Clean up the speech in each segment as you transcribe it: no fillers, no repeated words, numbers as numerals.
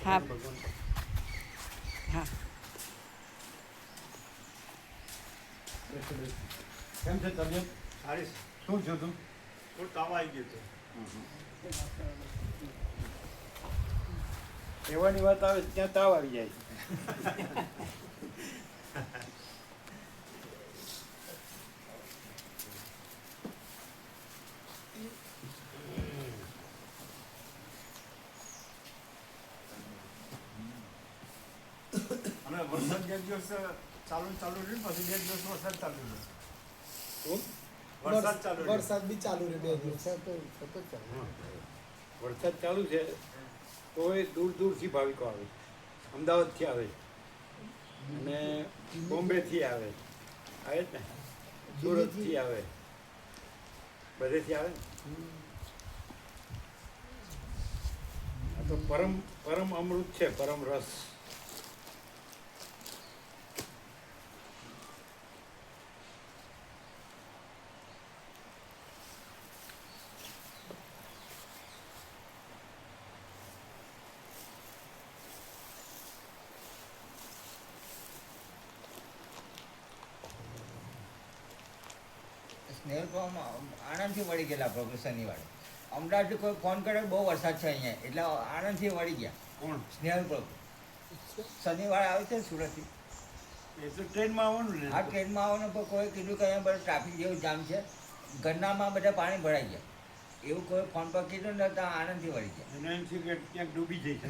હા હા કેમ છે તબિયત? સારી શું થયું તું? થોડું તાવ આવી ગયો કહેવાની વાત આવે ત્યાં તાવ આવી જાય. અને વરસાદ બે દિવસ ચાલુ રહ્યું પછી બે દિવસ વરસાદ ચાલુ રહ્યો વરસાદ ચાલુ રહ્યો. વરસાદ બી ચાલુ રહે 2 દિવસ. વરસાદ ચાલુ છે તો એ દૂર દૂરથી ભાવિકો આવે, અમદાવાદથી આવે અને બોમ્બેથી આવે જ ને, સુરતથી આવે, બધેથી આવે ને. આ તો પરમ પરમ અમૃત છે, પરમ રસ. સ્નેહલ ફોર્મ આણંદથી મળી ગયેલા પ્રભુ શનિવારે. અમદાવાદથી કોઈ ફોન કર્યો બહુ વરસાદ છે અહીંયા એટલે આણંદથી મળી ગયા. કોણ? સ્નેહલ પ્રભુ શનિવારે આવે છે ને સુરતથી. એ તો ટ્રેનમાં આવવાનું ને. આ ટ્રેનમાં આવવાનું પણ કોઈ કીધું કે અહીંયા બધું ટ્રાફિક જેવું જામ છે, ગન્નામાં બધા પાણી ભરાઈ ગયા એવું કોઈ ફોન પર કીધું ને તો આણંદથી મળી ગયા. એને એમ છે કે ક્યાંક ડૂબી જાય છે.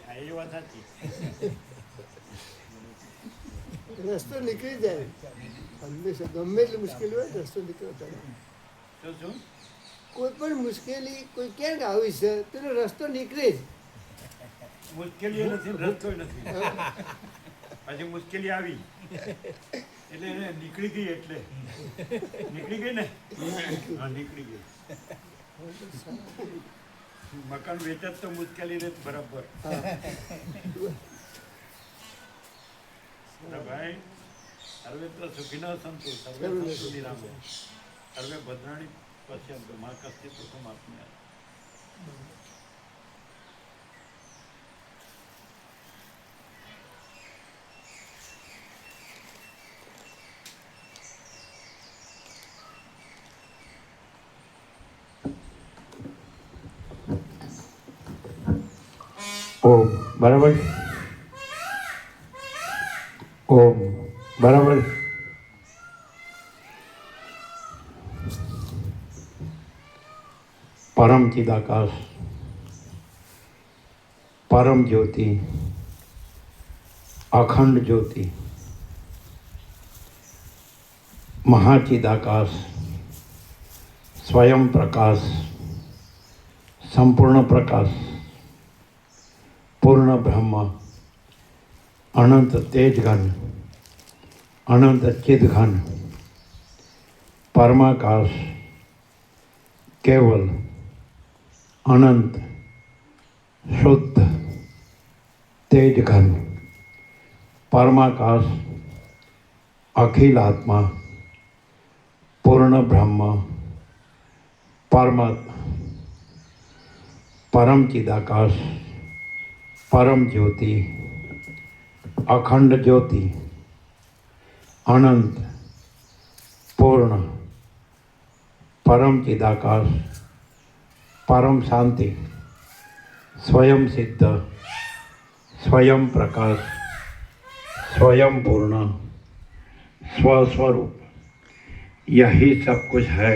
હા, એ વાત સાચી. રસ્તો નીકળી જાય હંમેશા, ગમે એટલી મુશ્કેલી હોય રસ્તો નીકળ્યો કરે. શું કોઈ પણ મુશ્કેલી કોઈ ક્યાંક આવી છે તેનો રસ્તો નીકળે જ. મુશ્કેલીઓ નથી, રસ્તો નથી. પછી મુશ્કેલી આવી એટલે એને નીકળી ગઈ, એટલે નીકળી ગઈ ને. હા, નીકળી ગઈ. મકાન વેચાત તો મુશ્કેલી રહે બરાબર. ભાઈ સર્વે તો સુખીના સંતુ સર્વે સંતુ નિરામય સર્વે ભદ્રાણી પશ્યંતુ મા કસ્તિ પ્રથમ આત્મ્યા. ઓમ બરાબર, ઓમ બરાબર. પરમ ચિદાકાશ, પરમ જ્યોતિ, અખંડ જ્યોતિ, મહાચિદાકાશ, સ્વયં પ્રકાશ, સંપૂર્ણ પ્રકાશ, પૂર્ણ બ્રહ્મ, અનંત તેજઘન, અનંત ચિદઘન, પરમાકાશ, કેવલ, અનંત, શુદ્ધ, તેજઘન, પરમાકાશ, અખિલ આત્મા, પૂર્ણ બ્રહ્મ, પરમ ચિદાકાશ, પરમ જ્યોતિ, અખંડ જ્યોતિ, અનંત, પૂર્ણ, પરમ ચિદાકાશ, પરમ શાંતિ, સ્વયં સિદ્ધ, स्वयं प्रकाश, स्वयं पूर्ण, स्वस्वरूप, यही सब कुछ है,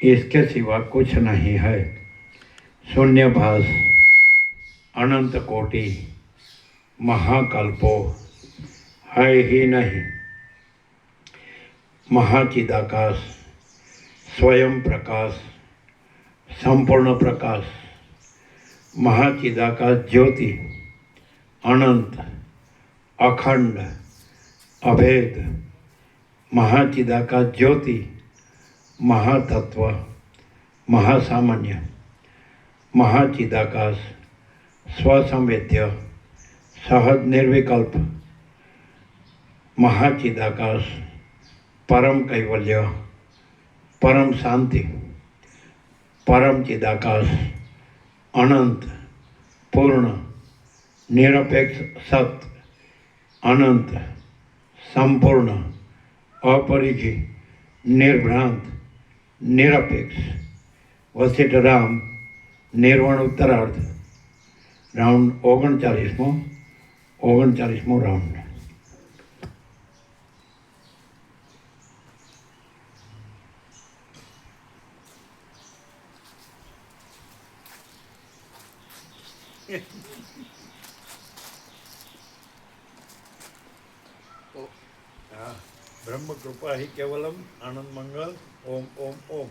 इसके सिवा कुछ नहीं है. शून्यभास, अनंत कोटि, महाकल्पो है ही नहीं. महाचिदाकाश, स्वयं प्रकाश, संपूर्ण प्रकाश, महाचिदाकाश ज्योति, अनंत, अखंड, अभेद, महाचिदाकाश ज्योति, महातत्व, महासामान्य, महाचिदाकाश, स्वसंवेद्य, सहज निर्विकल्प, महाचिदाकाश, परम कैवल्य, परम शांति, परम चिदाकाश, અનંત, પૂર્ણ, નિરપેક્ષ સત, અનંત, સંપૂર્ણ, અપરિચિત, નિર્ભ્રાંત, નિરપેક્ષ. વશિષ્ઠ રામ, નિર્વાણ ઉત્તરાર્ધ, રાઉન્ડ 39મો રાઉન્ડ. હા, બ્રહ્મ કૃપા હિ કેવલમ આનંદ મંગલ ઓમ ઓમ ઓમ.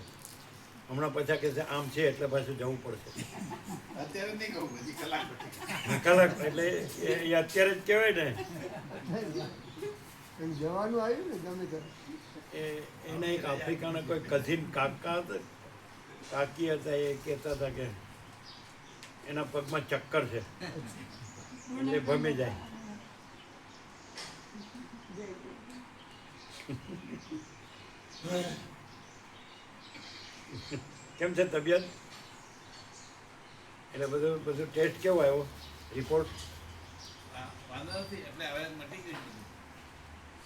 હમણાં પાછા કે છે આમ છે એટલે પાછું જવું પડશે. અત્યારે નહીં કહું, હજી કલાક પછી. કલાક એટલે એ અત્યારે જ કહેવાય ને. એમ જવાનું આવ્યું ને ગમે ત્યારે. એને એક આફ્રિકાના કોઈ કઝિન કાકા હતા, કાકી હતા, એ કહેતા હતા કે એના પગમાં ચક્કર છે એટલે ભમી જાય. કેમ છે તબિયત? એટલે બધું ટેસ્ટ કેવો આવ્યો? રિપોર્ટ વાંધો નથી, એટલે હવે મટી ગયું બધું.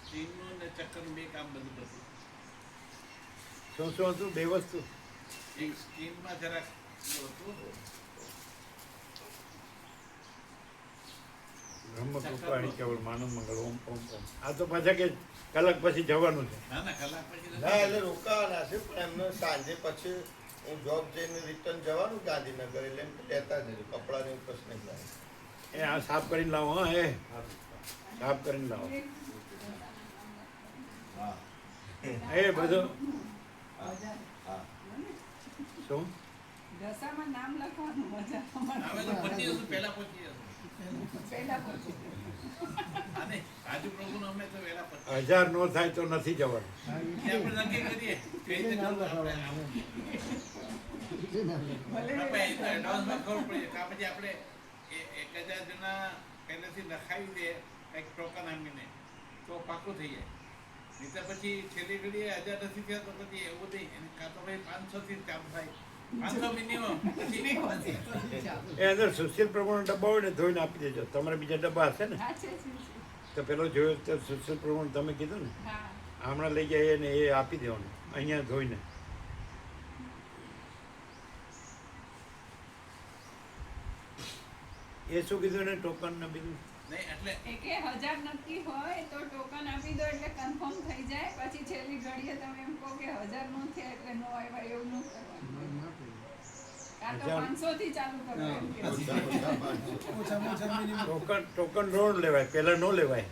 સ્કીનનું ને ચક્કરનું બે કામ બધું હતું. શું શું હતું? બે વસ્તુ. એક સ્કીનમાં જરાક હતું. બ્રહ્મ કૃપા હિ કેવલ આનંદ મંગળ ઓમ ઓમ ઓમ. આ તો પાછા કે કલાક પછી જવાનું છે. ના ના, કલાક પછી નથી. ના એટલે રોકાવાના છે, પણ એમને સાંજે પછી હું જોબ જઈને રિટર્ન જવાનું ગાંધીનગર, એટલે એમ લેતા જજો કપડાને એવું કશું નહીં લાવે. એ આ સાફ કરીને લાવો. હા, એ સાફ કરીને લાવો. હા એ બધું હા શું દશામાં નામ લખવાનું મજા હવે તો પહોંચી જશું, પહેલા પહોંચી જશું. પહેલા પછી અને આજુ પ્રભુનો અમે તો વહેલા પહોંચી 1000 નો થાય તો નથી જવાનું. આપણે નક્કી કરીએ કઈ રીતે કરવું આપણે આમ. આપણે એ તો એડવાન્સમાં ખબર પડી જાય. પછી આપણે 1000 જણા પહેલેથી લખાવી દે કંઈક ટોકન આપીને તો પાકું થઈ જાય. નહીં તો પછી છેલ્લી ઘડીએ 1000 નથી થયા તો પછી એવું નહીં. એને કાં તો ભાઈ 500 થી કામ થાય, 500 મિનિમમ, પછી નહીં પહોંચે. એ અંદર સોશિયલ પ્રમાણ ડબ્બા હોય ને ધોઈને આપી દેજો. તમારે બીજા ડબ્બા હશે ને હા છે તો પેલો જોયો તો સોશિયલ પ્રમાણ તમે કીધું ને હા હમણાં લઈ જાય ને એ આપી દેવાનું અહીંયા ધોઈને. એ શું કીધું ને ટોકન ને બીજું? નહીં એટલે એકે 1000 નક્કી હોય તો ટોકન આપી દો એટલે કન્ફર્મ થઈ જાય. પછી છેલ્લી ઘડીએ તમે એમ કહો કે 1000 નો થયા એટલે નો આવ્યા, એવું ન કરવાનું. કાં તો 500 થી ચાલુ કરો એમ કે. ટોકન રોડ લેવાય, પહેલાં ન લેવાય.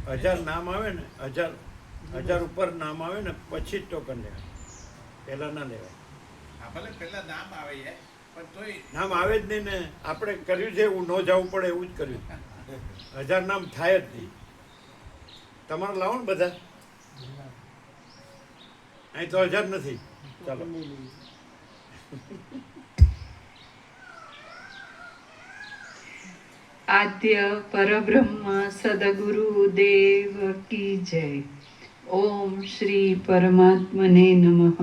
1000 નામ આવે ને 1000 ઉપર નામ આવે ને પછી જ ટોકન લેવાય, પહેલાં ના લેવાય. હા, ભલે પહેલા નામ આવે છે પણ તોય નામ આવે જ નહીં ને. આપણે કર્યું છે એવું ન જવું પડે એવું જ કર્યું. 1000 નામ થાય જ નહીં. તમારે લાવો ને બધા. અહીં તો 1000 નથી. ચાલો આદ્ય પરબ્રહ્મ સદગુરુ દેવ કી જય. ઓમ શ્રી પરમાત્મને નમઃ.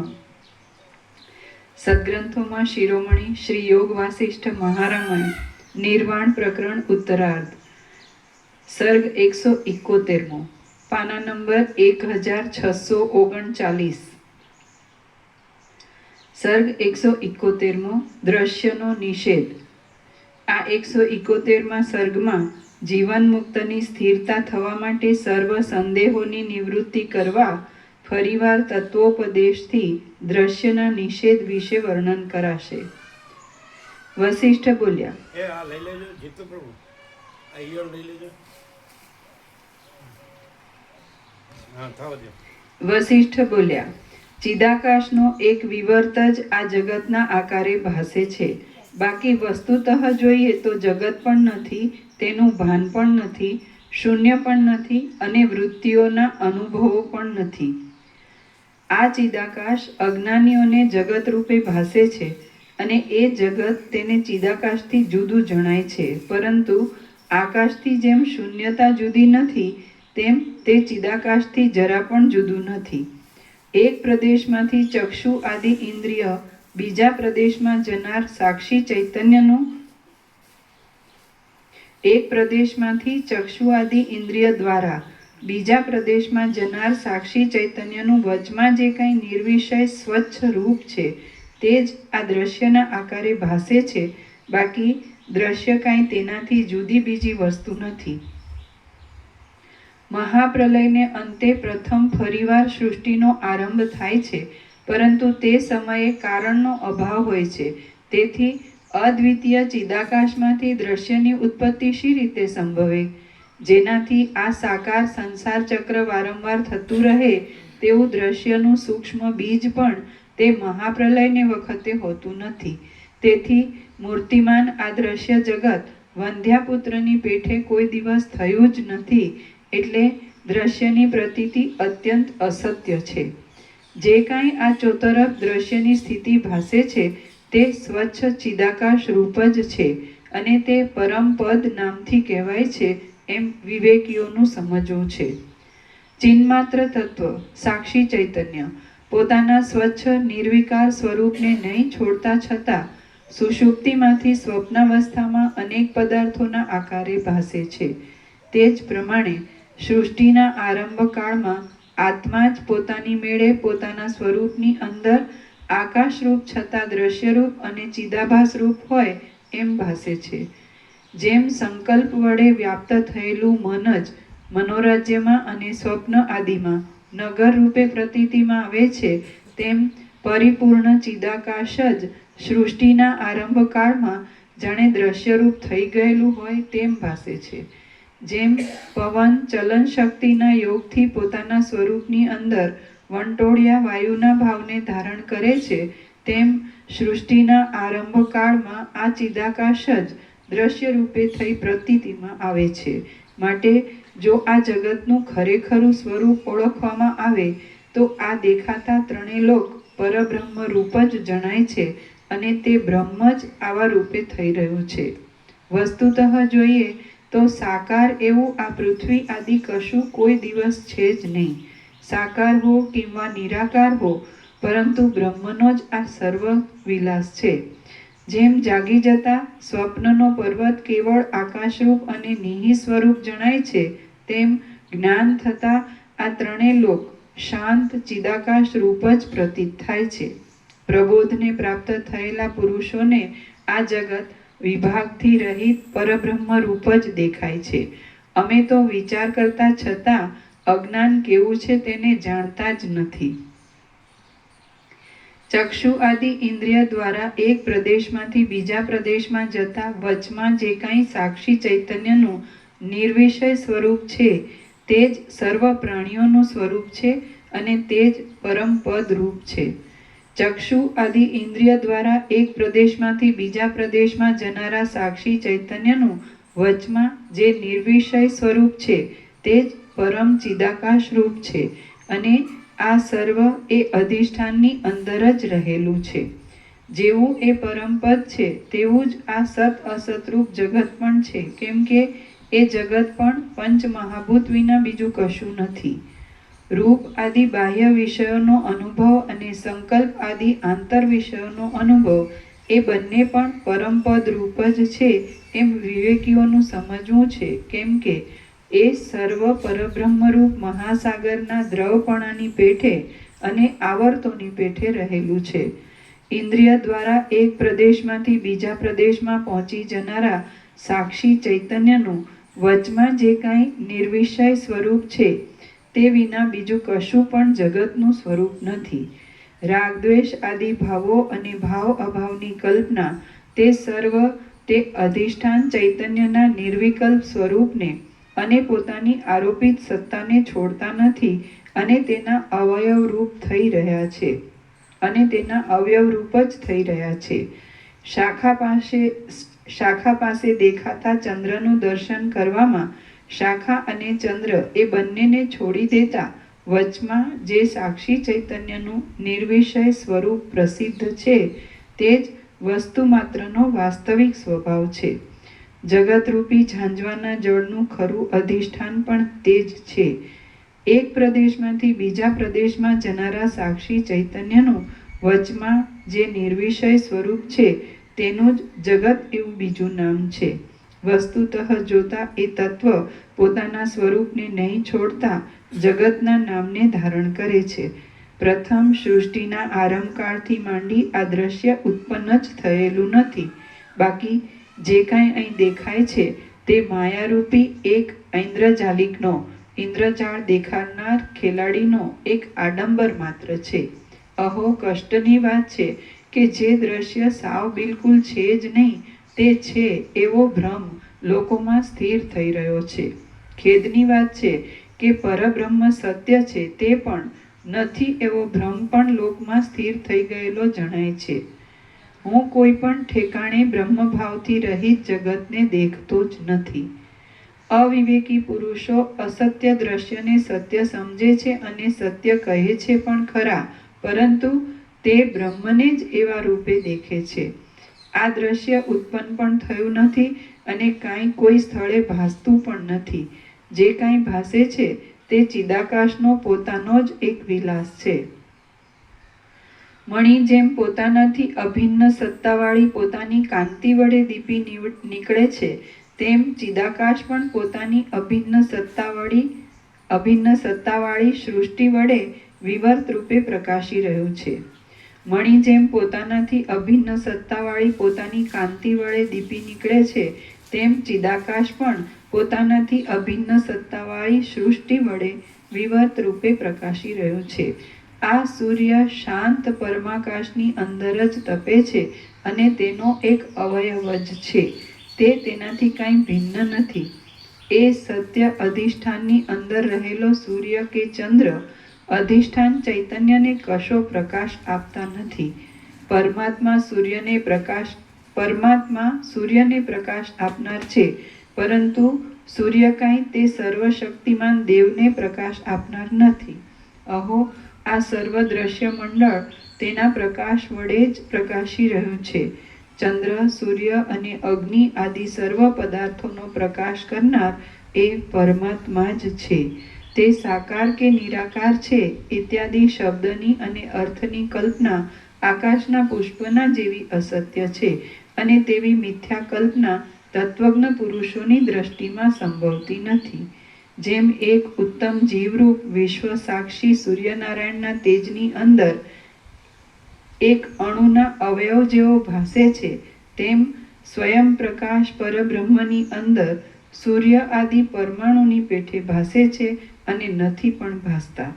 સદગ્રંથોમાં શિરોમણી શ્રી યોગ વાસિષ્ઠ મહારામાયણ નિર્વાણ પ્રકરણ ઉત્તરાર્ધ સર્ગ 171મો પાના નંબર 1639. સર્ગ 171મો દ્રશ્યનો નિષેધ. આ 171માં સર્ગમાં જીવન મુક્તની સ્થિરતા થવા માટે સર્વ સંદેહોની નિવૃત્તિ કરવા ફરીવાર તત્વોપદેશથી દ્રશ્યના નિષેધ વિશે વર્ણન કરાશે. વશિષ્ઠ બોલ્યા, એ આ લઈ લેજો જીતુ પ્રભુ, આ ઈયળ લઈ લેજો. હા થાવ દો. વશિષ્ઠ બોલ્યા, ચિદાકાશનો એક વિવર્ત જ આ જગતના આકારે ભાસે છે. બાકી વસ્તુતઃ જોઈએ તો જગત પણ નથી, તેનું ભાન પણ નથી, શૂન્ય પણ નથી અને વૃત્તિઓના અનુભવો પણ નથી. આ ચિદાકાશ અજ્ઞાનીઓને જગત રૂપે ભાસે છે અને એ જગત તેને ચિદાકાશથી જુદું જણાય છે. પરંતુ આકાશથી જેમ શૂન્યતા જુદી નથી તેમ તે ચિદાકાશથી જરા પણ જુદું નથી. એક પ્રદેશમાંથી ચક્ષુ આદિ ઇન્દ્રિય બીજા પ્રદેશમાં જનાર સાક્ષી ચૈતન્યનું એક પ્રદેશમાંથી ચક્ષુ આદિ ઇન્દ્રિય દ્વારા બીજા પ્રદેશમાં જનાર સાક્ષી ચૈતન્યનું વચમાં જે કંઈ નિર્વિષય સ્વચ્છ રૂપ છે તે જ આ દ્રશ્યના આકારે ભાસે છે. બાકી દ્રશ્ય કાંઈ તેનાથી જુદી બીજી વસ્તુ નથી. મહાપ્રલયને અંતે પ્રથમ ફરીવાર સૃષ્ટિનો આરંભ થાય છે, પરંતુ તે સમયે કારણનો અભાવ હોય છે. તેથી અદ્વિતીય ચિદાકાશમાંથી દ્રશ્યની ઉત્પત્તિ શી રીતે સંભવે? જેનાથી આ સાકાર સંસાર ચક્ર વારંવાર થતું રહે તેવું દ્રશ્યનું સૂક્ષ્મ બીજ પણ તે મહાપ્રલયને વખતે હોતું નથી. તેથી મૂર્તિમાન આ દ્રશ્ય જગત વંધ્યાપુત્રની પેઠે કોઈ દિવસ થયું જ નથી. એટલે દ્રશ્યની પ્રતીતિ અત્યંત અસત્ય છે. જે કાંઈ આ ચોતરફ દ્રશ્યની સ્થિતિ ભાસે છે તે સ્વચ્છ ચિદાકાશ રૂપ જ છે અને તે પરમ પદ નામથી કહેવાય છે એમ વિવેકીઓનું સમજવું છે. ચિન્માત્ર તત્વ સાક્ષી ચૈતન્ય પોતાના સ્વચ્છ નિર્વિકાર સ્વરૂપને નહીં છોડતા છતાં સુષુપ્તિમાંથી સ્વપ્નાવસ્થામાં અનેક પદાર્થોના આકારે ભાસે છે. તે જ પ્રમાણે સૃષ્ટિના આરંભકાળમાં આત્મા જ પોતાની મેળે પોતાના સ્વરૂપની અંદર આકાશરૂપ છતાં દ્રશ્યરૂપ અને ચિદાભાસરૂપ હોય એમ ભાસે છે. જેમ સંકલ્પ વડે વ્યાપ્ત થયેલું મન જ મનોરાજ્યમાં અને સ્વપ્ન આદિમાં નગર રૂપે પ્રતીતિમાં આવે છે, તેમ પરિપૂર્ણ ચિદાકાશ જ સૃષ્ટિના આરંભકાળમાં જાણે દ્રશ્યરૂપ થઈ ગયેલું હોય તેમ ભાસે છે. જેમ પવન ચલન શક્તિના યોગથી પોતાના સ્વરૂપની અંદર વંટોળિયા વાયુના ભાવને ધારણ કરે છે, તેમ સૃષ્ટિના આરંભકાળમાં આ ચિદાકાશ જ દ્રશ્ય રૂપે થઈ પ્રતીતિમાં આવે છે. માટે જો આ જગતનું ખરેખરું સ્વરૂપ ઓળખવામાં આવે તો આ દેખાતા ત્રણેય લોક પરબ્રહ્મ રૂપ જ જણાય છે અને તે બ્રહ્મ જ આવા રૂપે થઈ રહ્યું છે. વસ્તુતઃ જોઈએ તો સાકાર એવું આ પૃથ્વી આદિ કશું કોઈ દિવસ છે જ નહીં. સાકાર હો કિંવા નિરાકાર હો, પરંતુ બ્રહ્મનો જ આ સર્વ વિલાસ છે. જેમ જાગી જતા સ્વપ્નનો પર્વત કેવળ આકાશરૂપ અને નિહિ સ્વરૂપ જણાય છે, તેમ જ્ઞાન થતાં આ ત્રણેય લોક શાંત ચિદાકાશ રૂપ જ પ્રતીત થાય છે. પ્રબોધને પ્રાપ્ત થયેલા પુરુષોને આ જગત વિભાગથી રહિત પરબ્રહ્મ રૂપ જ દેખાય છે. અમે તો વિચાર કરતા છતાં અજ્ઞાન કેવું છે તેને જાણતા જ નથી. ચક્ષુ આદિ ઇન્દ્રિય દ્વારા એક પ્રદેશમાંથી બીજા પ્રદેશમાં જતા વચમાં જે કાંઈ સાક્ષી ચૈતન્યનું નિર્વિષય સ્વરૂપ છે તે જ સર્વ પ્રાણીઓનું સ્વરૂપ છે અને તે જ પરમ પદ રૂપ છે. ચક્ષુ આદિ ઇન્દ્રિય દ્વારા એક પ્રદેશમાંથી બીજા પ્રદેશમાં જનારા સાક્ષી ચૈતન્યનું વચમાં જે નિર્વિષય સ્વરૂપ છે તે જ પરમ ચિદાકાશ રૂપ છે અને આ સર્વ એ અધિષ્ઠાનની અંદર જ રહેલું છે. જેવું એ પરમપદ છે તેવું જ આ સત અસતરૂપ જગત પણ છે, કેમ કે એ જગત પણ પંચ મહાભૂત વિના બીજું કશું નથી. રૂપ આદિ બાહ્ય વિષયોનો અનુભવ અને સંકલ્પ આદિ આંતર વિષયોનો અનુભવ એ બંને પણ પરમપદ રૂપ જ છે એમ વિવેકીઓનું સમજવું છે. કેમ કે એ સર્વ પરબ્રહ્મરૂપ મહાસાગરના દ્રવપણાની પેઠે અને આવર્તોની પેઠે રહેલું છે. ઇન્દ્રિય દ્વારા એક પ્રદેશમાંથી બીજા પ્રદેશમાં પહોંચી જનારા સાક્ષી ચૈતન્યનું વચમાં જે કાંઈ નિર્વિષય સ્વરૂપ છે તે વિના બીજું કશું પણ જગતનું સ્વરૂપ નથી. રાગદ્વેષ આદિ ભાવો અને ભાવ અભાવની કલ્પના તે સર્વ તે અધિષ્ઠાન ચૈતન્યના નિર્વિકલ્પ સ્વરૂપને અને પોતાની આરોપિત સત્તાને છોડતા નથી અને તેના અવયવ રૂપ થઈ રહ્યા છે અને તેના અવયવ રૂપ જ થઈ રહ્યા છે. શાખા પાસે દેખાતા ચંદ્રનું દર્શન કરવામાં શાખા અને ચંદ્ર એ બંનેને છોડી દેતા વચમાં જે સાક્ષી ચૈતન્યનું નિર્વિષય સ્વરૂપ પ્રસિદ્ધ છે તે જ વસ્તુ માત્રનો વાસ્તવિક સ્વભાવ છે. જગતરૂપી ઝાંઝવાના જળનું ખરું અધિષ્ઠાન પણ તે જ છે. એક પ્રદેશમાંથી બીજા પ્રદેશમાં જનારા સાક્ષી ચૈતન્યનું વચમાં જે નિર્વિષય સ્વરૂપ છે તેનું જ જગત એવું બીજું નામ છે. વસ્તુતઃ જોતા એ તત્વ પોતાના સ્વરૂપને નહીં છોડતા જગતના નામને ધારણ કરે છે. પ્રથમ સૃષ્ટિના આરંભકાળથી માંડી આ દ્રશ્ય ઉત્પન્ન જ થયેલું નથી. બાકી જે કાંઈ અહીં દેખાય છે તે માયારૂપી એક ઐન્દ્રજાલિકનો ઇન્દ્રજાળ દેખાડનાર ખેલાડીનો એક આડંબર માત્ર છે. અહો, કષ્ટની વાત છે કે જે દ્રશ્ય સાવ બિલકુલ છે જ નહીં તે છે એવો ભ્રમ લોકોમાં સ્થિર થઈ રહ્યો છે. ખેદની વાત છે કે પરબ્રહ્મ સત્ય છે તે પણ નથી એવો ભ્રમ પણ લોકમાં સ્થિર થઈ ગયેલો જણાય છે. હું કોઈ પણ ઠેકાણે બ્રહ્મભાવથી રહિત જગતને દેખતો જ નથી. અવિવેકી પુરુષો અસત્ય દ્રશ્યને સત્ય સમજે છે અને સત્ય કહે છે પણ ખરા, પરંતુ તે બ્રહ્મને જ એવા રૂપે દેખે છે. આ દ્રશ્ય ઉત્પન્ન પણ થયું નથી અને કાંઈ કોઈ સ્થળે ભાસતું પણ નથી. જે કાંઈ ભાસે છે તે ચિદાકાશનો પોતાનો જ એક વિલાસ છે. મણિ જેમ પોતાનાથી અભિન્ન સત્તાવાળી પોતાની કાંતિ વડે દીપી નીકળે છે તેમ ચિદાકાશ પણ પોતાની અભિન્ન સત્તાવાળી સૃષ્ટિ વડે વિવર્ત રૂપે પ્રકાશી રહ્યું છે. મણિ જેમ પોતાનાથી અભિન્ન સત્તાવાળી પોતાની કાંતિ વડે દીપી નીકળે છે તેમ ચિદાકાશ પણ પોતાનાથી અભિન્ન સત્તાવાળી સૃષ્ટિ વડે વિવર્ત રૂપે પ્રકાશી રહ્યું છે. આ સૂર્ય શાંત પરમાકાશની અંદર જ તપે છે અને તેનો એક અવયવ જ છે. તે તેનાથી કાંઈ ભિન્ન નથી. એ સત્ય અધિષ્ઠાનની અંદર રહેલો સૂર્ય કે ચંદ્ર અધિષ્ઠાન ચૈતન્યને કશો પ્રકાશ આપતા નથી. પરમાત્મા સૂર્યને પ્રકાશ આપનાર છે, પરંતુ સૂર્ય કાંઈ તે સર્વશક્તિમાન દેવને પ્રકાશ આપનાર નથી. અહો, આ સર્વ દ્રશ્ય મંડળ તેના પ્રકાશ વડે જ પ્રકાશી રહ્યું છે. ચંદ્ર, સૂર્ય અને અગ્નિ આદિ સર્વ પદાર્થોનો પ્રકાશ કરનાર એ પરમાત્મા જ છે. તે સાકાર કે નિરાકાર છે ઇત્યાદિ શબ્દની અને અર્થની કલ્પના આકાશના પુષ્પના જેવી અસત્ય છે અને તેવી મિથ્યા કલ્પના તત્વજ્ઞ પુરુષોની દ્રષ્ટિમાં સંભવતી નથી. જેમ એક ઉત્તમ જીવરૂપ વિશ્વ સાક્ષી સૂર્યનારાયણના તેજની અંદર એક અણુના અવયવ જેવો ભાસે છે, તેમ સ્વયં પ્રકાશ પરબ્રહ્મની અંદર સૂર્ય આદિ પરમાણુની પેઠે ભાસે છે અને નથી પણ ભાસતા.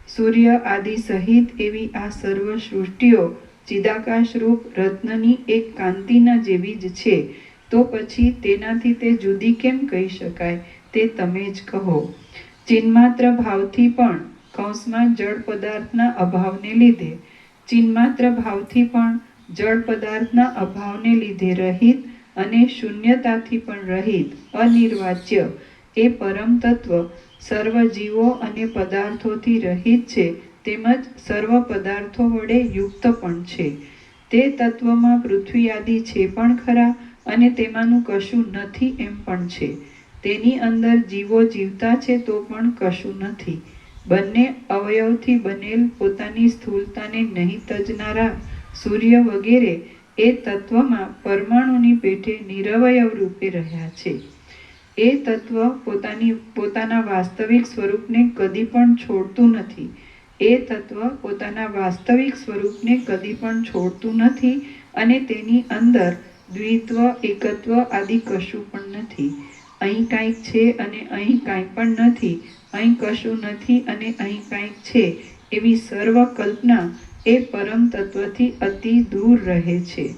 સૂર્ય આદિ સહિત એવી આ સર્વ સૃષ્ટિઓ ચિદાકાશ રૂપ રત્નની એક કાંતિના જેવી જ છે. તો પછી તેનાથી તે જુદી કેમ કહી શકાય તે તમે જ કહો. ચિન્માત્ર ભાવથી પણ કૌંસમાં જળ પદાર્થના અભાવને લીધે ચિન્માત્ર ભાવથી પણ જળ પદાર્થના અભાવને લીધે રહિત અને શૂન્યતાથી પણ રહિત અનિર્વાચ્ય એ પરમ તત્વ સર્વ જીવો અને પદાર્થોથી રહિત છે, તેમજ સર્વ પદાર્થો વડે યુક્ત પણ છે. તે તત્વમાં પૃથ્વી આદિ છે પણ ખરા અને તેમાંનું કશું નથી એમ પણ છે. તેની અંદર જીવો જીવતા છે તો પણ કશું નથી. બંને અવયવથી બનેલ પોતાની સ્થૂળતાને નહીં તજનારા સૂર્ય વગેરે એ તત્વમાં પરમાણુની પેઠે નિરવયવ રૂપે રહ્યા છે. એ તત્વ પોતાના વાસ્તવિક સ્વરૂપને કદી પણ છોડતું નથી. એ તત્વ પોતાના વાસ્તવિક સ્વરૂપને કદી પણ છોડતું નથી અને તેની અંદર દ્વિત્વ, એકત્વ આદિ કશું પણ નથી. અહીં કાંઈક છે અને અહીં કાંઈ પણ નથી, અહીં કશું નથી અને અહીં કાંઈક છે એવી સર્વ કલ્પના એ પરમ તત્વથી અતિ દૂર રહે છે.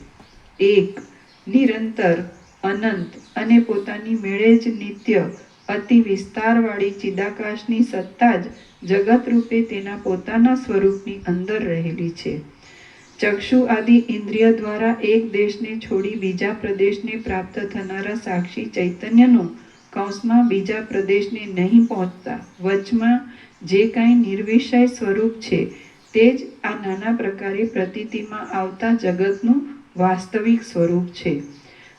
એક, નિરંતર, અનંત અને પોતાની મેળે જ નિત્ય અતિ વિસ્તારવાળી ચિદાકાશની સત્તા જ જગત રૂપે તેના પોતાના સ્વરૂપની અંદર રહેલી છે. ચક્ષુ આદિ ઇન્દ્રિય દ્વારા એક દેશને છોડી બીજા પ્રદેશને પ્રાપ્ત થનારા સાક્ષી ચૈતન્યનું કૌંસમાં બીજા પ્રદેશને નહીં પહોંચતા વચમાં જે કાંઈ નિર્વિષય સ્વરૂપ છે તે જ આ નાના પ્રકારે પ્રતીતિમાં આવતા જગતનું વાસ્તવિક સ્વરૂપ છે.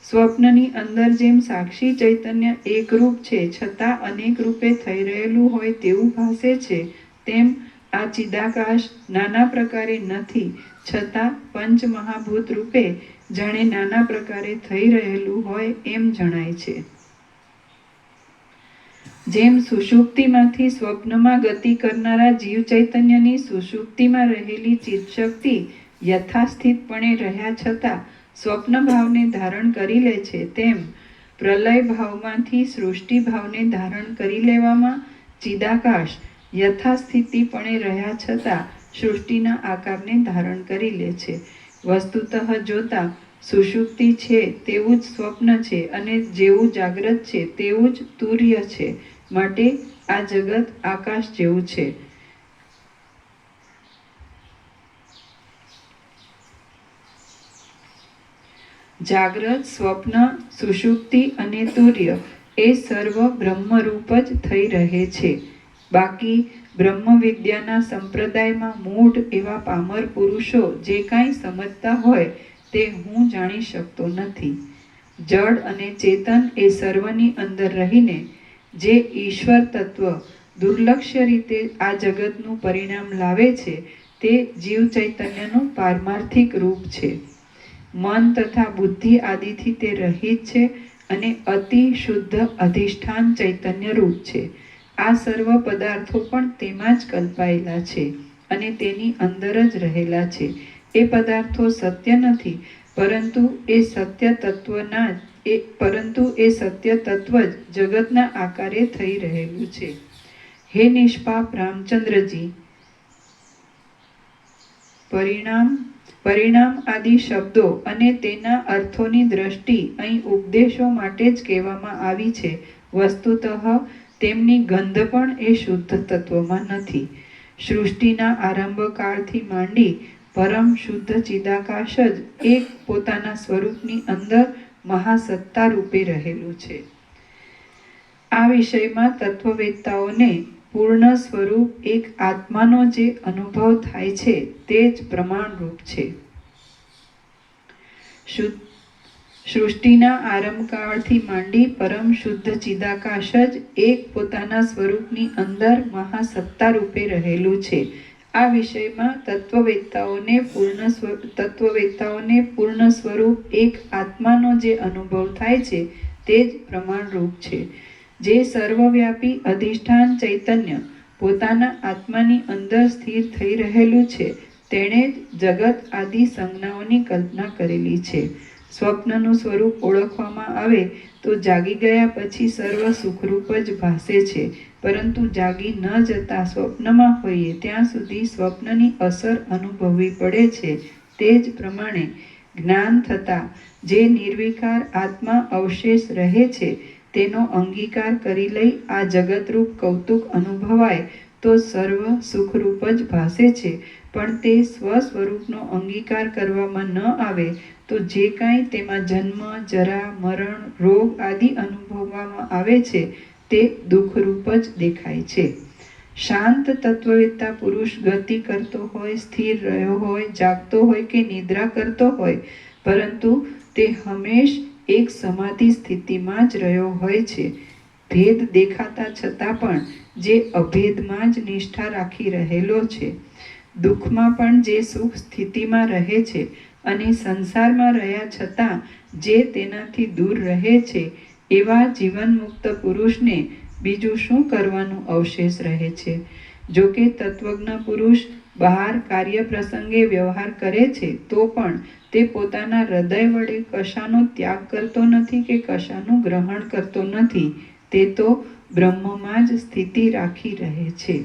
સ્વપ્નની અંદર જેમ સાક્ષી ચૈતન્ય એકરૂપ છે છતાં અનેક રૂપે થઈ રહેલું હોય તેવું ભાસે છે, તેમ આ ચિદાકાશ નાના પ્રકારે નથી, છતાં પંચમહાભૂત રૂપે જાણે નાના પ્રકારે થઈ રહેલું હોય એમ જણાય છે. જેમ સુષુપ્તિમાંથી સ્વપ્નમાં ગતિ કરનારા જીવ ચૈતન્યની સુષુપ્તિમાં રહેલી ચિત્તશક્તિ યથાસ્થિતપણે રહ્યા છતાં સ્વપ્ન ભાવને ધારણ કરી લે છે, તેમ પ્રલય ભાવમાંથી સૃષ્ટિ ભાવને ધારણ કરી લેવામાં ચિદાકાશ યથાસ્થિતિપણે રહ્યા છતાં સૃષ્ટિના આકારને ધારણ કરી લે છે. વસ્તુતઃ જોતા સુષુપ્તિ છે તેવું જ સ્વપ્ન છે અને જેવું જાગ્રત છે તેવું જ તુર્ય છે. માટે આ જગત આકાશ જેવું છે. જાગ્રત, સ્વપ્ન, સુષુપ્તિ અને તુર્ય એ સર્વ બ્રહ્મરૂપ જ થઈ રહે છે. બાકી બ્રહ્મ વિદ્યાના સંપ્રદાયમાં મૂઢ એવા પામર પુરુષો જે કાંઈ સમજતા હોય તે હું જાણી શકતો નથી. જડ અને ચેતન એ સર્વની અંદર રહીને જે ઈશ્વર તત્વ દુર્લક્ષ્ય રીતે આ જગતનું પરિણામ લાવે છે તે જીવ ચૈતન્યનું પારમાર્થિક રૂપ છે. મન તથા બુદ્ધિ આદિથી તે રહિત છે અને અતિ શુદ્ધ અધિષ્ઠાન ચૈતન્ય રૂપ છે. આ સર્વ પદાર્થો પણ તેમાં જ કલ્પાયેલા છે અને તેની અંદર જ રહેલા છે. એ પદાર્થો સત્ય નથી, પરંતુ એ સત્ય તત્વ જ જગતના આકારે થઈ રહેલું છે. હે નિષ્પાપ રામચંદ્રજી, પરિણામ આદિ શબ્દો અને તેના અર્થોની દ્રષ્ટિ અહીં ઉપદેશો માટે જ કહેવામાં આવી છે. વસ્તુતઃ તેમની ગંધ પણ એ શુદ્ધ તત્વમાં નથી. સૃષ્ટિના આરંભ કાળથી માંડી પરમ શુદ્ધ ચિદાકાશ જ એક પોતાના સ્વરૂપની અંદર મહાસત્તા રૂપે રહેલું છે. આ વિષયમાં તત્વવેત્તાઓને પૂર્ણ સ્વરૂપ એક આત્માનો જે અનુભવ થાય છે તે જ પ્રમાણરૂપ છે. સૃષ્ટિના આરંભકાળથી માંડી પરમ શુદ્ધ ચિદાકાશ જ એક પોતાના સ્વરૂપની અંદર મહાસત્તા રૂપે રહેલું છે. આ વિષયમાં તત્વવેત્તાઓને પૂર્ણ સ્વરૂપ એક આત્માનો જે અનુભવ થાય છે તે જ પ્રમાણરૂપ છે. જે સર્વવ્યાપી અધિષ્ઠાન ચૈતન્ય પોતાના આત્માની અંદર સ્થિર થઈ રહેલું છે તેણે જ જગત આદિ સંજ્ઞાઓની કલ્પના કરેલી છે. સ્વપ્નનું સ્વરૂપ ઓળખવામાં આવે તો જાગી ગયા પછી સર્વ સુખરૂપ જ ભાસે છે, પરંતુ જાગી ન જતા સ્વપ્નમાં હોઈએ ત્યાં સુધી સ્વપ્નની અસર અનુભવવી પડે છે. તે જ પ્રમાણે જ્ઞાન થતાં જે નિર્વિકાર આત્મા અવશેષ રહે છે તેનો અંગીકાર કરી લઈ આ જગતરૂપ કૌતુક અનુભવાય તો સર્વ સુખરૂપ જ ભાસે છે. પણ તે સ્વસ્વરૂપનો અંગીકાર કરવામાં ન આવે તો જે કાંઈ તેમાં જન્મ, જરા, મરણ, રોગ આદિ અનુભવવામાં આવે છે તે દુઃખરૂપ જ દેખાય છે. શાંત તત્વવેત્તા પુરુષ ગતિ કરતો હોય, સ્થિર રહ્યો હોય, જાગતો હોય કે નિદ્રા કરતો હોય, પરંતુ તે હંમેશ એક સમાધિ સ્થિતિમાં જ રહ્યો હોય છે. ભેદ દેખાતા છતાં પણ જે અભેદમાં જ નિષ્ઠા રાખી રહેલો છે, દુઃખમાં પણ જે સુખ સ્થિતિમાં રહે છે અને સંસારમાં રહ્યા છતાં જે તેનાથી દૂર રહે છે, એવા જીવનમુક્ત પુરુષને બીજું શું કરવાનું અવશેષ રહે છે? જો કે તત્વજ્ઞ પુરુષ બહાર કાર્ય પ્રસંગે વ્યવહાર કરે છે તો પણ તે પોતાના હૃદય વડે કશાનો ત્યાગ કરતો નથી કે કશાનું ગ્રહણ કરતો નથી. તે તો બ્રહ્મમાં જ સ્થિતિ રાખી રહે છે.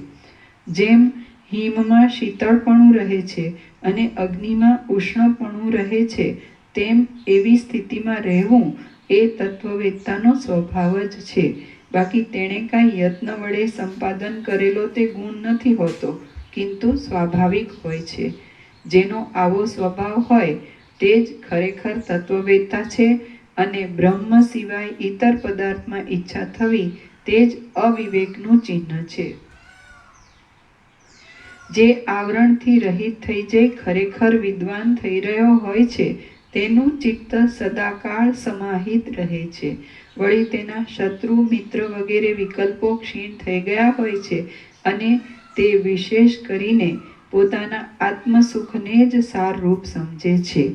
જેમ હિમમાં શીતળપણું રહે છે અને અગ્નિમાં ઉષ્ણપણું રહે છે, તેમ એવી સ્થિતિમાં રહેવું એ તત્વવેત્તાનો સ્વભાવ જ છે. બાકી તેણે કાંઈ યત્ન વડે સંપાદન કરેલો તે ગુણ નથી હોતો, કિંતુ સ્વાભાવિક હોય છે. જેનો આવો સ્વભાવ હોય તે જ ખરેખર તત્વવેત્તા છે અને બ્રહ્મ સિવાય ઇતર પદાર્થમાં ઈચ્છા થવી તે જ અવિવેકનું ચિહ્ન છે. જે આવરણથી રહિત થઈ જઈ ખરેખર વિદ્વાન થઈ રહ્યો હોય છે તેનું ચિત્ત સદાકાળ સમાહિત રહે છે. વળી તેના શત્રુ, મિત્ર વગેરે વિકલ્પો ક્ષીણ થઈ ગયા હોય છે અને તે વિશેષ કરીને પોતાના આત્મસુખને જ સારરૂપ સમજે છે.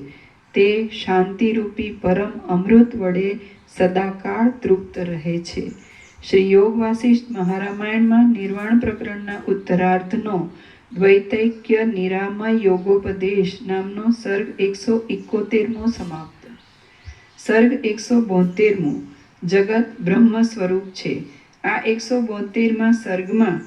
તે શાંતિરૂપી પરમ અમૃત વડે સદાકાળ તૃપ્ત રહે છે. શ્રી યોગ વાસિષ્ઠ મહારામાયણમાં નિર્વાણ પ્રકરણના ઉત્તરાર્ધનો દ્વૈતૈક્ય નિરામય યોગોપદેશ નામનો સર્ગ 171મો સમાપ્ત. સર્ગ 172 જગત બ્રહ્મ સ્વરૂપ છે. આ 172માં સર્ગમાં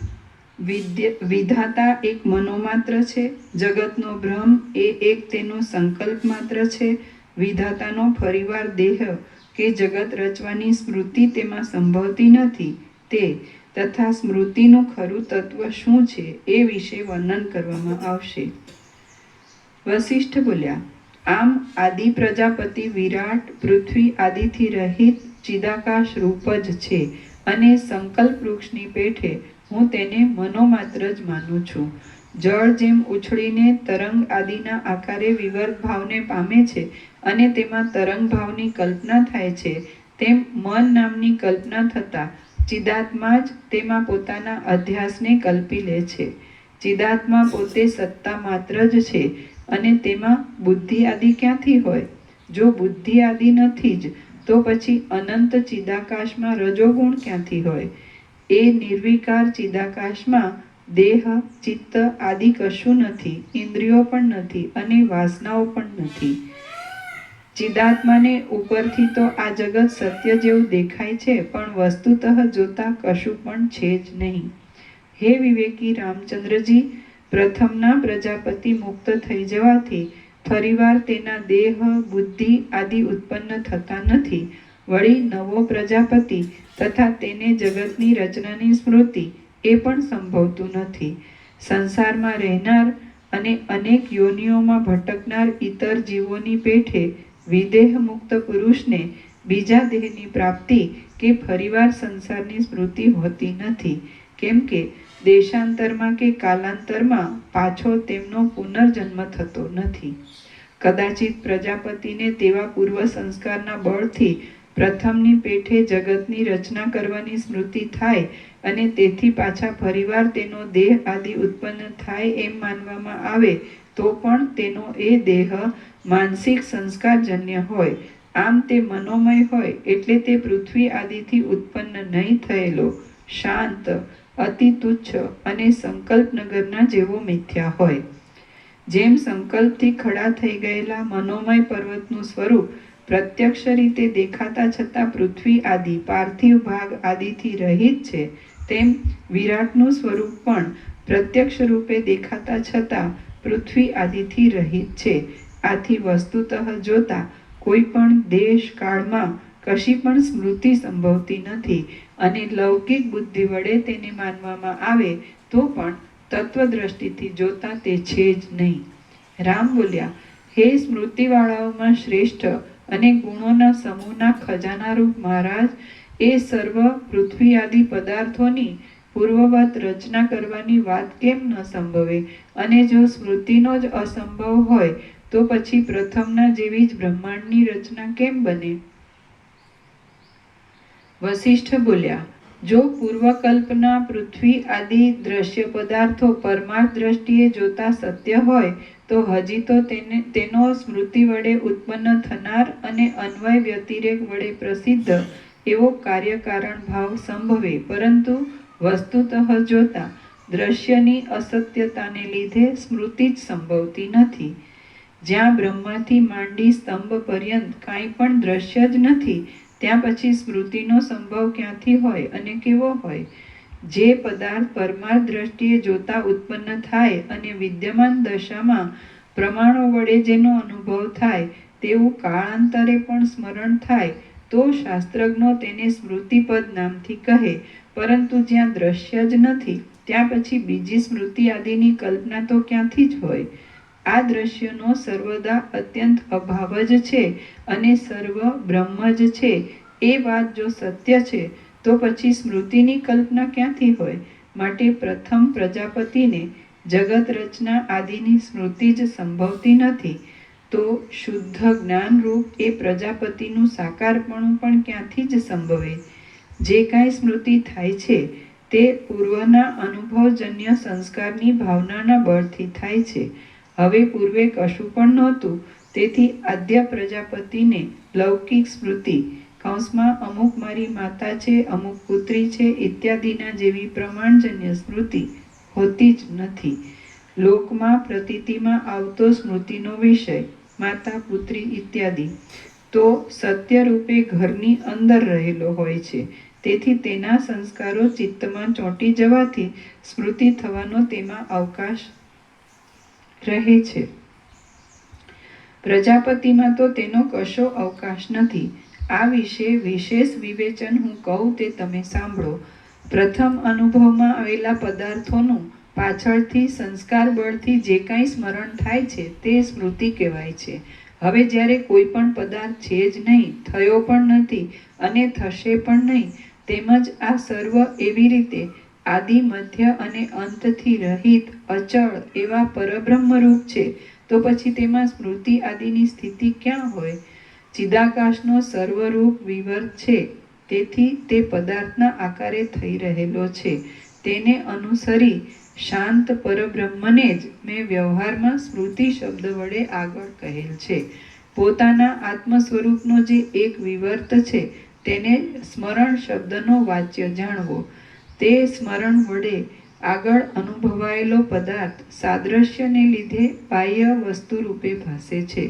વિધાતા એક મનોમાત્ર છે. જગતનો ભ્રમ એ એક તેનો સંકલ્પ માત્ર છે. વિધાતાનો ફરીવાર દેહ કે જગત રચવાની સ્મૃતિ તેમાં સંભવતી નથી. તે તથા સ્મૃતિનું ખરું તત્વ શું છે એ વિશે વર્ણન કરવામાં આવશે. વસિષ્ઠ બોલ્યા, આમ આદિ પ્રજાપતિ વિરાટ પૃથ્વી આદિથી રહિત ચિદાકાશ રૂપ જ છે અને સંકલ્પ વૃક્ષની પેઠે હું તેને મનોમાત્ર જ માનું છું. જળ જેમ ઉછળીને તરંગ આદિના આકારે વિવર્ત ભાવને પામે છે અને તેમાં તરંગ ભાવની કલ્પના થાય છે, તેમ મન નામની કલ્પના થતાં ચિદાત્મા જ તેમાં પોતાના અધ્યાસને કલ્પી લે છે. ચિદાત્મા પોતે સત્તા માત્ર જ છે અને તેમાં બુદ્ધિ આદિ ક્યાંથી હોય? જો બુદ્ધિ આદિ નથી જ તો પછી અનંત ચિદાકાશમાં રજોગુણ ક્યાંથી હોય? એ નિર્વિકાર ચિદાકાશમાં દેહ, ચિત્ત આદિ કશું નથી, ઇન્દ્રિયો પણ નથી અને વાસનાઓ પણ નથી. ચિદાત્માને ઉપરથી તો આ જગત સત્ય જેવું દેખાય છે, પણ વસ્તુતઃ જોતા કશું પણ છે જ નહીં. હે વિવેકી રામચંદ્રજી, પ્રથમના પ્રજાપતિ મુક્ત થઈ જવાથી ફરીવાર તેના દેહ, બુદ્ધિ આદિ ઉત્પન્ન થતા નથી. વળી નવો પ્રજાપતિ તથા તેને જગતની રચનાની સ્મૃતિ એ પણ સંભવતું નથી. સંસારમાં રહેનાર અને અનેક યોનિઓમાં ભટકનાર ઇતર જીવોની પેઠે વિદેહ મુક્ત પુરુષને બીજા દેહની પ્રાપ્તિ કે ફરીવાર સંસારની સ્મૃતિ હોતી નથી, કેમ કે દેશાંતરમાં કે કાલાંતરમાં પાછો તેમનો પુનર્જન્મ થતો નથી. કદાચિત પ્રજાપતિને તેવા પૂર્વ સંસ્કારના બળથી પ્રથમની પેઠે જગતની રચના કરવાની સ્મૃતિ થાય અને તેથી પાછા ફરીવાર તેનો દેહ આદિ ઉત્પન્ન થાય એમ માનવામાં આવે તો પણ તેનો એ દેહ માનસિક સંસ્કારજન્ય હોય. આમ તે મનોમય હોય એટલે તે પૃથ્વી આદિથી ઉત્પન્ન નહીં થયેલો શાંત, અતિ તુચ્છ અને સંકલ્પ નગરના જેવો મિથ્યા હોય. જેમ સંકલ્પથી ખડા થઈ ગયેલા મનોમય પર્વતનું સ્વરૂપ પ્રત્યક્ષ રીતે દેખાતા છતાં પૃથ્વી આદિ પાર્થિવ ભાગ આદિથી રહિત છે, તેમ વિરાટનું સ્વરૂપ પણ પ્રત્યક્ષ રૂપે દેખાતા છતાં પૃથ્વી આદિથી રહિત છે. આથી વસ્તુતઃ જોતા કોઈ પણ દેશ કાળમાં કશી પણ સ્મૃતિ સંભવતી નથી અને લૌકિક બુદ્ધિ વડે તેને માનવામાં આવે તો પણ તત્વદ્રષ્ટિથી જોતા તે છે જ નહીં. રામ બોલ્યા, હે સ્મૃતિવાળાઓમાં શ્રેષ્ઠ અને ગુણોના સમૂહના ખજાનારૂપ મહારાજ, એ સર્વ પૃથ્વી આદિ પદાર્થોની પૂર્વવત રચના કરવાની વાત કેમ ન સંભવે? અને જો સ્મૃતિનો જ અસંભવ હોય તો પછી પ્રથમના જેવી જ બ્રહ્માંડની રચના કેમ બને? વસિષ્ઠ બોલ્યા, જો પૂર્વકલ્પના પૃથ્વી આદિ દ્રશ્ય પદાર્થો પરમાર્થ દ્રષ્ટિએ જોતા સત્ય હોય તો હજી તો તેનો સ્મૃતિ વડે ઉત્પન્ન થનાર અને અન્વય વ્યતિરેક વડે પ્રસિદ્ધ એવો કાર્યકારણ ભાવ સંભવે, પરંતુ વસ્તુતઃ જોતા દ્રશ્યની અસત્યતાને લીધે સ્મૃતિ જ સંભવતી નથી. જ્યાં બ્રહ્માથી માંડી સ્તંભ પર્યંત કાંઈ પણ દ્રશ્ય જ નથી, ત્યાં પછી સ્મૃતિનો સંભવ ક્યાંથી હોય અને કેવો હોય? જે પદાર્થ પરમાર્થ દ્રષ્ટિએ જોતા ઉત્પન્ન થાય અને વિદ્યમાન દશામાં પ્રમાણો વડે જેનો અનુભવ થાય તેવું કાળાંતરે પણ સ્મરણ થાય તો શાસ્ત્રજ્ઞો તેને સ્મૃતિપદ નામથી કહે. પરંતુ જ્યાં દ્રશ્ય જ નથી ત્યાં પછી બીજી સ્મૃતિ આદિની કલ્પના તો ક્યાંથી જ હોય? આ દ્રશ્યનો સર્વદા અત્યંત અભાવ જ છે અને સર્વ બ્રહ્મ જ છે. એ વાત જો સત્ય છે તો પછી સ્મૃતિની કલ્પના ક્યાંથી હોય? માટે પ્રથમ પ્રજાપતિને જગત રચના આદિની સ્મૃતિ જ સંભવતી નથી, તો શુદ્ધ જ્ઞાનરૂપ એ પ્રજાપતિનું સાકારપણું પણ ક્યાંથી જ સંભવે? જે કાંઈ સ્મૃતિ થાય છે તે પૂર્વના અનુભવજન્ય સંસ્કારની ભાવનાના બળથી થાય છે. હવે પૂર્વે કશું પણ નહોતું, તેથી આદ્ય પ્રજાપતિને લૌકિક સ્મૃતિ કૌંસમાં અમુક મારી માતા છે, અમુક પુત્રી છે ઇત્યાદિના જેવી પ્રમાણજન્ય સ્મૃતિ હોતી જ નથી. લોકમાં પ્રતીતિમાં આવતો સ્મૃતિનો વિષય માતા, પુત્રી ઇત્યાદિ તો સત્યરૂપે ઘરની અંદર રહેલો હોય છે. તેથી તેના સંસ્કારો ચિત્તમાં ચોંટી જવાથી સ્મૃતિ થવાનો તેમાં અવકાશ રહે છે. પ્રજાપતિમાં તો તેનો કશો અવકાશ નથી. આ વિશે વિશેષ વિવેચન હું કહું તે તમે સાંભળો. પ્રથમ અનુભવમાં આવેલા પદાર્થોનું પાછળથી સંસ્કાર બળથી જે કાંઈ સ્મરણ થાય છે તે સ્મૃતિ કહેવાય છે. હવે જ્યારે કોઈ પણ પદાર્થ છે જ નહીં, થયો પણ નથી અને થશે પણ નહીં, તેમજ આ સર્વ એવી રીતે આદિ, મધ્ય અને અંતથી રહિત અચળ એવા પરબ્રહ્મરૂપ છે, તો પછી તેમાં સ્મૃતિ આદિની સ્થિતિ ક્યાં હોય? ચિદાકાશનો સર્વરૂપ વિવર્ત છે, તેથી તે પદાર્થના આકારે થઈ રહેલો છે. તેને અનુસરી શાંત પરબ્રહ્મને જ મેં વ્યવહારમાં સ્મૃતિ શબ્દ વડે આગળ કહેલ છે. પોતાના આત્મ સ્વરૂપનો જે એક વિવર્ત છે તેને સ્મરણ શબ્દનો વાચ્ય જાણવો. તે સ્મરણ વડે આગળ અનુભવાયેલો પદાર્થ સાદ્રશ્યને લીધે બાહ્ય વસ્તુ રૂપે ભાસે છે.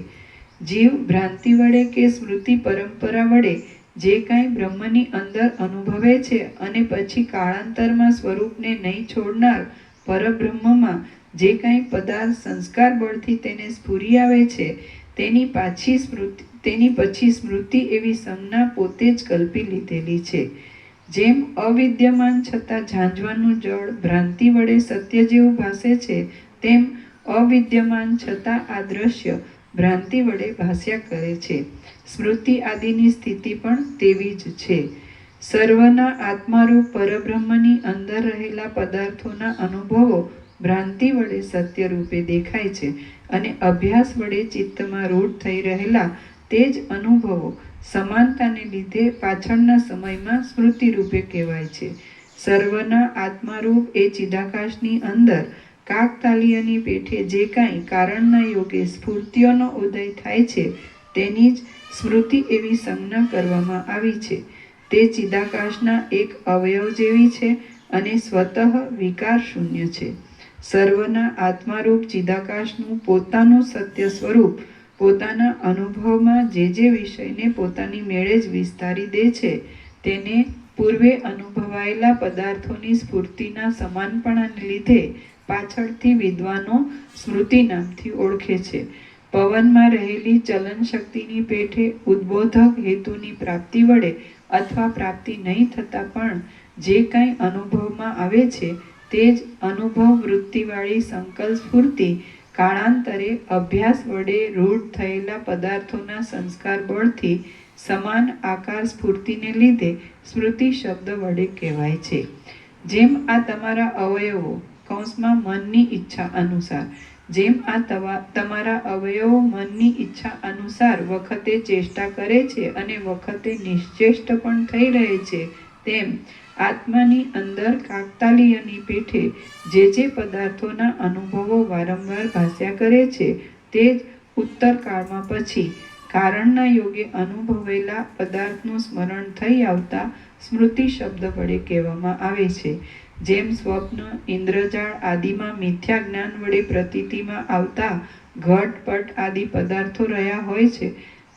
જીવ ભ્રાંતિ વડે કે સ્મૃતિ પરંપરા વડે જે કાંઈ બ્રહ્મની અંદર અનુભવે છે અને પછી કાળાંતરમાં સ્વરૂપને નહીં છોડનાર પરબ્રહ્મમાં જે કાંઈ પદાર્થ સંસ્કાર બળથી તેને સ્ફુરી આવે છે તેની પછી સ્મૃતિ એવી સંજ્ઞા પોતે જ કલ્પી લીધેલી છે. જેમ અવિદ્યમાન છતાં ઝાંઝવાનું જળ ભ્રાંતિ વડે સત્ય જેવું ભાસે છે, તેમ અવિદ્યમાન છતાં આ દ્રશ્ય ભ્રાંતિ વડે ભાસ્યા કરે છે. સ્મૃતિ આદિની સ્થિતિ પણ તેવી જ છે. સર્વના આત્મારૂપ પરબ્રહ્મની અંદર રહેલા પદાર્થોના અનુભવો ભ્રાંતિ વડે સત્ય રૂપે દેખાય છે અને અભ્યાસ વડે ચિત્તમાં રૂઢ થઈ રહેલા તે જ અનુભવો સમાનતાને લીધે પાછળના સમયમાં સ્મૃતિ રૂપે કહેવાય છે. સર્વના આત્મારૂપ એ ચિદાકાશની અંદર કાકતાલીયની પેઠે જે કાંઈ કારણના યોગે સ્ફૂર્તિઓનો ઉદય થાય છે તેની જ સ્મૃતિ એવી સંજ્ઞા કરવામાં આવી છે. તે ચિદાકાશના એક અવયવ જેવી છે અને સ્વતઃ વિકાર શૂન્ય છે. સર્વના આત્મારૂપ ચિદાકાશનું પોતાનું સત્ય સ્વરૂપ પોતાના અનુભવમાં જે વિષયને પોતાની મેળે જ વિસ્તારી દે છે તેને પૂર્વે અનુભવાયેલા પદાર્થોની સ્ફૂર્તિના સમાનપણાને લીધે પાછળથી વિદ્વાનો સ્મૃતિ નામથી ઓળખે છે. પવનમાં રહેલી ચલન શક્તિની પેઠે ઉદ્બોધક હેતુની પ્રાપ્તિ વડે અથવા પ્રાપ્તિ નહીં થતાં પણ જે કાંઈ અનુભવમાં આવે છે તે જ અનુભવ વૃત્તિવાળી સંકલ્પ સ્ફૂર્તિ કાળાંતરે અભ્યાસ વડે રૂઢ થયેલા પદાર્થોના સંસ્કાર બળથી સમાન આકાર સ્ફૂર્તિને લીધે સ્મૃતિ શબ્દ વડે કહેવાય છે. જેમ આ તમારા અવયવો કૌંસમાં મનની ઈચ્છા અનુસાર જેમ આ તમારા અવયવો મનની ઈચ્છા અનુસાર વખતે ચેષ્ટા કરે છે અને વખતે નિશ્ચેષ્ટ પણ થઈ રહે છે, તેમ આત્માની અંદર કાકતાલીયની પેઠે જે પદાર્થોના અનુભવો વારંવાર ભાસ્યા કરે છે તે જ ઉત્તર કાળમાં પછી કારણના યોગે અનુભવેલા પદાર્થનું સ્મરણ થઈ આવતા સ્મૃતિ શબ્દ વડે કહેવામાં આવે છે. જેમ સ્વપ્ન, ઇન્દ્રજાળ આદિમાં મિથ્યા જ્ઞાન વડે પ્રતીતિમાં આવતા ઘટ પટ આદિ પદાર્થો રહ્યા હોય છે,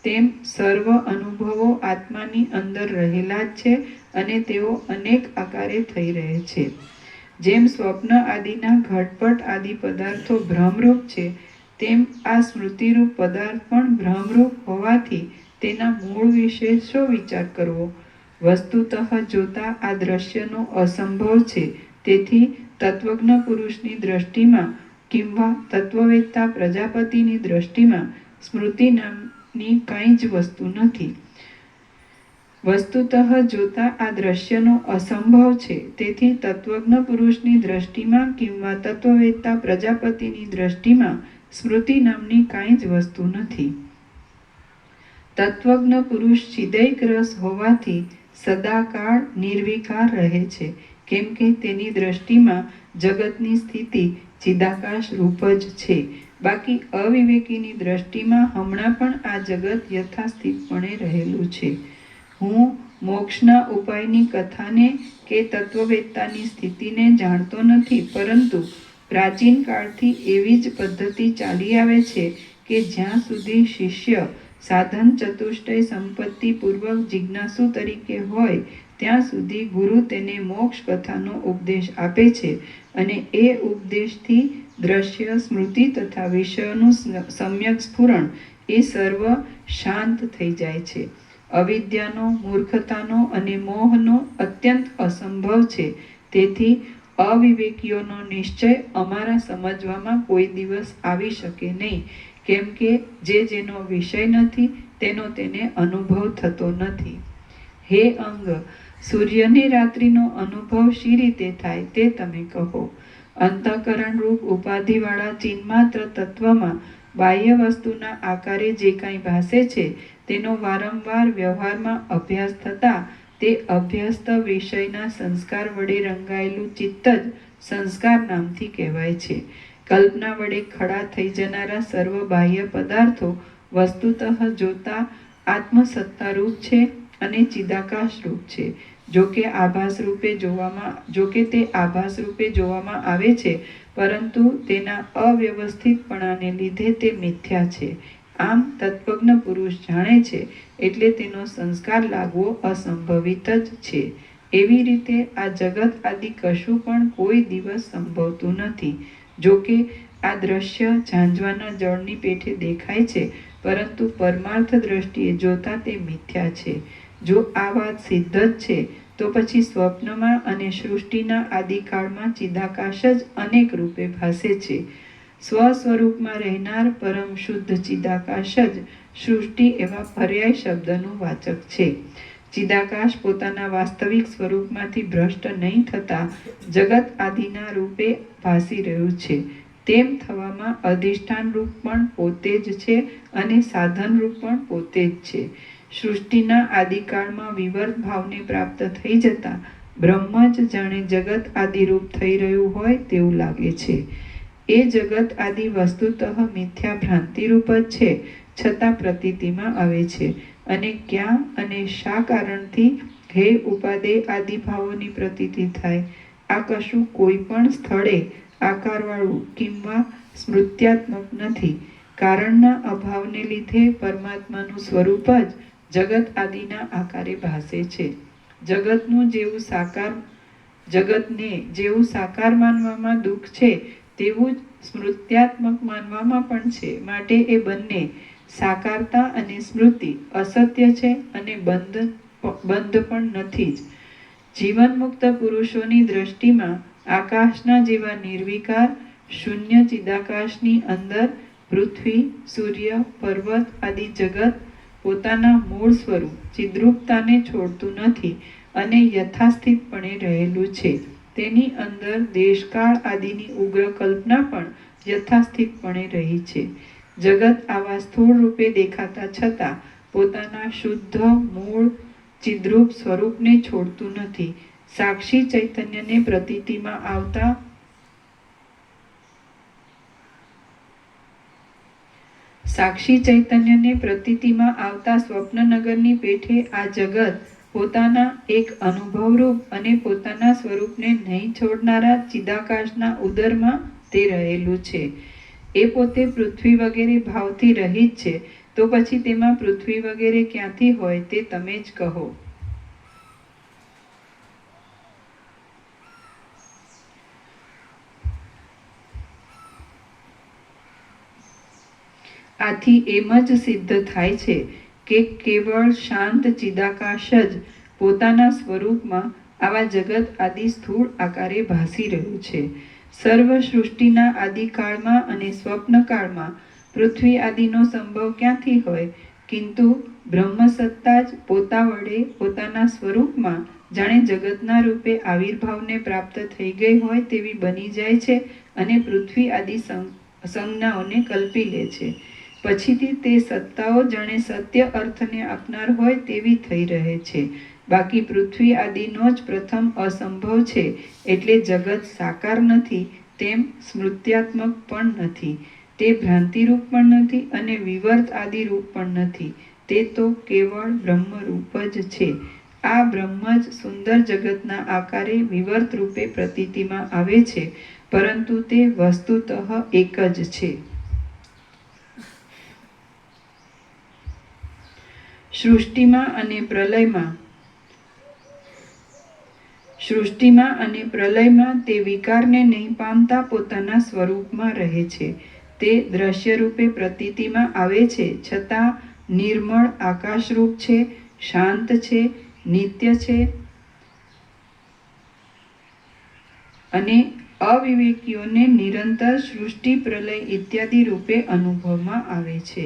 તેમ સર્વ અનુભવો આત્માની અંદર રહેલા જ છે અને તેઓ અનેક આકારે થઈ રહે છે. જેમ સ્વપ્ન આદિના ઘટપટ આદિ પદાર્થો ભ્રમરૂપ છે, તેમ આ સ્મૃતિરૂપ પદાર્થ પણ ભ્રમરૂપ હોવાથી તેના મૂળ વિશે શો વિચાર કરવો? વસ્તુતઃ જોતા આ દ્રશ્યનો અસંભવ છે. તેથી તત્વજ્ઞ પુરુષની દ્રષ્ટિમાં કિંવા તત્વવેત્તા પ્રજાપતિની દ્રષ્ટિમાં સ્મૃતિ નામની કાંઈ જ વસ્તુ નથી. વસ્તુતઃ જોતા આ દ્રશ્યનો અસંભવ છે. તેથી તત્વજ્ઞ પુરુષની દ્રષ્ટિમાં કિંવા તત્વવેત્તા પ્રજાપતિની દ્રષ્ટિમાં સ્મૃતિ નામની કાંઈ જ વસ્તુ નથી. તત્વજ્ઞ પુરુષ ચિદૈક રસ હોવાથી સદાકાળ નિર્વિકાર રહે છે. કેમ કે તેની દ્રષ્ટિમાં જગતની સ્થિતિ ચિદાકાશ રૂપ જ છે. બાકી અવિવેકીની દ્રષ્ટિમાં હમણાં પણ આ જગત યથાસ્થિતપણે રહેલું છે. હું મોક્ષના ઉપાયની કથાને કે તત્વવેત્તાની સ્થિતિને જાણતો નથી, પરંતુ પ્રાચીન કાળથી એવી જ પદ્ધતિ ચાલી આવે છે કે જ્યાં સુધી શિષ્ય સાધન ચતુષ્ટય સંપત્તિપૂર્વક જિજ્ઞાસુ તરીકે હોય ત્યાં સુધી ગુરુ તેને મોક્ષ કથાનો ઉપદેશ આપે છે, અને એ ઉપદેશથી દ્રશ્ય, સ્મૃતિ તથા વિષયોનું સમ્યક સ્ફુરણ એ સર્વ શાંત થઈ જાય છે. અવિદ્યાનો, મૂર્ખતાનો અને મોહનો અત્યંત અસંભવ છે. તેથી અવિવેકીઓનો નિશ્ચય અમારા સમજવામાં કોઈ દિવસ આવી શકે નહીં, કેમ કે જેનો વિષય નથી તેનો તેને અનુભવ થતો નથી. હે અંગ, સૂર્યની રાત્રિનો અનુભવ શી રીતે થાય તે તમે કહો. અંતઃકરણ રૂપ ઉપાધિવાળા ચિન્માત્ર તત્વમાં બાહ્ય વસ્તુના આકારે જે કાંઈ ભાસે છે તેનો વારંવાર વ્યવહારમાં અભ્યાસ થતાં તે અભ્યસ્ત વિષયના સંસ્કાર વડે રંગાયેલું ચિત્ત જ સંસ્કાર નામથી કહેવાય છે. કલ્પના વડે ખડા થઈ જનારા સર્વ બાહ્ય પદાર્થો વસ્તુતઃ જોતા આત્મસત્તારૂપ છે અને ચિદાકાશ રૂપ છે. જોકે તે આભાસ રૂપે જોવામાં આવે છે, પરંતુ તેના અવ્યવસ્થિતપણાને લીધે તે મિથ્યા છે. આમ તત્વજ્ઞ પુરુષ જાણે છે, એટલે તેનો સંસ્કાર લાગવો અસંભવિત જ છે. એવી રીતે આ જગત આદિ કશું પણ કોઈ દિવસ સંભવતું નથી. જોકે આ દ્રશ્ય ઝાંઝવાના જળની પેઠે દેખાય છે, પરંતુ પરમાર્થ દ્રષ્ટિએ જોતા તે મિથ્યા છે. જો આ વાત સિદ્ધ જ છે, તો પછી સ્વપ્નમાં અને સૃષ્ટિના આદિકાળમાં ચિદાકાશ જ અનેક રૂપે ભાસે છે. સ્વસ્વરૂપમાં રહેનાર પરમ શુદ્ધ ચિદાકાશ જ સૃષ્ટિ એવા પર્યાય શબ્દનું વાચક છે. ચિદાકાશ પોતાના વાસ્તવિક સ્વરૂપમાંથી ભ્રષ્ટ નહીં થતા જગત આદિના રૂપે ભાસી રહ્યું છે. તેમ થવામાં અધિષ્ઠાન રૂપ પણ પોતે જ છે અને સાધન રૂપ પણ પોતે જ છે. સૃષ્ટિના આદિકાળમાં વિવર્ત ભાવને પ્રાપ્ત થઈ જતા બ્રહ્મ જ જાણે જગત આદિરૂપ થઈ રહ્યું હોય તેવું લાગે છે. એ જગત આદિ વસ્તુતઃ મિથ્યા ભ્રાંતિરૂપ જ છે, છતાં પ્રતીતિમાં આવે છે. અને ક્યાં અને શા કારણથી હે ઉપાદેય આદિ ભાવોની પ્રતીતિ થાય? આ કશું કોઈ પણ સ્થળે આકારવાળું કિંવા સ્મૃત્યાત્મક નથી. કારણના અભાવને લીધે પરમાત્માનું સ્વરૂપ જ જગત આદિના આકારે ભાસે છે. જગતને જેવું સાકાર માનવામાં દુઃખ છે, તેવું જ સ્મૃત્યાત્મક માનવામાં પણ છે. માટે એ બંને સાકારતા અને સ્મૃતિ અસત્ય છે અને બંધ પણ નથી જ. જીવન મુક્ત પુરુષોની દ્રષ્ટિમાં આકાશના જેવા નિર્વિકાર શૂન્ય ચિદાકાશની અંદર પૃથ્વી, સૂર્ય, પર્વત આદિ જગત પોતાના મૂળ સ્વરૂપ ચિદ્રૂપતાને છોડતું નથી અને યથાસ્થિતપણે રહેલું છે. તેની અંદર દેશકાળ આદિની ઉગ્ર કલ્પના પણ યથાસ્થિતપણે રહી છે. જગત આવા સ્થૂળ રૂપે દેખાતા છતાં પોતાના શુદ્ધ મૂળ ચિદ્રૂપ સ્વરૂપને છોડતું નથી. સાક્ષી ચૈતન્યને પ્રતીતિમાં આવતા સ્વપ્નનગરની પેઠે આ જગત પોતાના એક અનુભવરૂપ અને પોતાના સ્વરૂપને નહીં છોડનારા ચિદાકાશના ઉદરમાં તે રહેલું છે. એ પોતે પૃથ્વી વગેરે ભાવથી રહિત છે, તો પછી તેમાં પૃથ્વી વગેરે ક્યાંથી હોય તે તમે જ કહો. આથી એમ જ સિદ્ધ થાય છે કે કેવળ શાંત ચિદાકાશ જ પોતાના સ્વરૂપમાં આવા જગત આદિ સ્થૂળ આકારે ભાસી રહ્યું છે. સર્વ સૃષ્ટિના આદિકાળમાં અને સ્વપ્નકાળમાં પૃથ્વી આદિનો સંભવ ક્યાંથી હોય? કિંતુ બ્રહ્મસત્તા જ પોતા વડે પોતાના સ્વરૂપમાં જાણે જગતના રૂપે આવિર્ભાવને પ્રાપ્ત થઈ ગઈ હોય તેવી બની જાય છે અને પૃથ્વી આદિ સંજ્ઞાઓને કલ્પી લે છે. પછીથી તે સત્તાઓ જાણે સત્ય અર્થને આપનાર હોય તેવી થઈ રહે છે. બાકી પૃથ્વી આદિનો જ પ્રથમ અસંભવ છે, એટલે જગત સાકાર નથી, તેમ સ્મૃત્યાત્મક પણ નથી. તે ભ્રાંતિરૂપ પણ નથી અને વિવર્ત આદિરૂપ પણ નથી. તે તો કેવળ બ્રહ્મરૂપ જ છે. આ બ્રહ્મ જ સુંદર જગતના આકારે વિવર્ત રૂપે પ્રતીતિમાં આવે છે, પરંતુ તે વસ્તુતઃ એક જ છે. સૃષ્ટિમાં અને પ્રલયમાં તે વિકારને નહીં પામતા પોતાના સ્વરૂપમાં રહે છે. તે દ્રશ્ય રૂપે પ્રતીતિમાં આવે છે, છતાં નિર્મળ આકાશરૂપ છે, શાંત છે, નિત્ય છે અને અવિવેકીઓને નિરંતર સૃષ્ટિ પ્રલય ઇત્યાદિ રૂપે અનુભવમાં આવે છે.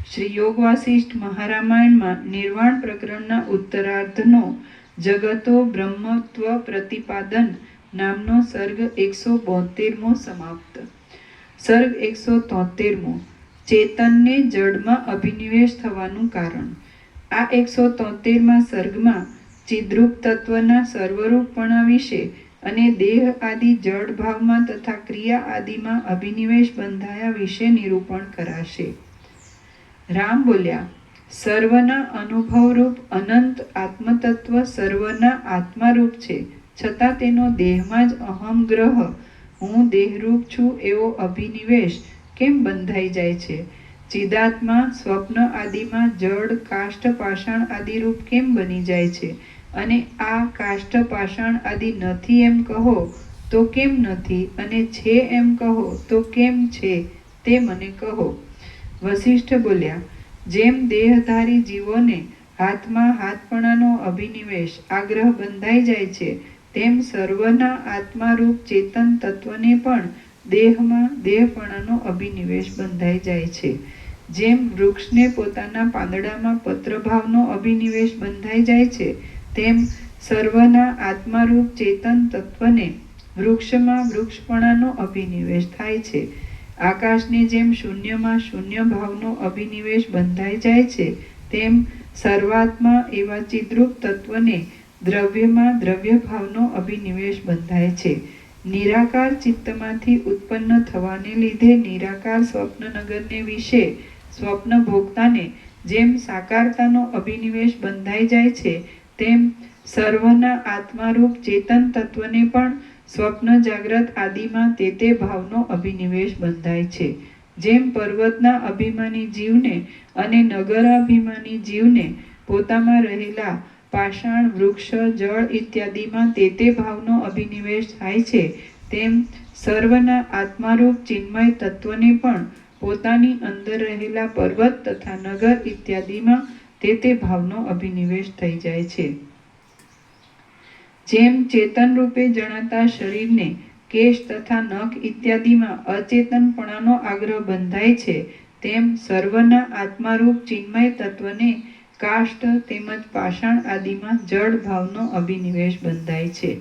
શ્રી યોગ વાસિષ્ઠ મહારામાયણમાં નિર્વાણ પ્રકરણના ઉત્તરાર્ધનો જગતો બ્રહ્મત્વ પ્રતિપાદન નામનો સર્ગ 172મો સમાપ્ત. સર્ગ 173મો. ચેતનને જડમાં અભિનિવેશ થવાનું કારણ. આ 173મા સર્ગમાં ચિદ્રૂપ તત્વના સર્વરૂપપણા વિશે અને દેહ આદિ જડ ભાવમાં તથા ક્રિયા આદિમાં અભિનિવેશ બંધાયા વિશે નિરૂપણ કરાશે. રામ બોલ્યા, સર્વના અનુભવરૂપ અનંત આત્મતત્વ સર્વના આત્મારૂપ છે, છતાં તેનો દેહમાં જ અહમ ગ્રહ, હું દેહરૂપ છું એવો અભિનિવેશ કેમ બંધાઈ જાય છે? ચિદાત્મા સ્વપ્ન આદિમાં જડ કાષ્ઠ પાષાણ આદિરૂપ કેમ બની જાય છે? અને આ કાષ્ઠ પાષાણ આદિ નથી એમ કહો તો કેમ નથી, અને છે એમ કહો તો કેમ છે, તે મને કહો. વસિષ્ઠ બોલ્યા, જેમ દેહધારી જીવોને હાથમાં હાથપણાનો અભિનિવેશ આગ્રહ બંધાઈ જાય છે, તેમ સર્વના આત્મારૂપ ચેતન તત્વને પણ દેહમાં દેહપણાનો અભિનિવેશ બંધાઈ જાય છે. જેમ વૃક્ષને પોતાના પાંદડામાં પત્રભાવનો અભિનિવેશ બંધાઈ જાય છે, તેમ સર્વના આત્મારૂપ ચેતન તત્વને વૃક્ષમાં વૃક્ષપણાનો અભિનિવેશ થાય છે. આકાશને જેમ શૂન્યમાં શૂન્ય ભાવનો અભિનિવેશ બંધાઈ જાય છે, તેમ સર્વાત્મા એવા ચિદ્રૂપ તત્વને દ્રવ્યમાં દ્રવ્ય ભાવનો અભિનિવેશ બંધાય છે. નિરાકાર ચિત્તમાંથી ઉત્પન્ન થવાને લીધે નિરાકાર સ્વપ્નનગરને વિશે સ્વપ્ન ભોગતાને જેમ સાકારતાનો અભિનિવેશ બંધાઈ જાય છે, તેમ સર્વના આત્મારૂપ ચેતન તત્વને પણ સ્વપ્ન જાગ્રત આદિમાં તે ભાવનો અભિનિવેશ બંધાય છે. જેમ પર્વતના અભિમાની જીવને અને નગરાભિમાની જીવને પોતામાં રહેલા પાષાણ વૃક્ષ જળ ઇત્યાદિમાં તે ભાવનો અભિનિવેશ થાય છે, તેમ સર્વના આત્મારૂપ ચિન્મય તત્વને પણ પોતાની અંદર રહેલા પર્વત તથા નગર ઇત્યાદિમાં તે ભાવનો અભિનિવેશ થઈ જાય છે. જેમ ચેતન રૂપે જણાતા શરીરને કેશ તથા નખ ઇત્યાદિમાં અચેતનપણાનો આગ્રહ બંધાય છે, તેમ સર્વના આત્મારૂપ ચિન્મય તત્વને કાષ્ઠ તેમજ પાષાણ આદિમાં જડ ભાવનો અભિનિવેશ બંધાય છે.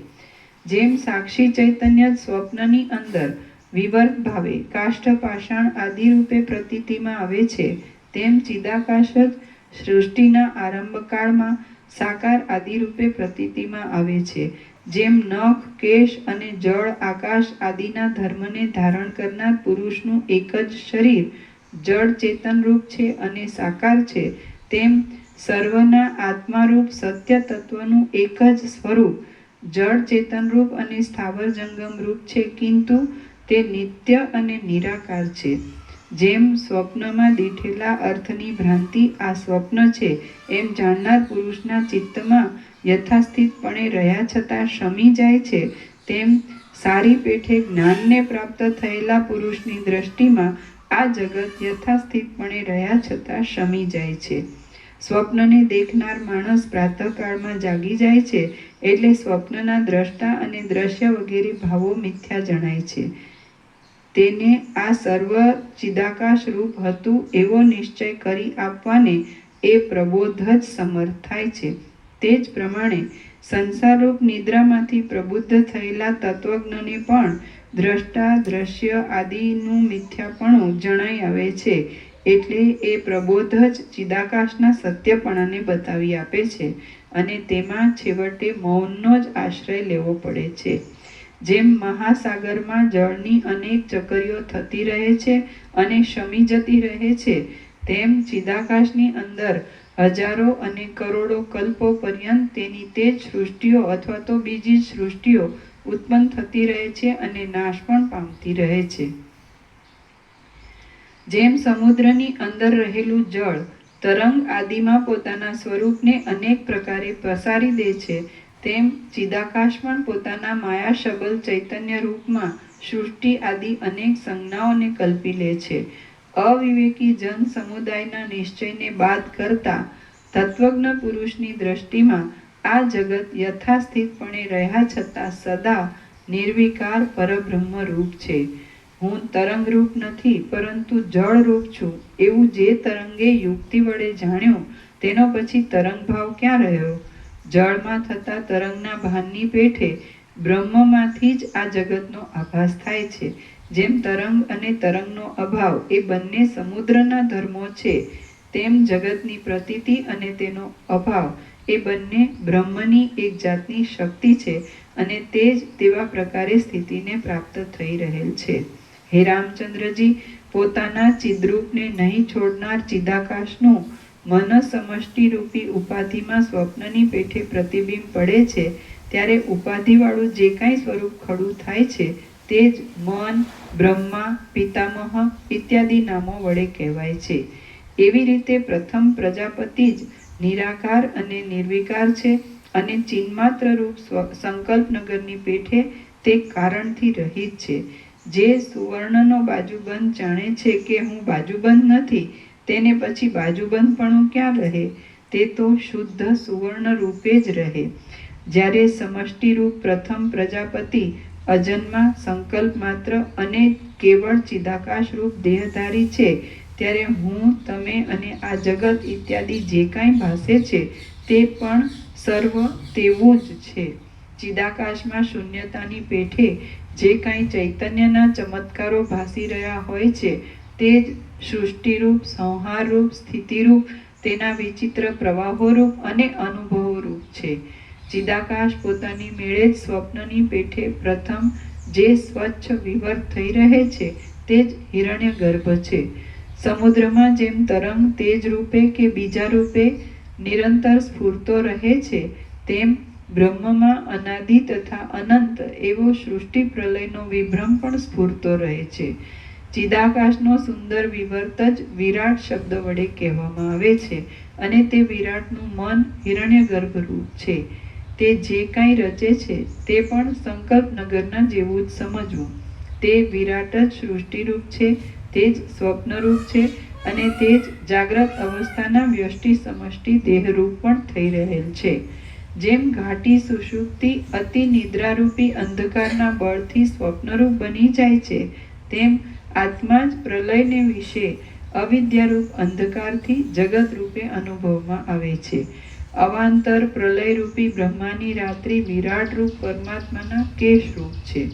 જેમ સાક્ષી ચૈતન્ય સ્વપ્નની અંદર વિવર્ત ભાવે કાષ્ઠ પાષાણ આદિ રૂપે પ્રતીતિમાં આવે છે, તેમ ચિદાકાશ જ સૃષ્ટિના આરંભકાળમાં સાકાર આદિ રૂપે પ્રતીતિમાં આવે છે. જેમ નખ કેશ અને જળ આકાશ આદિના ધર્મને ધારણ કરનાર પુરુષનું એક જ શરીર જડ ચેતન રૂપ છે અને સાકાર છે, તેમ સર્વના આત્મારૂપ સત્ય તત્વનું એક જ સ્વરૂપ જડ ચેતન રૂપ અને સ્થાવર જંગમ રૂપ છે, કિંતુ તે નિત્ય અને નિરાકાર છે. જેમ સ્વપ્નમાં દીઠેલા અર્થની ભ્રાંતિ આ સ્વપ્ન છે એમ જાણનાર પુરુષના ચિત્તમાં યથાસ્થિતપણે રહ્યા છતાં શમી જાય છે, તેમ સારી પેઠે જ્ઞાનને પ્રાપ્ત થયેલા પુરુષની દ્રષ્ટિમાં આ જગત યથાસ્થિતપણે રહ્યા છતાં શમી જાય છે. સ્વપ્નને દેખનાર માણસ પ્રાતઃકાળમાં જાગી જાય છે, એટલે સ્વપ્નના દ્રષ્ટા અને દ્રશ્ય વગેરે ભાવો મિથ્યા જણાય છે. તેને આ સર્વ ચિદાકાશ રૂપ હતું એવો નિશ્ચય કરી આપવાને એ પ્રબોધ જ સમર્થ થાય છે. તે જ પ્રમાણે સંસારરૂપ નિદ્રામાંથી પ્રબુદ્ધ થયેલા તત્વજ્ઞને પણ દ્રષ્ટા દ્રશ્ય આદિનું મિથ્યાપણું જણાઈ આવે છે, એટલે એ પ્રબોધ જ ચિદાકાશના સત્યપણાને બતાવી આપે છે. અને તેમાં છેવટે મૌનનો જ આશ્રય લેવો પડે છે. જેમ મહાસાગરમાં જળની અનેક ચકરીઓ થતી રહે છે અને શમી જતી રહે છે, તેમ ચિદાકાશની અંદર હજારો અને કરોડો કલ્પો પર્યંત તેની તે જ સૃષ્ટિઓ અથવા તો બીજી જ સૃષ્ટિઓ ઉત્પન્ન થતી રહે છે અને નાશ પણ પામતી રહે છે. જેમ સમુદ્રની અંદર રહેલું જળ તરંગ આદિમાં પોતાના સ્વરૂપને અનેક પ્રકારે પ્રસારી દે છે, તેમ ચિદાકાશ પણ પોતાના માયા શબલ ચૈતન્ય રૂપમાં સૃષ્ટિ આદિ અનેક સંજ્ઞાઓને કલ્પી લે છે. અવિવેકી જન સમુદાયના નિશ્ચયને બાદ કરતા તત્વજ્ઞ પુરુષની દ્રષ્ટિમાં આ જગત યથાસ્થિતપણે રહ્યા છતાં સદા નિર્વિકાર પરબ્રહ્મ રૂપ છે. હું તરંગરૂપ નથી પરંતુ જળરૂપ છું એવું જે તરંગે યુક્તિ વડે જાણ્યું, તેનો પછી તરંગભાવ ક્યાં રહ્યો? જળમાં થતા તરંગના ભાનની પેઠે બ્રહ્મમાંથી જ આ જગતનો આભાસ થાય છે. જેમ તરંગ અને તરંગનો અભાવ એ બંને સમુદ્રના ધર્મો છે, તેમ જગતની પ્રતીતિ અને તેનો અભાવ એ બંને બ્રહ્મની એક જાતની શક્તિ છે અને તે જ તેવા પ્રકારે સ્થિતિને પ્રાપ્ત થઈ રહેલ છે. હે રામચંદ્રજી, પોતાના ચિદ્રૂપને નહીં છોડનાર ચિદાકાશનું મન સમષ્ટિ રૂપી ઉપાધિમાં સ્વપ્નની પેઠે પ્રતિબિંબ પડે છે, ત્યારે ઉપાધિવાળું જે કાંઈ સ્વરૂપ ખડું થાય છે તે જ મન, બ્રહ્મા, પિતામહ ઇત્યાદિ નામો વડે કહેવાય છે. એવી રીતે પ્રથમ પ્રજાપતિ જ નિરાકાર અને નિર્વિકાર છે અને ચિન્માત્ર રૂપ સંકલ્પનગરની પેઠે તે કારણથી રહિત છે. જે સુવર્ણનો બાજુબંધ જાણે છે કે હું બાજુબંધ નથી, તેને પછી બાજુબંધપણું ક્યાં રહે? તે તો શુદ્ધ સુવર્ણ રૂપે જ રહે. જ્યારે સમષ્ટિ રૂપ પ્રથમ પ્રજાપતિ અજન્મા, સંકલ્પ માત્ર અને કેવળ ચિદાકાશ રૂપ દેહધારી છે, ત્યારે હું, તમે અને આ જગત ઇત્યાદિ જે કાંઈ ભાસે છે તે પણ સર્વ તેવું જ છે. ચિદાકાશમાં શૂન્યતાની પેઠે જે કાંઈ ચૈતન્યના ચમત્કારો ભાસી રહ્યા હોય છે તે જ સૃષ્ટિરૂપ, સંહારરૂપ, સ્થિતિરૂપ, તેના વિચિત્ર પ્રવાહોરૂપ અને અનુભવોરૂપ છે. ચિદાકાશ પોતાની મેળે જ સ્વપ્નની પેઠે પ્રથમ જે સ્વચ્છ વિવર થઈ રહે છે તે જ હિરણ્ય ગર્ભ છે. સમુદ્રમાં જેમ તરંગ તેજ રૂપે કે બીજા રૂપે નિરંતર સ્ફૂરતો રહે છે, તેમ બ્રહ્મમાં અનાદિ તથા અનંત એવો સૃષ્ટિ પ્રલયનો વિભ્રમ પણ સ્ફૂરતો રહે છે. ચિદાકાશનો સુંદર વિવર્ત જ વિરાટ શબ્દ વડે કહેવામાં આવે છે અને તે વિરાટનું મન હિરણ્ય ગર્ભરૂપ છે. તે જે કાંઈ રચે છે તે પણ સંકલ્પ નગરના જેવું જ સમજવું. તે વિરાટ જ સૃષ્ટિરૂપ છે, તે જ સ્વપ્નરૂપ છે અને તે જ જાગ્રત અવસ્થાના વ્યષ્ટિ સમષ્ટિ દેહરૂપ પણ થઈ રહેલ છે. જેમ ઘાટી સુષુપ્તિ અતિ નિદ્રારૂપી અંધકારના બળથી સ્વપ્નરૂપ બની જાય છે, તેમ આત્મા જ પ્રલયને વિશે અવિદ્યારૂપ અંધકારથી જગત રૂપે અનુભવમાં આવે છે. અવાંતર પ્રલયરૂપી બ્રહ્માની રાત્રિ વિરાટ રૂપ પરમાત્માના કેશરૂપ છે.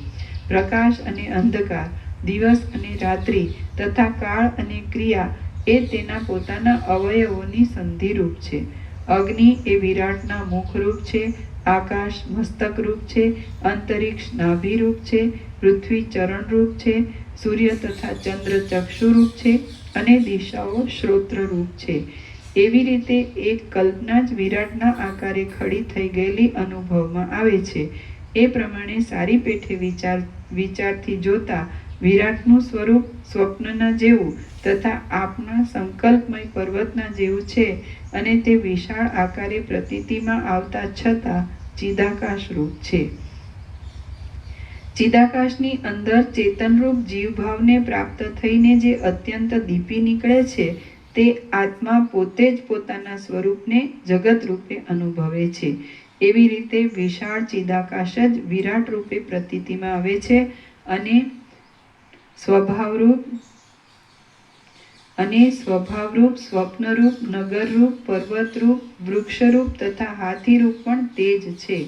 પ્રકાશ અને અંધકાર, દિવસ અને રાત્રિ તથા કાળ અને ક્રિયા એ તેના પોતાના અવયવોની સંધિરૂપ છે. અગ્નિ એ વિરાટના મુખરૂપ છે, આકાશ મસ્તકરૂપ છે, અંતરિક્ષ નાભિરૂપ છે, પૃથ્વી ચરણરૂપ છે, સૂર્ય તથા ચંદ્ર ચક્ષુરૂપ છે અને દિશાઓ શ્રોત્રરૂપ છે. એવી રીતે એક કલ્પના જ વિરાટના આકારે ખડી થઈ ગયેલી અનુભવમાં આવે છે. એ પ્રમાણે સારી પેઠે વિચારથી જોતા વિરાટનું સ્વરૂપ સ્વપ્નના જેવું તથા આપના સંકલ્પમય પર્વતના જેવું છે અને તે વિશાળ આકારે પ્રતીતિમાં આવતા છતાં ચિદાકાશ રૂપ છે. ચિદાકાશની અંદર ચેતનરૂપ જીવભાવને પ્રાપ્ત થઈને જે અત્યંત દીપી નીકળે છે, તે આત્મા પોતે જ પોતાના સ્વરૂપને જગત રૂપે અનુભવે છે. એવી રીતે વિશાળ ચિદાકાશ જ વિરાટ રૂપે પ્રતીતિમાં આવે છે અને સ્વભાવરૂપ, સ્વપ્નરૂપ, નગરરૂપ, પર્વતરૂપ, વૃક્ષરૂપ તથા હાથીરૂપ પણ તે જ છે.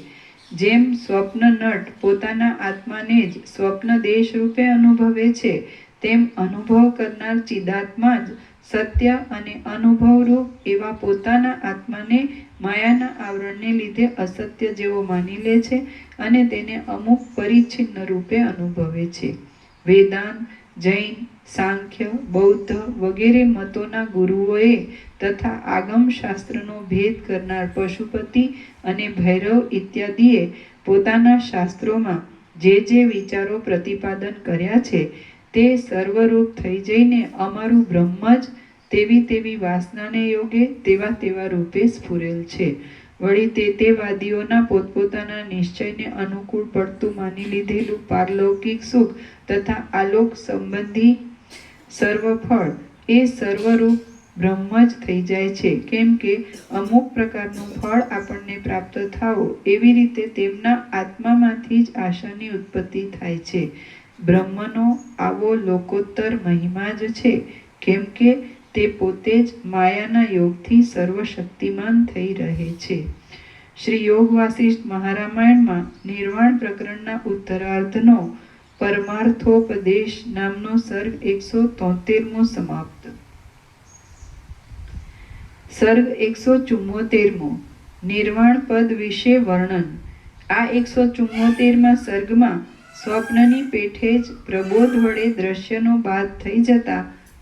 જેમ સ્વપ્ન નટ પોતાના આત્માને જ સ્વપ્ન દેશ રૂપે અનુભવે છે, તેમ અનુભવ કરનાર ચિદાત્મા જ સત્ય અને અનુભવરૂપ એવા પોતાના આત્માને માયાના આવરણને લીધે અસત્ય જેવો માની લે છે અને તેને અમુક પરિચ્છિન્ન રૂપે અનુભવે છે. વેદાંત, જૈન, સાંખ્ય, બૌદ્ધ વગેરે મતોના ગુરુઓએ તથા આગમ શાસ્ત્રનો ભેદ કરનાર પશુપતિ અને ભૈરવ ઇત્યાદિએ પોતાના શાસ્ત્રોમાં જે વિચારો પ્રતિપાદન કર્યા છે તે સર્વરૂપ થઈ જઈને અમારું બ્રહ્મ જ તેવી વાસનાને યોગે તેવા રૂપે સ્ફુરેલ છે. વળી તે વાદીઓના પોતપોતાના નિશ્ચયને અનુકૂળ પડતું માની લીધેલું પારલૌકિક સુખ તથા આલોક સંબંધી સર્વ ફળ એ સર્વરૂપ બ્રહ્મ જ થઈ જાય છે. કેમ કે અમુક પ્રકારનું ફળ આપણને પ્રાપ્ત થાવું એવી રીતે તેમના આત્મામાંથી જ આશાની ઉત્પત્તિ થાય છે. બ્રહ્મનો આવો લોકોત્તર મહિમા જ છે. કેમ કે તે પોતે જ માયાના યોગથી સર્વશક્તિમાન થઈ રહે છે. શ્રી યોગ વાસિષ્ઠ મહારામાયણમાં નિર્વાણ પ્રકરણના ઉત્તરાર્ધનો પરમાર્થોપદેશ નામનો સર્ગ 173મો સમાપ્ત. સર્ગ 174મો નિર્વાણ પદ વિશે વર્ણન. આ 174મા સર્ગમાં સ્વપ્નની પેઠે જ પ્રબોધ વડે દ્રશ્યનો બાદ થઈ જતા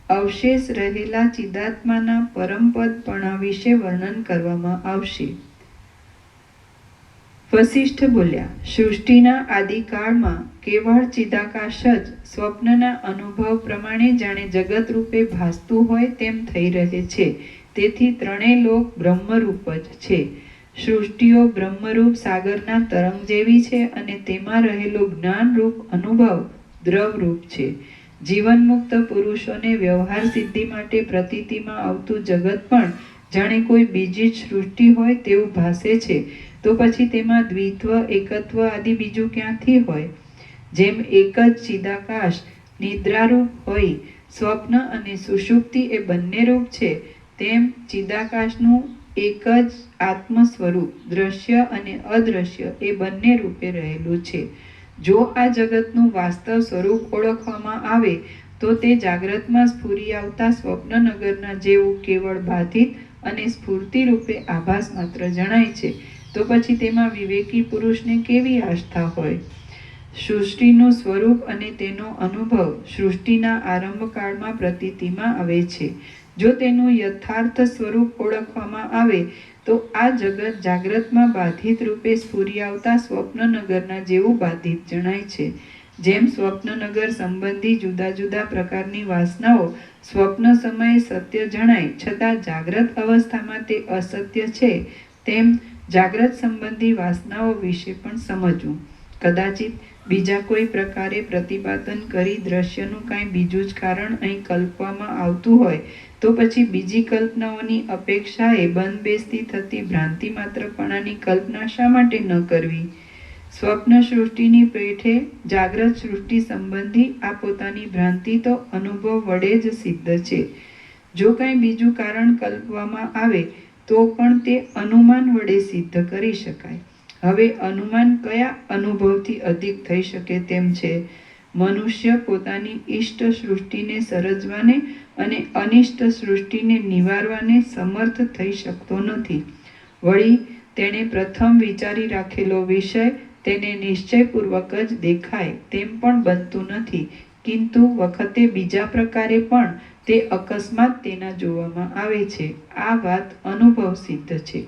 અવશેષ રહેલા ચિદાત્માના પરમપદપણા વિશે વર્ણન કરવામાં આવશે. વસિષ્ઠ બોલ્યા, સૃષ્ટિના આદિકાળમાં કેવળ ચિદાકાશ જ સ્વપ્નના અનુભવ પ્રમાણે જાણે જગત રૂપે ભાસતું હોય તેમ થઈ રહે છે. તેથી ત્રણેય લોક બ્રહ્મરૂપ જ છે. સૃષ્ટિઓ બ્રહ્મરૂપ સાગરના તરંગ જેવી છે અને તેમાં રહેલો જ્ઞાનરૂપ અનુભવ દ્રવરૂપ છે. જીવનમુક્ત પુરુષોને વ્યવહાર સિદ્ધિ માટે પ્રતીતિમાં આવતું જગત પણ જાણે કોઈ બીજી જ સૃષ્ટિ હોય તેવું ભાસે છે. તો પછી તેમાં દ્વિત્વ, એકત્વ આદિ બીજું ક્યાંથી હોય? જેમ એક જ ચિદાકાશ નિદ્રારૂપ હોય, સ્વપ્ન અને સુષુપ્તિ એ બંને રૂપ છે, તેમ ચિદાકાશનું એક જ આત્મ સ્વરૂપ દ્રશ્ય અને અદ્રશ્ય એ બંને રૂપે રહેલું છે. જો આ જગતનું વાસ્તવ સ્વરૂપ ઓળખવામાં આવે તો તે જાગ્રતમાં સ્ફુરી આવતા સ્વપ્નનગરના જેવું કેવળ બાધિત અને સ્ફૂર્તિ રૂપે આભાસ માત્ર જણાય છે. તો પછી તેમાં વિવેકી પુરુષને કેવી આસ્થા હોય? સૃષ્ટિનું સ્વરૂપ અને તેનો અનુભવ સૃષ્ટિના આરંભકાળમાં પ્રતીતિમાં આવે છે. જો તેનું યથાર્થ સ્વરૂપ ઓળખવામાં આવે તો આ જગત જાગ્રતમાં બાધિત રૂપે સ્ફુરી આવતા સ્વપ્નનગરના જેવું બાધિત જણાય છે. જેમ સ્વપ્નનગર સંબંધી જુદા જુદા પ્રકારની વાસનાઓ સ્વપ્ન સમયે સત્ય જણાય છતાં જાગ્રત અવસ્થામાં તે અસત્ય છે, તેમ જાગ્રત સંબંધી વાસનાઓ વિશે પણ સમજવું. કદાચિત બીજા કોઈ પ્રકારે પ્રતિપાદન કરી દ્રશ્યનું કાંઈ બીજું જ કારણ અહીં કલ્પવામાં આવતું હોય તો પછી બીજી કલ્પનાઓની અપેક્ષાએ બંધ બેસતી થતી ભ્રાંતિ માત્રપણાની કલ્પના શા માટે ન કરવી? સ્વપ્ન સૃષ્ટિની પેઠે જાગ્રત સૃષ્ટિ સંબંધી આ પોતાની ભ્રાંતિ તો અનુભવ વડે જ સિદ્ધ છે. જો કાંઈ બીજું કારણ કલ્પવામાં આવે તો પણ તે અનુમાન વડે સિદ્ધ કરી શકાય. હવે અનુમાન કયા અનુભવથી અધિક થઈ શકે તેમ છે? મનુષ્ય પોતાની ઈષ્ટ સૃષ્ટિને સર્જવાને અને અનિષ્ટ સૃષ્ટિને નિવારવાને સમર્થ થઈ શકતો નથી. વળી તેણે પ્રથમ વિચારી રાખેલો વિષય તેને નિશ્ચયપૂર્વક જ દેખાય તેમ પણ બનતું નથી, કિંતુ વખતે બીજા પ્રકારે પણ તે અકસ્માત તેના જોવામાં આવે છે. આ વાત અનુભવ સિદ્ધ છે.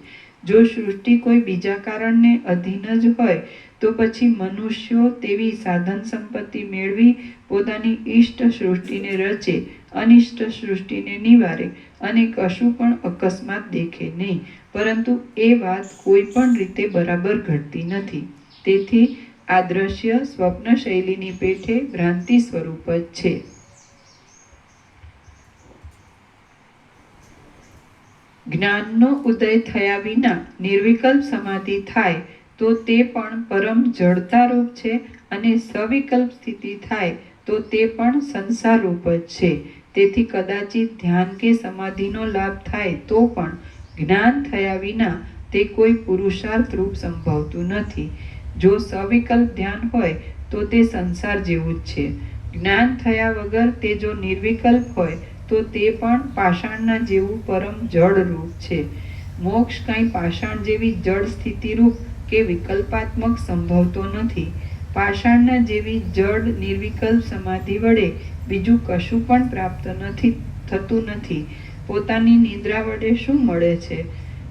જો સૃષ્ટિ કોઈ બીજા કારણને અધીન જ હોય તો પછી મનુષ્યો તેવી સાધન સંપત્તિ મેળવી પોતાની ઈષ્ટ સૃષ્ટિને રચે, અનિષ્ટ સૃષ્ટિને નિવારે અને કશું પણ અકસ્માત દેખે નહીં. પરંતુ એ વાત કોઈ પણ રીતે બરાબર ઘટતી નથી. તેથી આ દ્રશ્ય સ્વપ્ન શૈલીની પેઠે ભ્રાંતિ સ્વરૂપ જ છે. જ્ઞાનનો ઉદય થયા વિના નિર્વિકલ્પ સમાધિ થાય તો તે પણ પરમ જડતારૂપ છે અને સવિકલ્પ સ્થિતિ થાય તો તે પણ સંસારરૂપ જ છે. તેથી કદાચિત ધ્યાન કે સમાધિનો લાભ થાય તો પણ જ્ઞાન થયા વિના તે કોઈ પુરુષાર્થ રૂપ સંભવતું નથી. જો સવિકલ્પ ધ્યાન હોય તો તે સંસાર જેવું જ છે. જ્ઞાન થયા વગર તે જો નિર્વિકલ્પ હોય તો તે પણ પાષાણના જેવું પરમ જળ રૂપ છે. મોક્ષ કાંઈ પાષાણ જેવી જળ સ્થિતિરૂપ કે વિકલ્પાત્મક સંભવતો નથી. પાષાણના જેવી જડ નિર્વિકલ્પ સમાધિ વડે બીજું કશું પણ પ્રાપ્ત થતું નથી. પોતાની નિદ્રા વડે શું મળે છે?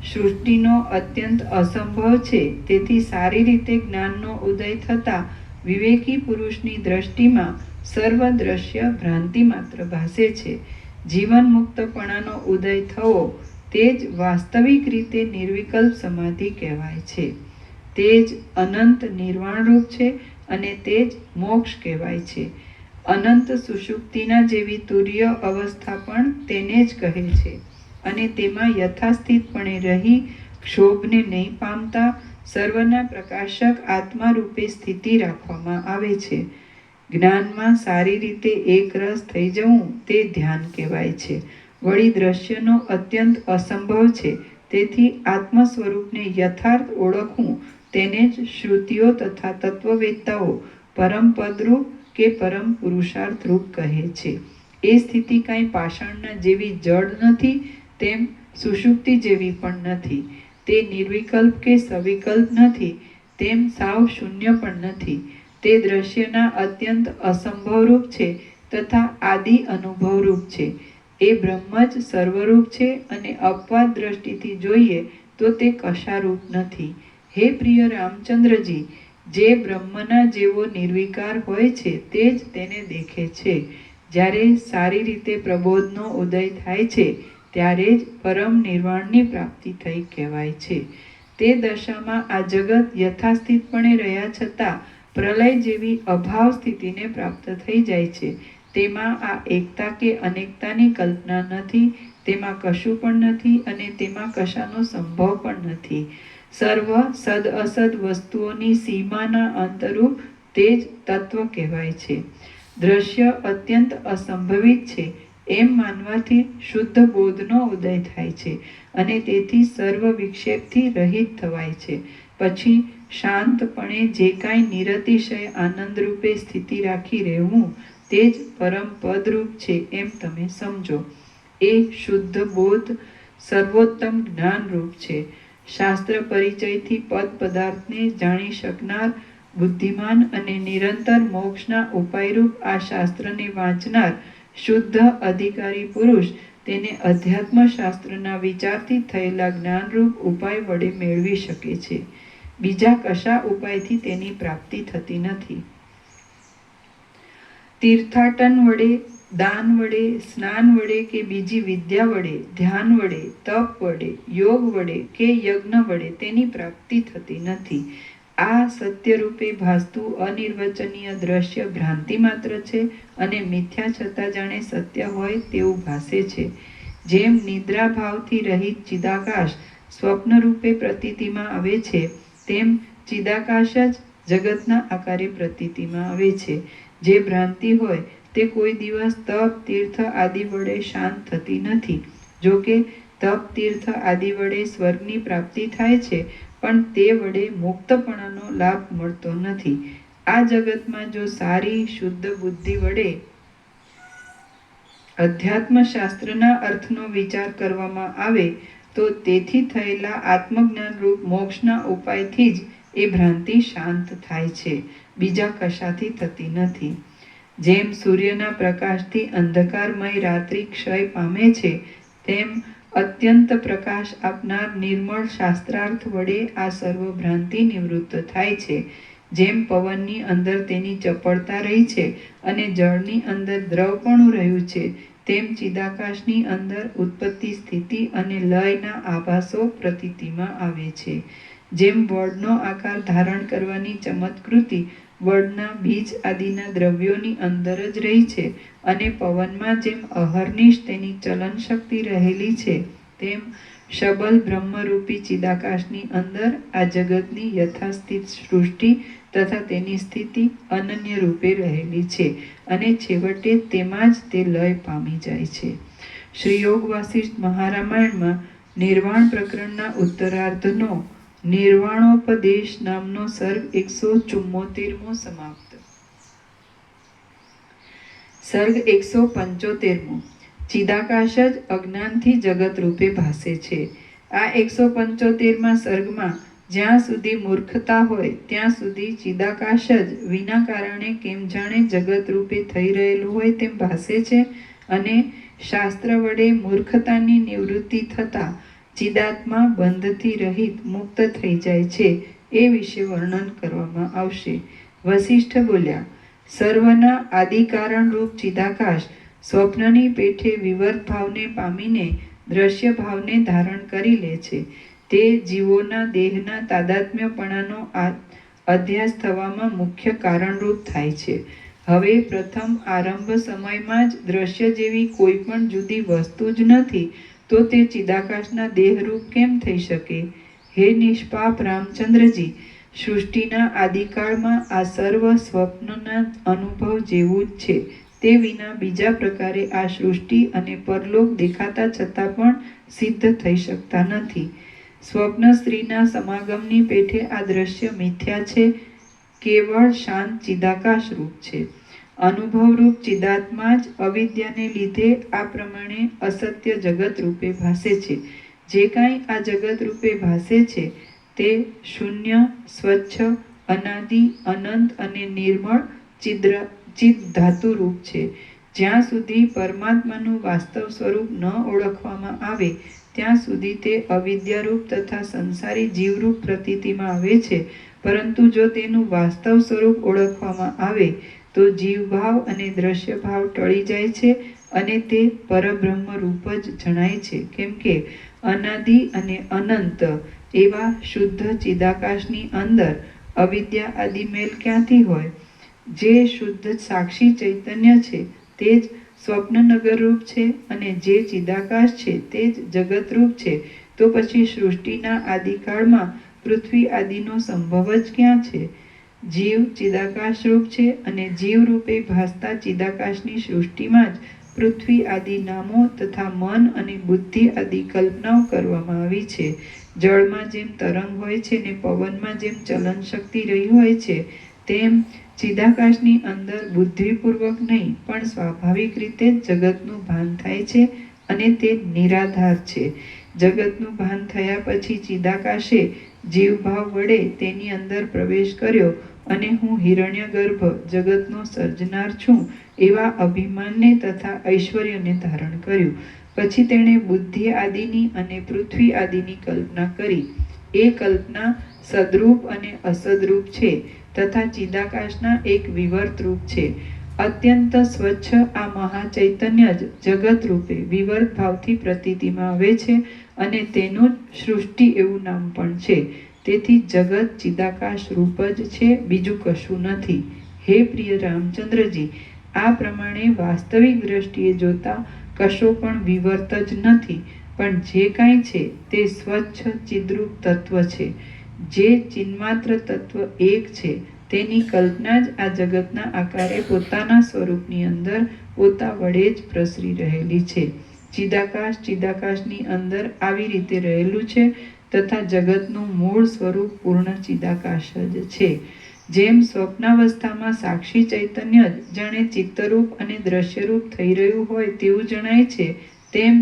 સૃષ્ટિનો અત્યંત અસંભવ છે. તેથી સારી રીતે જ્ઞાનનો ઉદય થતા વિવેકી પુરુષની દ્રષ્ટિમાં સર્વ દ્રશ્ય ભ્રાંતિ માત્ર ભાસે છે. જીવન મુક્તપણાનો ઉદય થવો તે જ વાસ્તવિક રીતે નિર્વિકલ્પ સમાધિ કહેવાય છે. તે જ અનંત નિર્વાણરૂપ છે અને તે જ મોક્ષ કહેવાય છે. અનંત સુષુપ્તિના જેવી તુર્ય અવસ્થા પણ તેને જ કહે છે અને તેમાં યથાસ્થિતપણે રહી ક્ષોભને નહીં પામતા સર્વના પ્રકાશક આત્મા રૂપે સ્થિતિ રાખવામાં આવે છે. જ્ઞાનમાં સારી રીતે એકરસ થઈ જવું તે ધ્યાન કહેવાય છે. વળી દ્રશ્યનો અત્યંત અસંભવ છે. તેથી આત્મ સ્વરૂપને યથાર્થ ઓળખવું તેને જ શ્રુતિઓ તથા તત્વવેત્તાઓ પરમ પદરૂપ કે પરમ પુરુષાર્થ રૂપ કહે છે. એ સ્થિતિ કાંઈ પાષાણના જેવી જડ નથી, તેમ સુષુપ્તિ જેવી પણ નથી. તે નિર્વિકલ્પ કે સવિકલ્પ નથી, તેમ સાવ શૂન્ય પણ નથી. તે દ્રશ્યના અત્યંત અસંભવરૂપ છે તથા આદિ અનુભવરૂપ છે. એ બ્રહ્મ જ સર્વરૂપ છે અને અપવાદ દ્રષ્ટિથી જોઈએ તો તે કશારૂપ નથી. હે પ્રિય રામચંદ્રજી, જે બ્રહ્મના જેવો નિર્વિકાર હોય છે તે જ તેને દેખે છે. જ્યારે સારી રીતે પ્રબોધનો ઉદય થાય છે ત્યારે જ પરમ નિર્વાણની પ્રાપ્તિ થઈ કહેવાય છે. તે દશામાં આ જગત યથાસ્થિતપણે રહ્યા છતાં પ્રલય જેવી અભાવ સ્થિતિને પ્રાપ્ત થઈ જાય છે. તેમાં આ એકતા કે અનેકતાની કલ્પના નથી, તેમાં કશું પણ નથી અને તેમાં કશાનો સંભવ પણ નથી. સર્વ સદ અસદ વસ્તુઓની સીમાના અંતરૂપ તે જ તત્વ કહેવાય છે. દ્રશ્ય અત્યંત અસંભવિત છે એમ માનવાથી શુદ્ધ બોધનો ઉદય થાય છે અને તેથી સર્વ વિક્ષેપથી રહિત થવાય છે. પછી શાંતપણે જે કાંઈ નિરતિશય આનંદરૂપે સ્થિતિ રાખી રહેવું તે જ પરમ પદરૂપ છે એમ તમે સમજો. એ શુદ્ધ બોધ સર્વોત્તમ જ્ઞાનરૂપ છે. શાસ્ત્ર પરિચયથી પદ પદાર્થને જાણી શકનાર બુદ્ધિમાન અને નિરંતર મોક્ષના ઉપાયરૂપ આ શાસ્ત્રને વાંચનાર શુદ્ધ અધિકારી પુરુષ તેને અધ્યાત્મ શાસ્ત્રના વિચારથી થયેલા જ્ઞાનરૂપ ઉપાય વડે મેળવી શકે છે. બીજા કશા ઉપાયથી તેની પ્રાપ્તિ થતી નથી. તીર્થાટન વડે, દાન વડે, સ્નાન વડે કે બીજી વિદ્યા વડે, ધ્યાન વડે, તપ વડે, યોગ વડે કે યજ્ઞ વડે તેની પ્રાપ્તિ થતી નથી. આ સત્યરૂપે ભાસતું અનિર્વચનીય દ્રશ્ય ભ્રાંતિ માત્ર છે અને મિથ્યા છતાં જાણે સત્ય હોય તેવું ભાસે છે. જેમ નિદ્રા ભાવથી રહિત ચિદાકાશ સ્વપ્નરૂપે પ્રતીતિમાં આવે છે, તેમ ચિદાકાશ જ જગતના આકારે પ્રતીતિમાં આવે છે. જે ભ્રાંતિ હોય તે કોઈ દિવસ તપ તીર્થ આદિ વડે શાંત થતી નથી. જો કે તપ તીર્થ આદિ વડે સ્વર્ગની પ્રાપ્તિ થાય છે, પણ તે વડે મુક્તપણાનો લાભ મળતો નથી. આ જગતમાં જો સારી શુદ્ધ બુદ્ધિ વડે અધ્યાત્મ શાસ્ત્રના અર્થનો વિચાર કરવામાં આવે તો તેથી થયેલા આત્મજ્ઞાન રૂપ મોક્ષના ઉપાયથી જ એ ભ્રાંતિ શાંત થાય છે, બીજા કશાથી થતી નથી. જેમ સૂર્યના પ્રકાશથી અંધકારમય રાત્રિ ક્ષય પામે છે, તેમ અત્યંત પ્રકાશ આપનાર નિર્મળ શાસ્ત્રાર્થ વડે આ સર્વ ભ્રાંતિ નિવૃત્ત થાય છે. જેમ પવનની અંદર તેની ચપળતા રહી છે અને જળની અંદર દ્રવપણું રહ્યું છે, તેમ ચિદાકાશની અંદર ઉત્પત્તિ સ્થિતિ અને લયના આભાસો પ્રતીતિમાં આવે છે. જેમ વડનો આકાર ધારણ કરવાની ચમત્કૃતિ વડના બીજ આદિના દ્રવ્યોની અંદર જ રહી છે અને પવનમાં જેમ અહર્નિશ તેની ચલન શક્તિ રહેલી છે, તેમ શબલ બ્રહ્મરૂપી ચિદાકાશની અંદર આ જગતની યથાસ્થિત સૃષ્ટિ તથા તેની સ્થિતિ અનન્ય રૂપે રહેલી છે અને છેવટે તેમાં જ તે લય પામી જાય છે. શ્રી યોગ વાસિષ્ઠ મહારામાયણમાં નિર્વાણ પ્રકરણના ઉત્તરાર્ધનો નિર્વાણોપદેશ નામનો સર્ગ 174મો સમાપ્ત. સર્ગ 175 ચિદાકાશ જ અજ્ઞાનથી જગત રૂપે ભાસે છે. આ 175માં સર્ગમાં જ્યાં સુધી મૂર્ખતા હોય ત્યાં સુધી ચિદાકાશ જ વિના કારણે કેમ જાણે જગત રૂપે થઈ રહેલું હોય તેમ ભાસે છે, અને શાસ્ત્ર વડે મૂર્ખતાની નિવૃત્તિ થતાં ચિદાત્મા બંધથી રહિત મુક્ત થઈ જાય છે એ વિશે વર્ણન કરવામાં આવશે. વસિષ્ઠ બોલ્યા, સર્વના આદિકારણ રૂપ ચિદાકાશ સ્વપ્નની પેઠે વિવર્ત ભાવને પામીને દ્રશ્ય ભાવને ધારણ કરી લે છે. તે જીવોના દેહના તાદાત્મ્યપણાનો અધ્યાસ થવામાં મુખ્ય કારણરૂપ થાય છે. હવે પ્રથમ આરંભ સમયમાં જ દ્રશ્ય જેવી કોઈ પણ જુદી વસ્તુ જ નથી, તો તે ચિદાકાશના દેહરૂપ કેમ થઈ શકે? હે નિષ્પાપ રામચંદ્રજી, સૃષ્ટિના આદિકાળમાં આ સર્વ સ્વપ્નના અનુભવ જેવું જ છે. તે વિના બીજા પ્રકારે આ સૃષ્ટિ અને પરલોક દેખાતા છતાં પણ સિદ્ધ થઈ શકતા નથી. સ્વપ્ન સ્ત્રીના સમાગમની પેઠે આ દ્રશ્ય મિથ્યા છે, કેવળ શાંત ચિદાકાશ રૂપ છે. અનુભવરૂપ ચિદાત્મા જ અવિદ્યાને લીધે આ પ્રમાણે અસત્ય જગત રૂપે ભાસે છે. જે કાંઈ આ જગત રૂપે ભાસે છે તે શૂન્ય, સ્વચ્છ, અનાદિ, અનંત અને નિર્મળ ચિદ ધાતુ રૂપ છે. જ્યાં સુધી પરમાત્માનું વાસ્તવ સ્વરૂપ ન ઓળખવામાં આવે ત્યાં સુધી તે અવિદ્યારૂપ તથા સંસારી જીવરૂપ પ્રતીતિમાં આવે છે. પરંતુ જો તેનું વાસ્તવ સ્વરૂપ ઓળખવામાં આવે તો જીવભાવ અને દ્રશ્ય ભાવ ટળી જાય છે અને તે પરબ્રહ્મ રૂપ જ જણાય છે. કેમ કે અનાદિ અને અનંત એવા શુદ્ધ ચિદાકાશની અંદર અવિદ્યા આદિ મેલ ક્યાંથી હોય? જે શુદ્ધ સાક્ષી ચૈતન્ય છે તે જ સ્વપ્નનગર રૂપ છે, અને જે ચિદાકાશ છે તે જ જગતરૂપ છે. તો પછી સૃષ્ટિના આદિકાળમાં પૃથ્વી આદિનો સંભવ જ ક્યાં છે? જીવ ચિદાકાશ રૂપ છે, અને જીવ રૂપે ભાસતા ચિદાકાશની સૃષ્ટિમાં જ પૃથ્વી આદિ નામો તથા મન અને બુદ્ધિ આદિ કલ્પનાઓ કરવામાં આવી છે. જળમાં જેમ તરંગ હોય છે ને પવનમાં જેમ ચલન શક્તિ રહી હોય છે, તેમ ચિદાકાશની અંદર બુદ્ધિપૂર્વક નહીં પણ સ્વાભાવિક રીતે જગતનું ભાન થાય છે, અને તે નિરાધાર છે. જગતનું ભાન થયા પછી ચિદાકાશે જીવભાવ વડે તેની અંદર પ્રવેશ કર્યો અને હું હિરણ્યગર્ભ જગતનો સર્જનાર છું એવા અભિમાનને તથા ઐશ્વર્યને ધારણ કર્યું. પછી તેણે બુદ્ધિ આદિની અને પૃથ્વી આદિની કલ્પના કરી. એ કલ્પના સદરૂપ અને અસદરૂપ છે તથા ચિદાકાશના એક વિવર્ત રૂપ છે. અત્યંત સ્વચ્છ આ મહાચૈતન્ય જ જગત રૂપે વિવર્ત ભાવથી પ્રતીતિમાં આવે છે, અને તેનું જ સૃષ્ટિ એવું નામ પણ છે. તેથી જગત ચિદાકાશ રૂપ જ છે, બીજું કશું નથી. હે પ્રિય રામચંદ્રજી, આ પ્રમાણે વાસ્તવિક દ્રષ્ટિએ જોતા કશો પણ વિવર્ત જ નથી, પણ જે કાંઈ છે તે સ્વચ્છ ચિદ્રૂપ તત્વ છે. જે ચિન્માત્ર તત્વ એક છે તેની કલ્પના જ આ જગતના આકારે પોતાના સ્વરૂપની અંદર પોતા વડે જ પ્રસરી રહેલી છે. ચિદાકાશ ચિદાકાશની અંદર આવી રીતે રહેલું છે તથા જગતનું મૂળ સ્વરૂપ પૂર્ણ ચિદાકાશ જ છે. જેમ સ્વપ્નાવસ્થામાં સાક્ષી ચૈતન્ય જ જાણે ચિત્તરૂપ અને દ્રશ્યરૂપ થઈ રહ્યું હોય તેવું જણાય છે, તેમ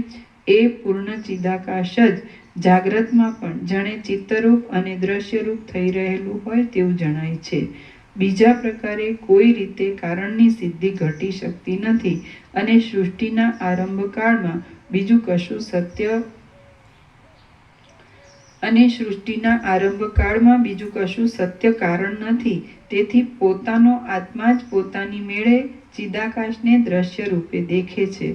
એ પૂર્ણ ચિદાકાશ જ જાગ્રતમાં પણ જાણે ચિત્તરૂપ અને દ્રશ્યરૂપ થઈ રહેલું હોય તેવું જણાય છે. બીજા પ્રકારે કોઈ રીતે કારણની સિદ્ધિ ઘટી શકતી નથી, અને સૃષ્ટિના આરંભકાળમાં બીજું કશું સત્ય કારણ નથી. તેથી પોતાનો આત્મા જ પોતાની મેળે ચિદાકાશને દ્રશ્ય રૂપે દેખે છે.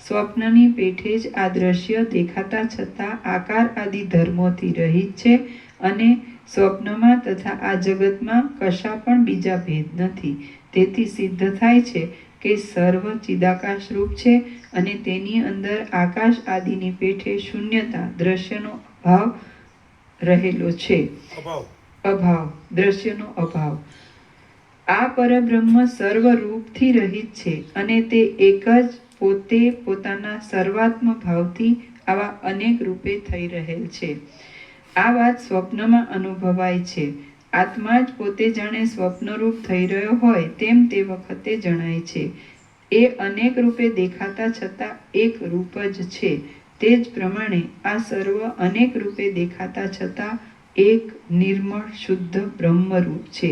સ્વપ્નની પેઠે જ આ દ્રશ્ય દેખાતા છતાં આકાર આદિ ધર્મોથી રહિત છે, અને સ્વપ્નમાં તથા આ જગતમાં કશા પણ બીજા ભેદ નથી. તેથી સિદ્ધ થાય છે કે સર્વ ચિદાકાશ રૂપ છે, અને તેની અંદર આકાશ આદિની પેઠે શૂન્યતા દ્રશ્યનો અભાવ રહેલો છે. દ્રશ્યનો અભાવ. આ પરબ્રહ્મ સર્વ રૂપથી રહિત છે, અને તે એક જ પોતે પોતાના સર્વાત્મ ભાવથી આવા અનેક રૂપે થઈ રહેલ છે. આ વાત સ્વપ્નમાં અનુભવાય છે. આત્મા જ પોતે જાણે સ્વપ્નરૂપ થઈ રહ્યો હોય તેમ તે વખતે જણાય છે. એ અનેક રૂપે દેખાતા છતાં એક રૂપ જ છે. તે જ પ્રમાણે આ સર્વ અનેક રૂપે દેખાતા છતાં એક નિર્મળ શુદ્ધ બ્રહ્મરૂપ છે.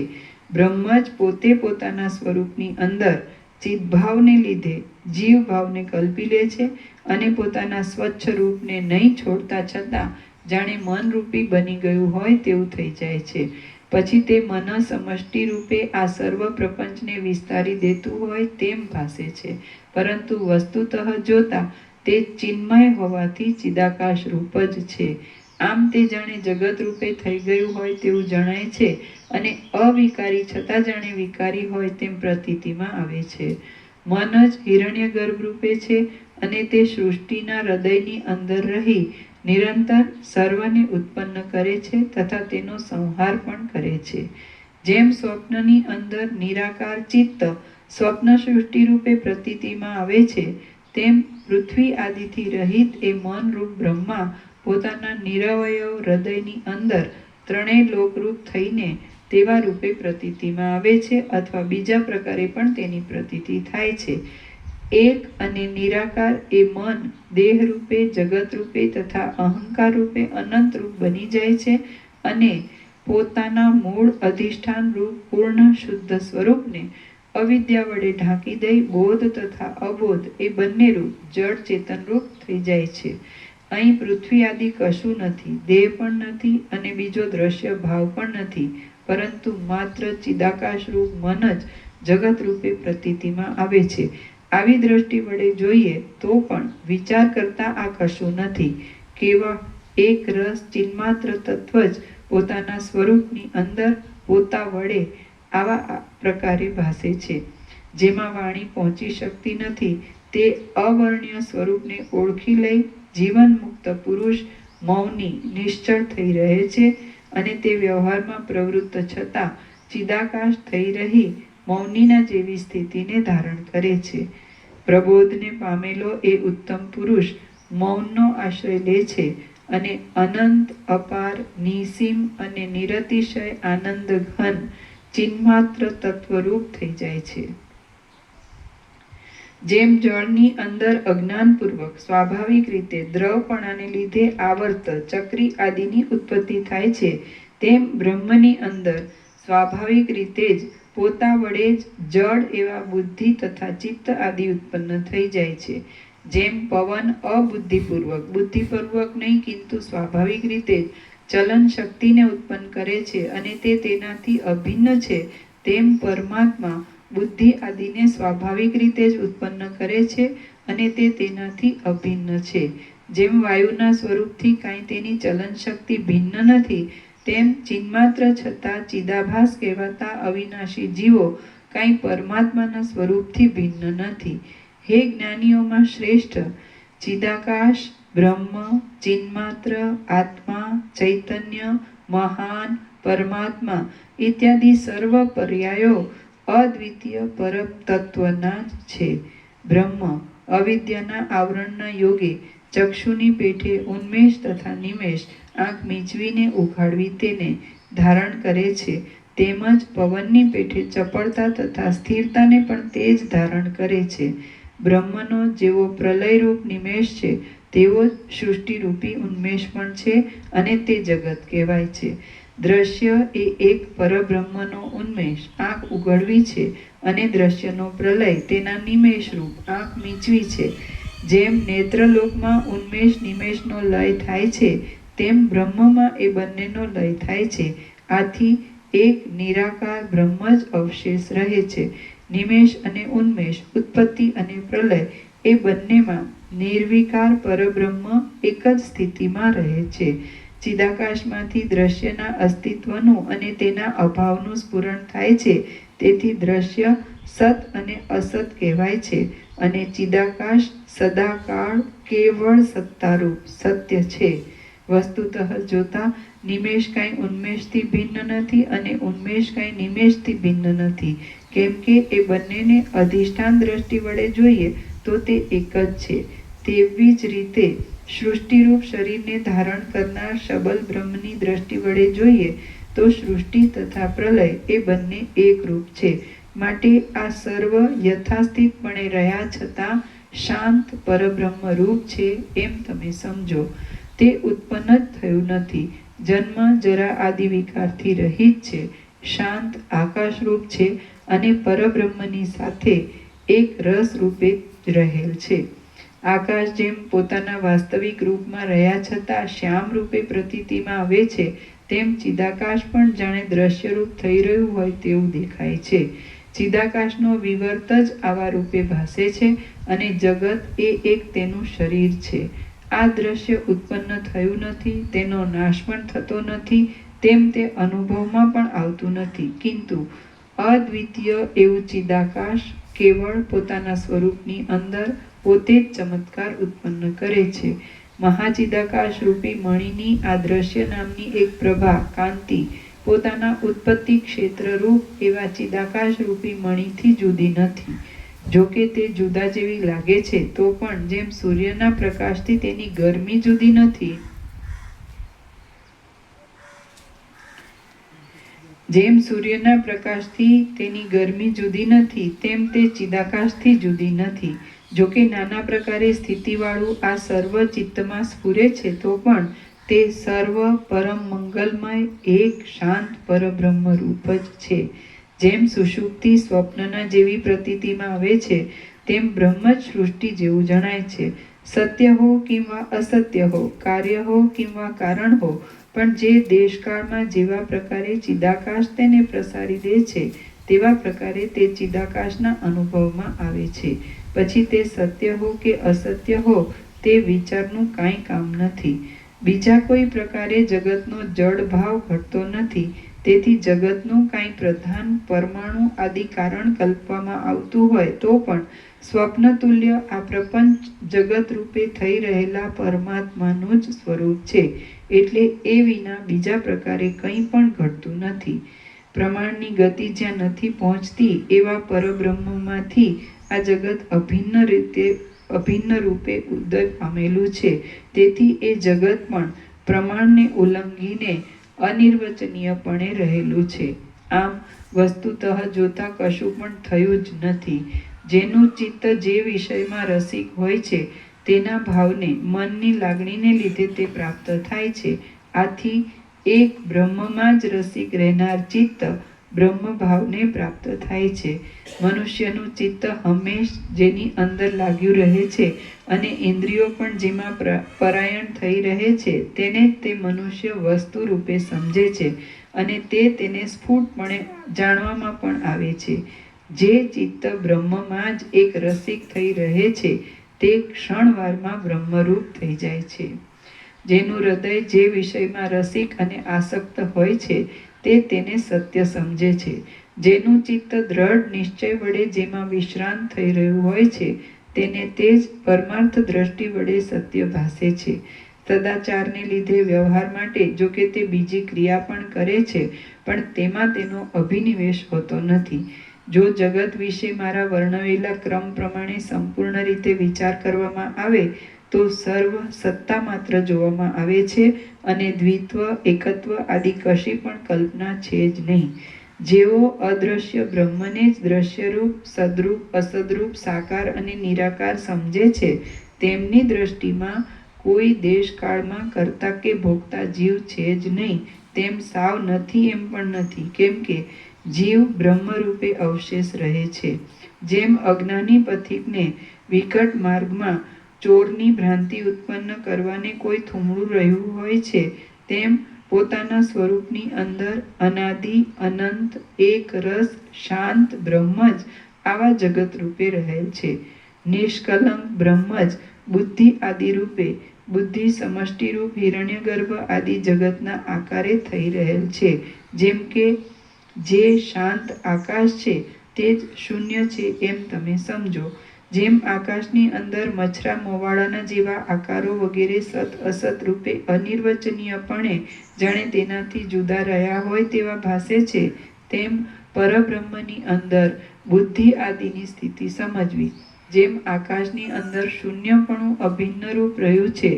બ્રહ્મ જ પોતે પોતાના સ્વરૂપની અંદર ચિદભાવને લીધે જીવ ભાવને કલ્પી લે છે અને પોતાના સ્વચ્છ રૂપને નહીં છોડતા છતાં જાણે મનરૂપી બની ગયું હોય તેવું થઈ જાય છે. પછી તે મન સમષ્ટિ રૂપે આ સર્વ પ્રપંચને વિસ્તારી દેતું હોય તેમ ભાસે છે. પરંતુ વસ્તુતઃ જોતા તે ચિન્મય હોવાથી ચિદાકાશ રૂપ જ છે. આમ તે જાણે જગત રૂપે થઈ ગયું હોય તેવું જણાય છે અને અવિકારી છતાં જાણે વિકારી હોય તેમ પ્રતીતિમાં આવે છે. મન જ હિરણ્ય ગર્ભ રૂપે છે અને તે સૃષ્ટિના હૃદયની અંદર રહી નિરંતર સર્વને ઉત્પન્ન કરે છે તથા તેનો સંહાર પણ કરે છે. જેમ સ્વપ્નની અંદર નિરાકાર ચિત્ત સ્વપ્ન સૃષ્ટિ રૂપે પ્રતીતિમાં આવે છે તેમ પૃથ્વી આદિથી રહિત એ મનરૂપ બ્રહ્મા પોતાના નિરવયવ હૃદયની અંદર ત્રણેય લોકરૂપ થઈને તેવા રૂપે પ્રતીતિમાં આવે છે અથવા બીજા પ્રકારે પણ તેની પ્રતીતિ થાય છે. એક અને નિરાકાર એ મન દેહ રૂપે જગત રૂપે તથા અહંકાર રૂપે અનંત રૂપ બની જાય છે અને પોતાના મૂળ અધિષ્ઠાન રૂપ પૂર્ણ શુદ્ધ સ્વરૂપને અવિદ્યા વડે ઢાંકી દઈ બોધ તથા અબોધ એ બંને રૂપ જડ ચેતન રૂપ થઈ જાય છે. અહીં પૃથ્વી આદિ કશું નથી, દેહ પણ નથી અને બીજો દ્રશ્ય ભાવ પણ નથી, પરંતુ માત્ર ચિદાકાશ રૂપ મન જ જગત રૂપે પ્રતીતિમાં આવે છે. આવી દ્રષ્ટિ વડે જોઈએ તો પણ વિચાર કરતા આ કશું નથી, કેવળ એક રસ ચિન્માત્ર તત્વ જ પોતાના સ્વરૂપની અંદર પોતા વડે આવા પ્રકારે ભાસે છે. જેમાં વાણી પહોંચી શકતી નથી તે અવર્ણ્ય સ્વરૂપને ઓળખી લઈ જીવન મુક્ત પુરુષ મૌની નિશ્ચળ થઈ રહે છે અને તે વ્યવહારમાં પ્રવૃત્ત છતાં ચિદાકાશ થઈ રહી મૌનીના જેવી સ્થિતિને ધારણ કરે છે. પ્રબોધને પામેલો એ ઉત્તમ પુરુષ મૌનનો આશ્રય લે છે અને અનંત અપાર નિસીમ અને નિરતિશય આનંદ ઘન ચિન્માત્ર તત્વરૂપ થઈ જાય છે. જેમ જળની અંદર અજ્ઞાનપૂર્વક સ્વાભાવિક રીતે દ્રવપણાને લીધે આવર્ત ચક્રી આદિની ઉત્પત્તિ થાય છે, તેમ બ્રહ્મની અંદર સ્વાભાવિક રીતે જ પોતા વડે જ જળ એવા બુદ્ધિ તથા ચિત્ત આદિ ઉત્પન્ન થઈ જાય છે. જેમ પવન અબુદ્ધિપૂર્વક બુદ્ધિપૂર્વક નહીં કિંતુ સ્વાભાવિક રીતે જ ચલન શક્તિને ઉત્પન્ન કરે છે અને તે તેનાથી અભિન્ન છે, તેમ પરમાત્મા બુદ્ધિ આદિને સ્વાભાવિક રીતે જ ઉત્પન્ન કરે છે અને તે તેનાથી અભિન્ન છે. જેમ વાયુના સ્વરૂપથી કાંઈ તેની ચલન શક્તિ ભિન્ન નથી, તેમ ચિન્માત્ર છતાં ચિદાભાસ કહેવાતા અવિનાશી જીવો કાંઈ પરમાત્માના સ્વરૂપથી ભિન્ન નથી. હે જ્ઞાનીઓમાં શ્રેષ્ઠ, ચિદાકાશ બ્રહ્મ ચિન્માત્ર આત્મા ચૈતન્ય મહાન પરમાત્મા ઇત્યાદિ સર્વ પર્યાયો અદ્વિતીય પરમ તત્વના જ છે. બ્રહ્મ અવિદ્યાના આવરણના યોગે ચક્ષુની પેઠે ઉન્મેષ તથા નિમેષ આંખ મીચવીને ઉઘાડવી તેને ધારણ કરે છે, તેમજ પવનની પેઠે ચપળતા તથા સ્થિરતાને પણ તે જ ધારણ કરે છે. બ્રહ્મનો જેવો પ્રલયરૂપ નિમેષ છે તેવો જ સૃષ્ટિરૂપી ઉન્મેષ પણ છે અને તે જગત કહેવાય છે. દ્રશ્ય એ એક પરબ્રહ્મનો ઉન્મેષ આંખ ઉઘડવી છે અને દ્રશ્યનો પ્રલય તેના નિમેષ રૂપ આંખ મીચવી છે. જેમ નેત્રલોકમાં ઉન્મેષ નિમેષનો લય થાય છે, તેમ બ્રહ્મમાં એ બંનેનો લય થાય છે. આથી એક નિરાકાર બ્રહ્મ જ અવશેષ રહે છે. નિમેષ અને ઉન્મેષ ઉત્પત્તિ અને પ્રલય એ બંનેમાં નિર્વિકાર પરબ્રહ્મ એક જ સ્થિતિમાં રહે છે. ચિદાકાશમાંથી દ્રશ્યના અસ્તિત્વનું અને તેના અભાવનું સ્ફુરણ થાય છે, તેથી દ્રશ્ય સત અને અસત કહેવાય છે અને ચિદાકાશ સદાકાળ કેવળ સત્તારૂપ સત્ય છે. વસ્તુતઃ જોતા નિમેષ કાંઈ ઉન્મેષથી ભિન્ન નથી અને ઉન્મેષ કાંઈ નિમેષથી ભિન્ન નથી, કેમ કે એ બંનેને અધિષ્ઠાન દ્રષ્ટિ વડે જોઈએ તો તે એક જ છે. તેવી જ રીતે સૃષ્ટિરૂપ શરીરને ધારણ કરનાર શબલ બ્રહ્મની દ્રષ્ટિ વડે જોઈએ તો સૃષ્ટિ તથા પ્રલય એ બંને એક રૂપ છે. માટે આ સર્વ યથાસ્થિતપણે રહ્યા છતાં શાંત પરબ્રહ્મ રૂપ છે એમ તમે સમજો. તે ઉત્પન્ન જ થયું નથી, જન્મ જરા આદિ વિકારથી રહિત છે, શાંત આકાશ રૂપ છે અને પરબ્રહ્મની સાથે એક રસ રૂપે જ રહેલ છે. આકાશ જેમ પોતાના વાસ્તવિક રૂપમાં રહ્યા છતાં શ્યામ રૂપે પ્રતીતિમાં આવે છે, તેમ ચિદાકાશ પણ જાણે દ્રશ્યરૂપ થઈ રહ્યું હોય તેવું દેખાય છે. ચિદાકાશનો વિવર્ત જ આવા રૂપે ભાસે છે અને જગત એ એક તેનું શરીર છે. આ દ્રશ્ય ઉત્પન્ન થયું નથી, તેનો નાશ પણ થતો નથી, તેમ તે અનુભવમાં પણ આવતું નથી, કિંતુ અદ્વિતીય એવું ચિદાકાશ કેવળ પોતાના સ્વરૂપની અંદર પોતે જ ચમત્કાર ઉત્પન્ન કરે છે. મહાચિદાકાશ રૂપી મણિની આ દ્રશ્ય નામની એક પ્રભા કાંતિ પોતાના ઉત્પત્તિ ક્ષેત્ર રૂપ એવા ચિદાકાશ રૂપી મણિથી જુદી નથી. જો કે તે જુદા જેવી લાગે છે તો પણ જેમ સૂર્યના પ્રકાશથી તેની ગરમી જુદી નથી, જેમ સૂર્યના પ્રકાશથી તેની ગરમી જુદી નથી, તેમ તે ચિદાકાશથી જુદી નથી. જો કે નાના પ્રકારે સ્થિતિવાળું આ સર્વ ચિત્તમાં સ્ફુરે છે તો પણ તે સર્વ પરમ મંગલમય એક શાંત પરબ્રહ્મ રૂપ જ છે. જેમ સુષુપ્તિ સ્વપ્નના જેવી પ્રતીતિમાં આવે છે, તેમ બ્રહ્મ જ સૃષ્ટિ જેવું જણાય છે. સત્ય હો કિંવા અસત્ય હો, કાર્ય હો કિંવા કારણ હો, પણ જે દેશકાળમાં જેવા પ્રકારે ચિદાકાશ તેને પ્રસારી દે છે તેવા પ્રકારે તે ચિદાકાશના અનુભવમાં આવે છે. પછી તે સત્ય હો કે અસત્ય હો તે વિચારનું કાંઈ કામ નથી. બીજા કોઈ પ્રકારે જગતનો જડ ભાવ ઘટતો નથી, તેથી જગતનું કાંઈ પ્રધાન પરમાણુ આદિ કારણ કલ્પવામાં આવતું હોય તો પણ સ્વપ્નતુલ્ય આ પ્રપંચ જગત રૂપે થઈ રહેલા પરમાત્માનું જ સ્વરૂપ છે, એટલે એ વિના બીજા પ્રકારે કંઈ પણ ઘટતું નથી. પ્રમાણની ગતિ જ્યાં નથી પહોંચતી એવા પરબ્રહ્મમાંથી આ જગત અભિન્ન રૂપે ઉદય પામેલું છે. તેથી એ જગત પણ પ્રમાણને ઉલ્લંઘીને અનિર્વચનીયપણે રહેલું છે. આમ વસ્તુતઃ જોતા કશું પણ થયું જ નથી. જેનું ચિત્ત જે વિષયમાં રસિક હોય છે તેના ભાવને મનની લાગણીને લીધે તે પ્રાપ્ત થાય છે. આથી એક બ્રહ્મમાં જ રસિક રહેનાર ચિત્ત બ્રહ્મ ભાવને પ્રાપ્ત થાય છે. મનુષ્યનું ચિત્ત હંમેશ જેની અંદર લાગ્યું રહે છે અને ઇન્દ્રિયો પણ જેમાં પરાયણ થઈ રહે છે તેને તે મનુષ્ય વસ્તુ રૂપે સમજે છે અને તે તેને સ્ફુટપણે જાણવામાં પણ આવે છે. જે ચિત્ત બ્રહ્મમાં જ એક રસિક થઈ રહે છે તે ક્ષણવારમાં બ્રહ્મરૂપ થઈ જાય છે. જેનું હૃદય જે વિષયમાં રસિક અને આસક્ત હોય છે તે તેને સત્ય સમજે છે. જેનું ચિત્ત દ્રઢ નિશ્ચય વડે જેમાં વિશ્રાંત થઈ રહ્યું હોય છે તેને તે જ પરમાર્થ દ્રષ્ટિ વડે સત્ય ભાસે છે. સદાચારને લીધે વ્યવહાર માટે જો કે તે બીજી ક્રિયા પણ કરે છે, પણ તેમાં તેનો અભિનિવેશ હોતો નથી. જો જગત વિશે મારા વર્ણવેલા ક્રમ પ્રમાણે સંપૂર્ણ રીતે વિચાર કરવામાં આવે તો સર્વ સત્તા માત્ર જોવામાં આવે છે અને દ્વિત્વ એકત્વ આદિ કશી પણ કલ્પના છે જ નહીં. જેઓ અદ્રશ્ય બ્રહ્મને જ દ્રશ્યરૂપ, સદરૂપ, અસદરૂપ, સાકાર અને નિરાકાર સમજે છે, તેમની દ્રષ્ટિમાં કોઈ દેશકાળમાં કર્તા કે ભોગતા જીવ છે જ નહીં. તેમ સાવ નથી એમ પણ નથી, કેમ કે જીવ બ્રહ્મરૂપે અવશેષ રહે છે. જેમ અજ્ઞાની પથિકને વિકટ માર્ગમાં ચોરની ભ્રાંતિ ઉત્પન્ન કરવાને કોઈ થુમડું રહ્યું હોય છે, તેમ પોતાના સ્વરૂપની અંદર અનાદિ અનંત એક રસ શાંત બ્રહ્મ જ આવા જગત રૂપે રહેલ છે. નિષ્કલંક બ્રહ્મ જ બુદ્ધિ આદિ રૂપે બુદ્ધિ સમષ્ટિરૂપ હિરણ્યગર્ભ આદિ જગતના આકારે થઈ રહેલ છે. જેમ કે જે શાંત આકાશ છે તે જ શૂન્ય છે એમ તમે સમજો. જેમ આકાશની અંદર મચ્છરા મોવાળાના જેવા આકારો વગેરે સત અસત રૂપે અનિર્વચનીયપણે જાણે તેનાથી જુદા રહ્યા હોય તેવા ભાસે છે, તેમ પરબ્રહ્મની અંદર બુદ્ધિ આદિની સ્થિતિ સમજવી. જેમ આકાશની અંદર શૂન્યપણું અભિન્ન રૂપ રહ્યું છે,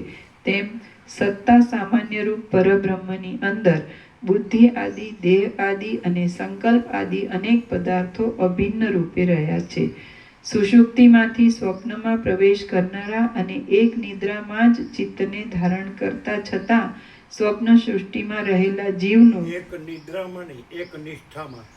તેમ સત્તા સામાન્ય રૂપ પરબ્રહ્મની અંદર બુદ્ધિ આદિ, દેહ આદિ અને સંકલ્પ આદિ અનેક પદાર્થો અભિન્ન રૂપે રહ્યા છે. સુષુપ્તિમાંથી સ્વપ્નમાં પ્રવેશ કરનારા અને એક નિદ્રામાં જ ચિત્તને ધારણ કરતા છતાં સ્વપ્ન સૃષ્ટિમાં રહેલા જીવનું એક નિદ્રામાં નહીં, એક નિષ્ઠામાં.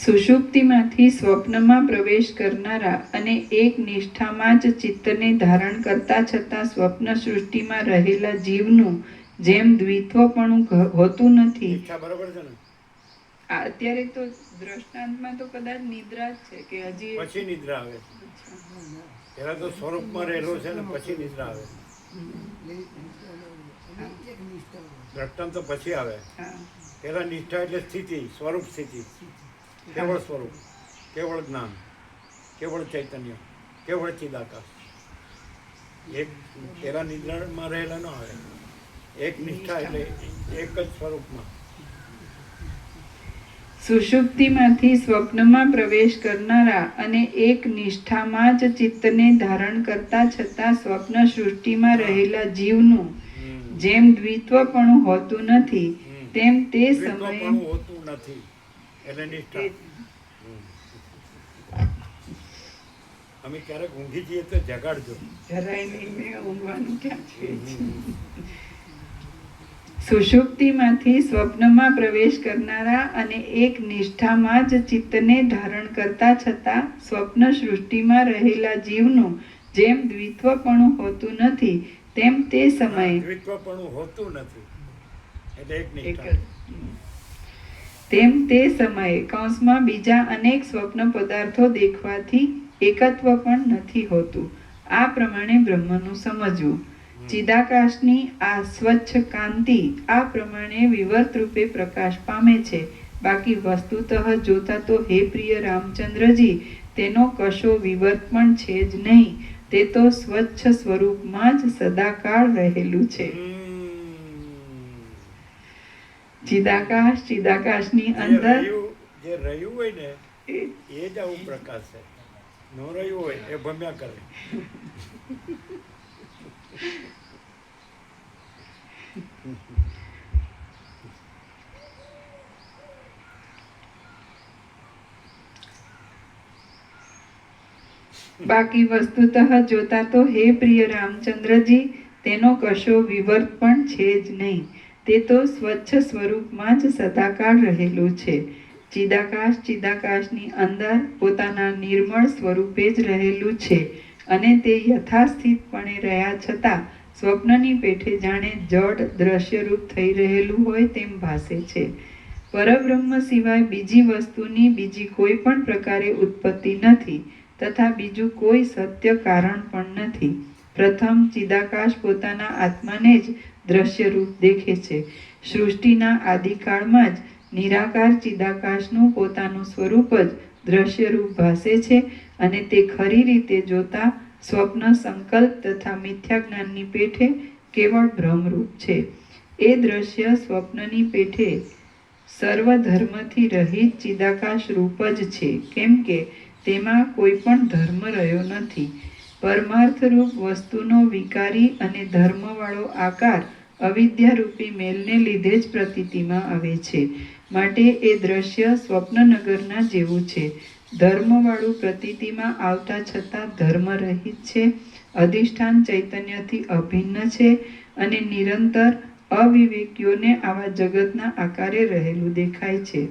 સુષુપ્તિમાંથી સ્વપ્નમાં પ્રવેશ કરનારા અને એક નિષ્ઠામાં જ ચિત્તને ધારણ કરતા છતાં સ્વપ્ન સૃષ્ટિમાં રહેલા જીવનું જેમ દ્વિત્વપણું હોતું નથી. નિષ્ઠા બરોબર છે ને? અત્યારે તો દ્રષ્ટાંતમાં તો કદાચ નિદ્રા જ છે કે હજી પછી નિદ્રા આવે. પહેલા તો સ્વરૂપમાં રહેલો છે ને પછી નિદ્રા આવે. દ્રષ્ટાંત તો પછી આવે. હા. પહેલા નિષ્ઠા એટલે સ્થિતિ, સ્વરૂપ સ્થિતિ, કેવળ સ્વરૂપ, કેવળ જ્ઞાન, કેવળ ચૈતન્ય, કેવળ ચિદાકાશ. એક પહેલા નિદ્રામાં રહેલા ન આવે. એક નિષ્ઠા એટલે એક જ સ્વરૂપમાં. સુષુપ્તિમાંથી સ્વપ્નમાં પ્રવેશ કરનારા અને એક નિષ્ઠામાં જ ચિત્તને ધારણ કરતા છતાં સ્વપ્ન સૃષ્ટિમાં રહેલા જીવનું જેમ દ્વિત્વપણું હોતું નથી તેમ તે સમયે દ્વિત્વપણું હોતું નથી એટલે નિષ્ઠા. અમે ક્યારેક ઊંઘી જઈએ તો જગાડજો. જરાય નહીં, મેં ઊંઘવાનું ક્યાં છે. સુષુપ્તિમાંથી સ્વપ્નમાં પ્રવેશ કરનારા અને એક નિષ્ઠામાં જ ચિત્તને ધારણ કરતા છતાં સ્વપ્ન સૃષ્ટિમાં રહેલા જીવનું જેમ દ્વિત્વપણું હોતું નથી તેમ તે સમયે દ્વિત્વપણું હોતું નથી એટલે એક એક નિષ્ઠા. તેમ તે સમયે કૌંસમાં બીજા અનેક સ્વપ્ન પદાર્થો દેખવાથી એકત્વ પણ નથી હોતું. આ પ્રમાણે બ્રહ્મનું સમજવું. ચિદાકાશની આ સ્વચ્છ કાંતિ આ પ્રમાણે વિવર્ત રૂપે પ્રકાશ પામે છે. બાકી વસ્તુતઃ જોતા તો હે પ્રિય રામચંદ્રજી તેનો કશો વિવર્ત પણ છે જ નહીં. તે તો સ્વચ્છ સ્વરૂપમાં જ સદાકાળ રહેલું છે. ચિદાકાશ, ચિદાકાશની અંદર જે રહ્યું હોય ને એ જ આવું પ્રકાશ છે. ન રહ્યું હોય એ ભમ્યા કરે. બાકી વસ્તુતઃ જોતા તો હે પ્રિય રામચંદ્રજી તેનો કશો વિવર્ત પણ છે જ નહીં. તે તો સ્વચ્છ સ્વરૂપમાં જ સદાકાળ રહેલું છે. ચિદાકાશ, ચિદાકાશની અંદર પોતાના નિર્મળ સ્વરૂપે જ રહેલું છે અને તે યથાસ્થિતપણે રહ્યા છતાં સ્વપ્નની પેઠે જાણે જડ દ્રશ્યરૂપ થઈ રહેલું હોય તેમ ભાસે છે. પરબ્રહ્મ સિવાય બીજી વસ્તુની બીજી કોઈ પણ પ્રકારે ઉત્પત્તિ નથી તથા બીજું કોઈ સત્ય કારણ પણ નથી. પ્રથમ ચિદાકાશ પોતાના આત્માને જ દ્રશ્યરૂપ દેખે છે. સૃષ્ટિના આદિકાળમાં જ નિરાકાર ચિદાકાશનું પોતાનું સ્વરૂપ જ દ્રશ્યરૂપ ભાસે છે અને તે ખરી રીતે જોતા સ્વપ્ન સંકલ્પ તથા મિથ્યા જ્ઞાનની પેઠે કેવળ ભ્રમરૂપ છે. એ દ્રશ્ય સ્વપ્નની પેઠે સર્વ ધર્મથી રહિત ચિદાકાશ રૂપ જ છે, કેમ કે તેમાં કોઈ પણ ધર્મ રહ્યો નથી. પરમાર્થરૂપ વસ્તુનો વિકારી અને ધર્મવાળો આકાર અવિદ્યારૂપી મેલને લીધે જ પ્રતીતિમાં આવે છે. માટે એ દ્રશ્ય સ્વપ્નનગરના જેવું છે. ધર્મવાળું પ્રતીતિમાં આવતા છતાં ધર્મરહિત છે, અધિષ્ઠાન ચૈતન્યથી અભિન્ન છે અને નિરંતર અવિવેકીઓને આવા જગતના આકારે રહેલું દેખાય છે.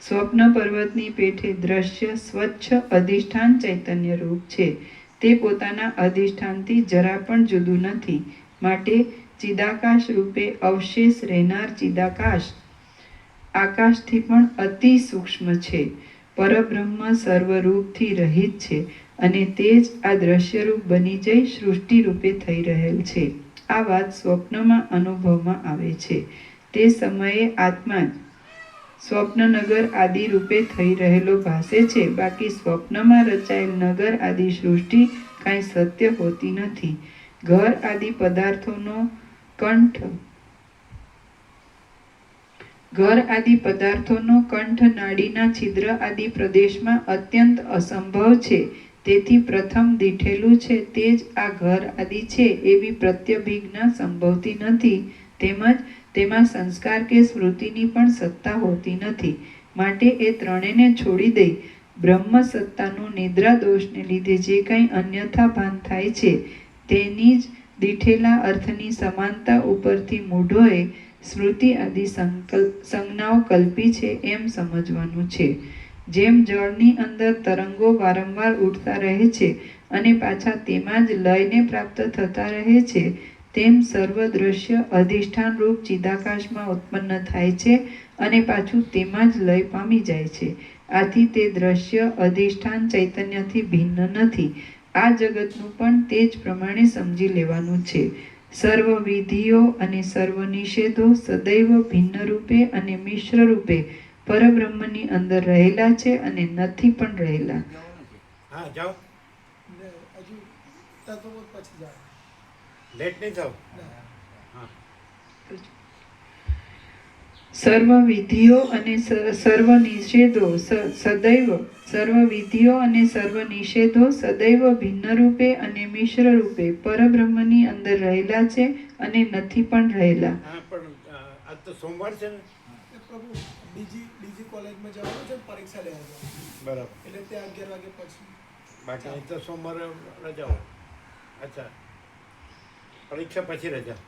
સ્વપ્ન પર્વતની પેઠે દ્રશ્ય સ્વચ્છ અધિષ્ઠાન ચૈતન્ય રૂપ છે. તે પોતાના અધિષ્ઠાનથી જરા પણ જુદું નથી. માટે ચિદાકાશ રૂપે અવશેષ રહેનાર ચિદાકાશ આકાશથી પણ અતિ સૂક્ષ્મ છે. પરબ્રહ્મ સર્વરૂપથી રહિત છે અને તે જ આ દ્રશ્યરૂપ બની જઈ સૃષ્ટિ રૂપે થઈ રહેલ છે. આ વાત સ્વપ્નમાં અનુભવમાં આવે છે. તે સમયે આત્મા સ્વપ્નનગર આદિ રૂપે થઈ રહેલો ભાસે છે. બાકી સ્વપ્નમાં રચાયેલ નગર આદિ સૃષ્ટિ કાંઈ સત્ય હોતી નથી. ઘર આદિ પદાર્થોનો કંઠ નાડીના છિદ્ર આદિ પ્રદેશમાં અત્યંત અસંભવ છે. તેથી પ્રથમ દીઠેલું છે તે જ આ ઘર આદિ છે એવી પ્રત્યભિજ્ઞા સંભવતી નથી. તેમજ તેમાં સંસ્કાર કે સ્મૃતિની પણ સત્તા હોતી નથી. માટે એ ત્રણેયને છોડી દઈ બ્રહ્મ સત્તાનું નિદ્રા દોષને લીધે જે કંઈ અન્યથા ભાન થાય છે તેની જ દીઠેલા અર્થની સમાનતા ઉપરથી મૂઢોએ સ્મૃતિ આદિ સંજ્ઞાઓ કલ્પી છે એમ સમજવાનું છે. જેમ જળની અંદર તરંગો વારંવાર ઉઠતા રહે છે અને પાછા તેમાં જ લયને પ્રાપ્ત થતા રહે છે, તેમ સર્વ દ્રશ્ય અધિષ્ઠાન રૂપ ચિદાકાશમાં ઉત્પન્ન થાય છે અને પાછું તેમાં જ લય પામી જાય છે. આથી તે દ્રશ્ય અધિષ્ઠાન ચૈતન્યથી ભિન્ન નથી. આ જગતનું પણ તે જ પ્રમાણે સમજી લેવાનું છે. સર્વ વિધિઓ અને સર્વ નિષેધો સદૈવ ભિન્ન રૂપે અને મિશ્ર રૂપે પરબ્રહ્મની અંદર રહેલા છે અને નથી પણ રહેલા. હા જાઓ, ને હજુ તત્વબોધ પછી જાય. લેટ નહીં થાવ. હા સર્વ વિધિઓ અને સર્વ નિષેધો સદૈવ ભિન્ન રૂપે અને મિશ્ર રૂપે પરબ્રહ્મની અંદર રહેલા છે અને નથી પણ રહેલા. હા, પણ આજ તો સોમવાર છે ને. એ પ્રભુ બીજી કોલેજમાં જવાનું છે, પરીક્ષા લેવા જવાનું. બરાબર. એટલે ત્યાં 11 વાગે પછી. બાકી અહીં તો સોમવારે રજા હોય. અચ્છા, પરીક્ષા પછી રજા.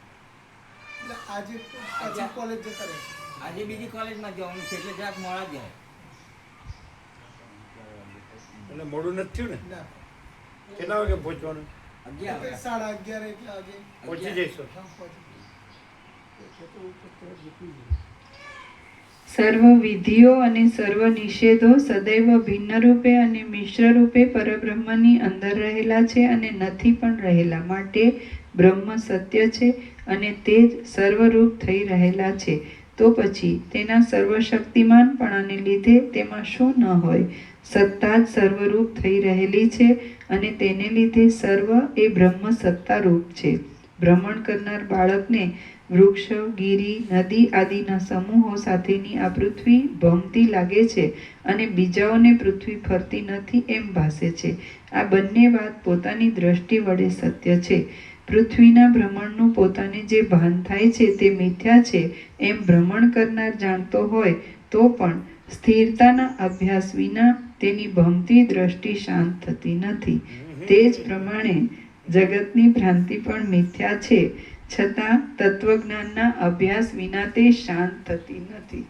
એટલે આજે પછી કોલેજ જતા રહે. આજે બીજી કોલેજમાં જવાનું છે એટલે જરાક મોડા જાય. એટલે મોડું નથી થયું ને? ના, કેટલા વાગે પહોંચવાનું? 11 વાગે. 11:30 એટલા વાગે પહોંચી જઈશું. હા, પહોંચી. સર્વ વિધિઓ અને સર્વ નિષેધો સદૈવ ભિન્ન રૂપે અને મિશ્ર રૂપે પરબ્રહ્મની અંદર રહેલા છે અને નથી પણ રહેલા. માટે બ્રહ્મ સત્ય છે અને તે જ સર્વરૂપ થઈ રહેલા છે. તો પછી તેના સર્વશક્તિમાનપણાને લીધે તેમાં શું ન હોય? સત્તા જ સર્વરૂપ થઈ રહેલી છે અને તેને લીધે સર્વ એ બ્રહ્મ સત્તા રૂપ છે. ભ્રમણ કરનાર બાળકને વૃક્ષ, ગીરી, નદી આદિના સમૂહો સાથેની આ પૃથ્વી ભમતી લાગે છે અને બીજાઓને પૃથ્વી ફરતી નથી એમ ભાસે છે. આ બંને વાત પોતાની દ્રષ્ટિ વડે સત્ય છે. પૃથ્વીના ભ્રમણનું પોતાને જે ભાન થાય છે તે મિથ્યા છે એમ ભ્રમણ કરનાર જાણતો હોય તો પણ સ્થિરતાના અભ્યાસ વિના તેની ભમતી દ્રષ્ટિ શાંત થતી નથી. તે જ પ્રમાણે જગતની ભ્રાંતિ પણ મિથ્યા છે, છતાં તત્વજ્ઞાનના અભ્યાસ વિના તે શાંત થતી નથી.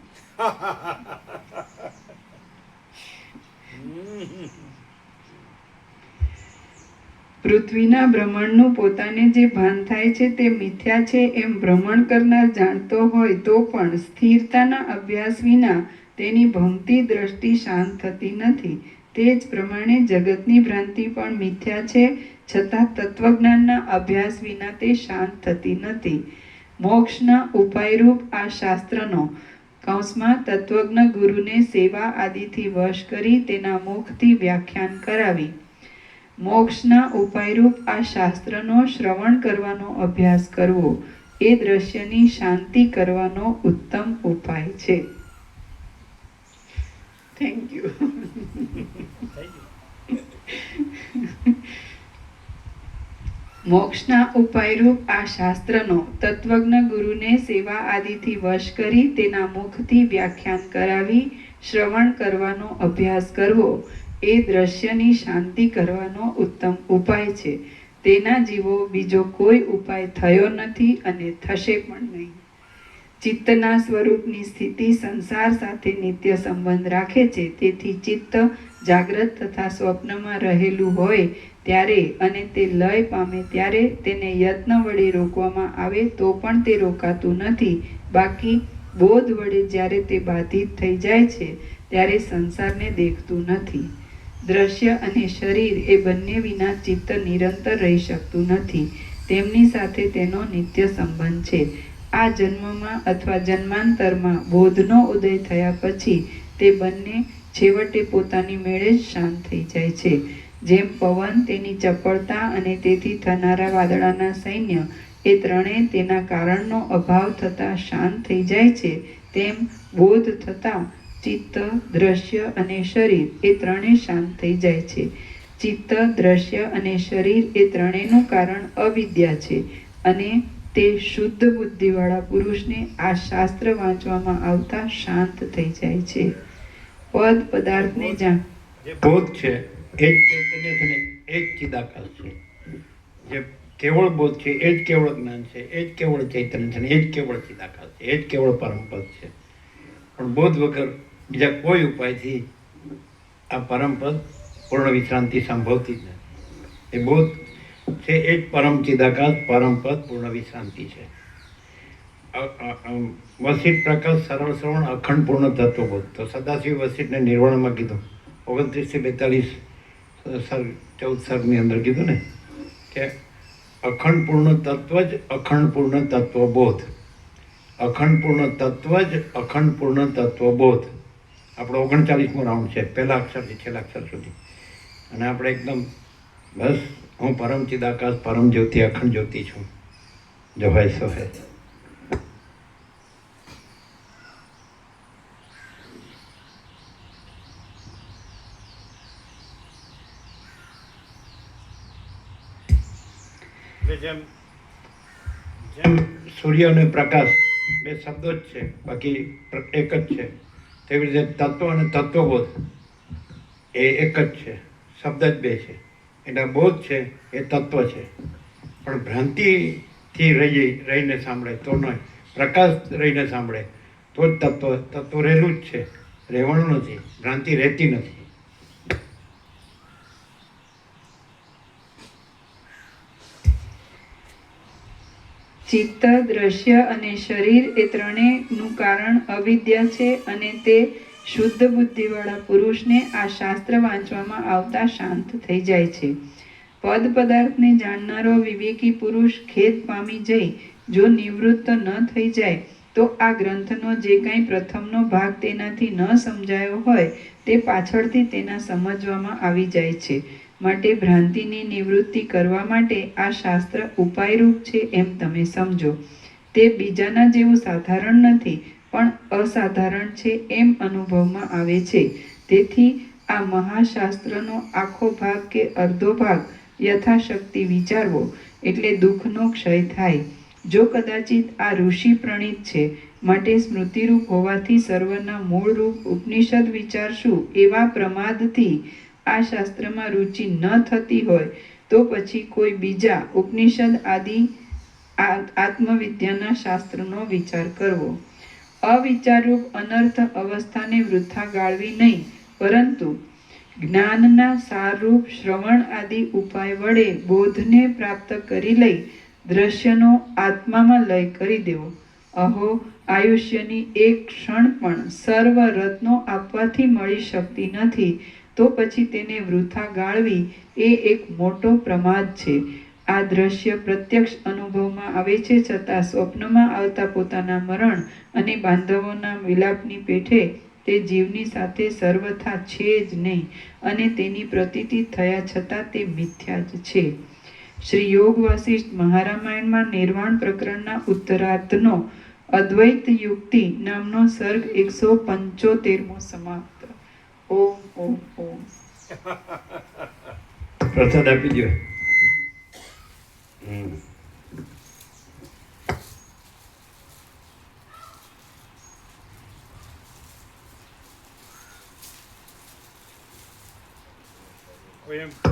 પૃથ્વીના ભ્રમણનું પોતાને જે ભાન થાય છે તે મિથ્યા છે એમ ભ્રમણ કરનાર જાણતો હોય તો પણ સ્થિરતાના અભ્યાસ વિના તેની ભમતી દ્રષ્ટિ શાંત થતી નથી. તે જ પ્રમાણે જગતની ભ્રાંતિ પણ મિથ્યા છે, છતાં તત્વજ્ઞાનના અભ્યાસ વિના તે શાંત થતી નથી. મોક્ષના ઉપાયરૂપ આ શાસ્ત્રનો કૌંસમાં તત્વજ્ઞ ગુરુને સેવા આદિથી વશ કરી તેના મુખથી વ્યાખ્યાન કરાવી. મોક્ષના ઉપાયરૂપ આ શાસ્ત્રનો શ્રવણ કરવાનો અભ્યાસ કરવો એ દ્રશ્યની શાંતિ કરવાનો ઉત્તમ ઉપાય છે. Thank you. મોક્ષના ઉપાયરૂપ આ શાસ્ત્રનો તત્વજ્ઞ ગુરુને સેવા આદિથી વશ કરી તેના મુખથી વ્યાખ્યાન કરાવી શ્રવણ કરવાનો અભ્યાસ કરવો એ દ્રશ્યની શાંતિ કરવાનો ઉત્તમ ઉપાય છે. તેના જેવો બીજો કોઈ ઉપાય થયો નથી અને થશે પણ નહીં. ચિત્તના સ્વરૂપની સ્થિતિ સંસાર સાથે નિત્ય સંબંધ રાખે છે. તેથી ચિત્ત જાગ્રત તથા સ્વપ્નમાં રહેલું હોય ત્યારે અને તે લય પામે ત્યારે તેને યત્ન વડે રોકવામાં આવે તો પણ તે રોકાતું નથી. બાકી બોધ વડે જ્યારે તે બાધિત થઈ જાય છે ત્યારે સંસારને દેખતું નથી. દ્રશ્ય અને શરીર એ બંને વિના ચિત્ત નિરંતર રહી શકતું નથી. તેમની સાથે તેનો નિત્ય સંબંધ છે. આ જન્મમાં અથવા જન્માંતરમાં બોધનો ઉદય થયા પછી તે બંને છેવટે પોતાની મેળે જ શાંત થઈ જાય છે. જેમ પવન, તેની ચપળતા અને તેથી થનારા વાદળાના સૈન્ય એ ત્રણેય તેના કારણનો અભાવ થતાં શાંત થઈ જાય છે, તેમ બોધ થતાં ચિત્ત, દ્રશ્ય અને શરીર એ ત્રણેય શાંત થઈ જાય છે. ચિત્ત, દ્રશ્ય અને શરીર એ ત્રણેયનું કારણ અવિદ્યા છે અને તે શુદ્ધ બુદ્ધિવાળા પુરુષને આ શાસ્ત્ર વાંચવામાં આવતા શાંત થઈ જાય છે. પદ પદાર્થને જાણ જે બોધ છે એ જ ચૈતન્ય છે ને એ જ ચિદાકાશ છે. જે કેવળ બોધ છે એ જ કેવળ જ્ઞાન છે, એ જ કેવળ ચૈતન્ય છે ને એ જ કેવળ ચિદાકાશ છે, એ જ કેવળ પરમપદ છે. પણ બોધ વગર બીજા કોઈ ઉપાયથી આ પરમપદ પૂર્ણ વિશ્રાંતિ સંભવતી જ નથી. એ બોધ છે એ જ પરમ ચિદાકાશ, પરમપદ, પૂર્ણ વિશ્રાંતિ છે. વસિત પ્રકાશ, સરળ શ્રવણ, અખંડ પૂર્ણ તત્વબોધ. તો સદાશિવ વસિતને નિર્વાણમાં કીધું 29 થી 42 14 સર્ગની અંદર કીધું ને કે અખંડ પૂર્ણ તત્વ જ અખંડ પૂર્ણ તત્વબોધ. અખંડ પૂર્ણ તત્વ જ અખંડ પૂર્ણ તત્વબોધ. આપણો 39મો રાઉન્ડ છે, પહેલા અક્ષરથી છેલ્લા અક્ષર સુધી. અને આપણે એકદમ બસ હું પરમ ચિદાકાશ, પરમ જ્યોતિ, અખંડ જ્યોતિ છું. જો હોય સો હે. એટલે જેમ સૂર્ય અને પ્રકાશ બે શબ્દો જ છે, બાકી એક જ છે, તેવી રીતે તત્વ અને તત્વબોધ એ એક જ છે, શબ્દ જ બે છે. એટલે બોધ છે એ તત્વ છે, પણ ભ્રાંતિથી રહીને સાંભળે તો નહીં, પ્રકાશ રહીને સાંભળે તો જ તત્વ રહેલું જ છે, રહેવાનું નથી, ભ્રાંતિ રહેતી નથી. ચિત્ત, દ્રશ્ય અને શરીર એ ત્રણેયનું કારણ અવિદ્યા છે અને તે શુદ્ધ બુદ્ધિવાળા પુરુષને આ શાસ્ત્ર વાંચવામાં આવતા શાંત થઈ જાય છે. પદ પદાર્થને જાણનારો વિવેકી પુરુષ ખેદ પામી જઈ જો નિવૃત્ત ન થઈ જાય તો આ ગ્રંથનો જે કાંઈ પ્રથમનો ભાગ તેનાથી ન સમજાયો હોય તે પાછળથી તેના સમજવામાં આવી જાય છે. માટે ભ્રાંતિની નિવૃત્તિ કરવા માટે આ શાસ્ત્ર ઉપાયરૂપ છે એમ તમે સમજો. તે બીજાના જેવું સાધારણ નથી પણ અસાધારણ છે એમ અનુભવમાં આવે છે. તેથી આ મહાશાસ્ત્રનો આખો ભાગ કે અર્ધો ભાગ યથાશક્તિ વિચારવો એટલે દુઃખનો ક્ષય થાય. જો કદાચિત આ ઋષિ પ્રણીત છે માટે સ્મૃતિરૂપ હોવાથી સર્વના મૂળરૂપ ઉપનિષદ વિચારશું એવા પ્રમાદથી આ શાસ્ત્રમાં રુચિ ન થતી હોય તો પછી કોઈ બીજા ઉપનિષદ આદિ આત્મવિદ્યાના શાસ્ત્રનો વિચાર કરવો. અવિચારરૂપ અનર્થ અવસ્થાને વૃથા ગાળવી નહીં, પરંતુ જ્ઞાનના સારરૂપ શ્રવણ આદિ ઉપાય વડે બોધને પ્રાપ્ત કરી લઈ દ્રશ્યનો આત્મામાં લય કરી દેવો. અહો આયુષ્યની એક ક્ષણ પણ સર્વ રત્નો આપવાથી મળી શકતી નથી, તો પછી તેને વૃથા ગાળવી એ એક મોટો પ્રમાદ છે. આ દ્રશ્ય પ્રત્યક્ષ અનુભવમાં આવે છે, છતાં સ્વપ્નમાં આવતા પોતાના મરણ અને બાંધવોના વિલાપની પેઠે તે જીવની સાથે સર્વથા છે જ નહીં અને તેની પ્રતીતિ થયા છતાં તે મિથ્યા જ છે. શ્રી યોગ વાસિષ્ઠ મહારામાયણમાં નિર્વાણ પ્રકરણના ઉત્તરાર્ધનો અદ્વૈત યુક્તિ નામનો સર્ગ 175મો સમાપ્ત. ઓમ ઓમ ઓમ. પ્રસાદ આપી દો.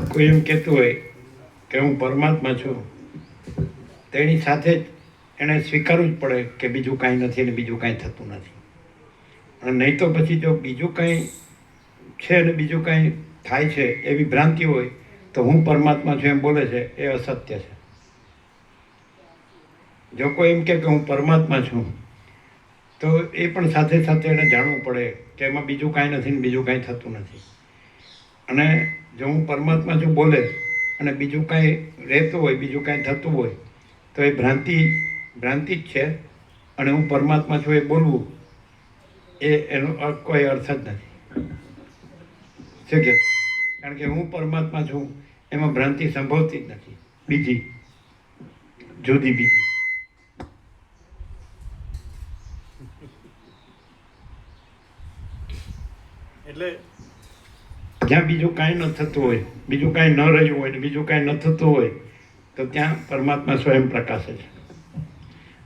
કોઈ એમ કહેતું હોય કે હું પરમાત્મા છું, તેની સાથે જ એણે સ્વીકારવું જ પડે કે બીજું કાંઈ નથી ને બીજું કાંઈ થતું નથી. અને નહીં તો પછી જો બીજું કાંઈ છે ને બીજું કાંઈ થાય છે એવી ભ્રાંતિ હોય તો હું પરમાત્મા છું એમ બોલે છે એ અસત્ય છે. જો કોઈ એમ કે હું પરમાત્મા છું તો એ પણ સાથે સાથે એને જાણવું પડે કે એમાં બીજું કાંઈ નથી ને બીજું કાંઈ થતું નથી. અને જો હું પરમાત્મા છું બોલે અને બીજું કાંઈ રહેતું હોય, બીજું કાંઈ થતું હોય તો એ ભ્રાંતિ જ છે. અને હું પરમાત્મા છું એ બોલવું એનો કોઈ અર્થ જ નથી. શું કે કારણ કે હું પરમાત્મા છું એમાં ભ્રાંતિ સંભવતી જ નથી, બીજી જુદી બીજી. એટલે જ્યાં બીજું કાંઈ ન થતું હોય, બીજું કાંઈ ન રહ્યું હોય ને બીજું કાંઈ ન થતું હોય તો ત્યાં પરમાત્મા સ્વયં પ્રકાશે છે.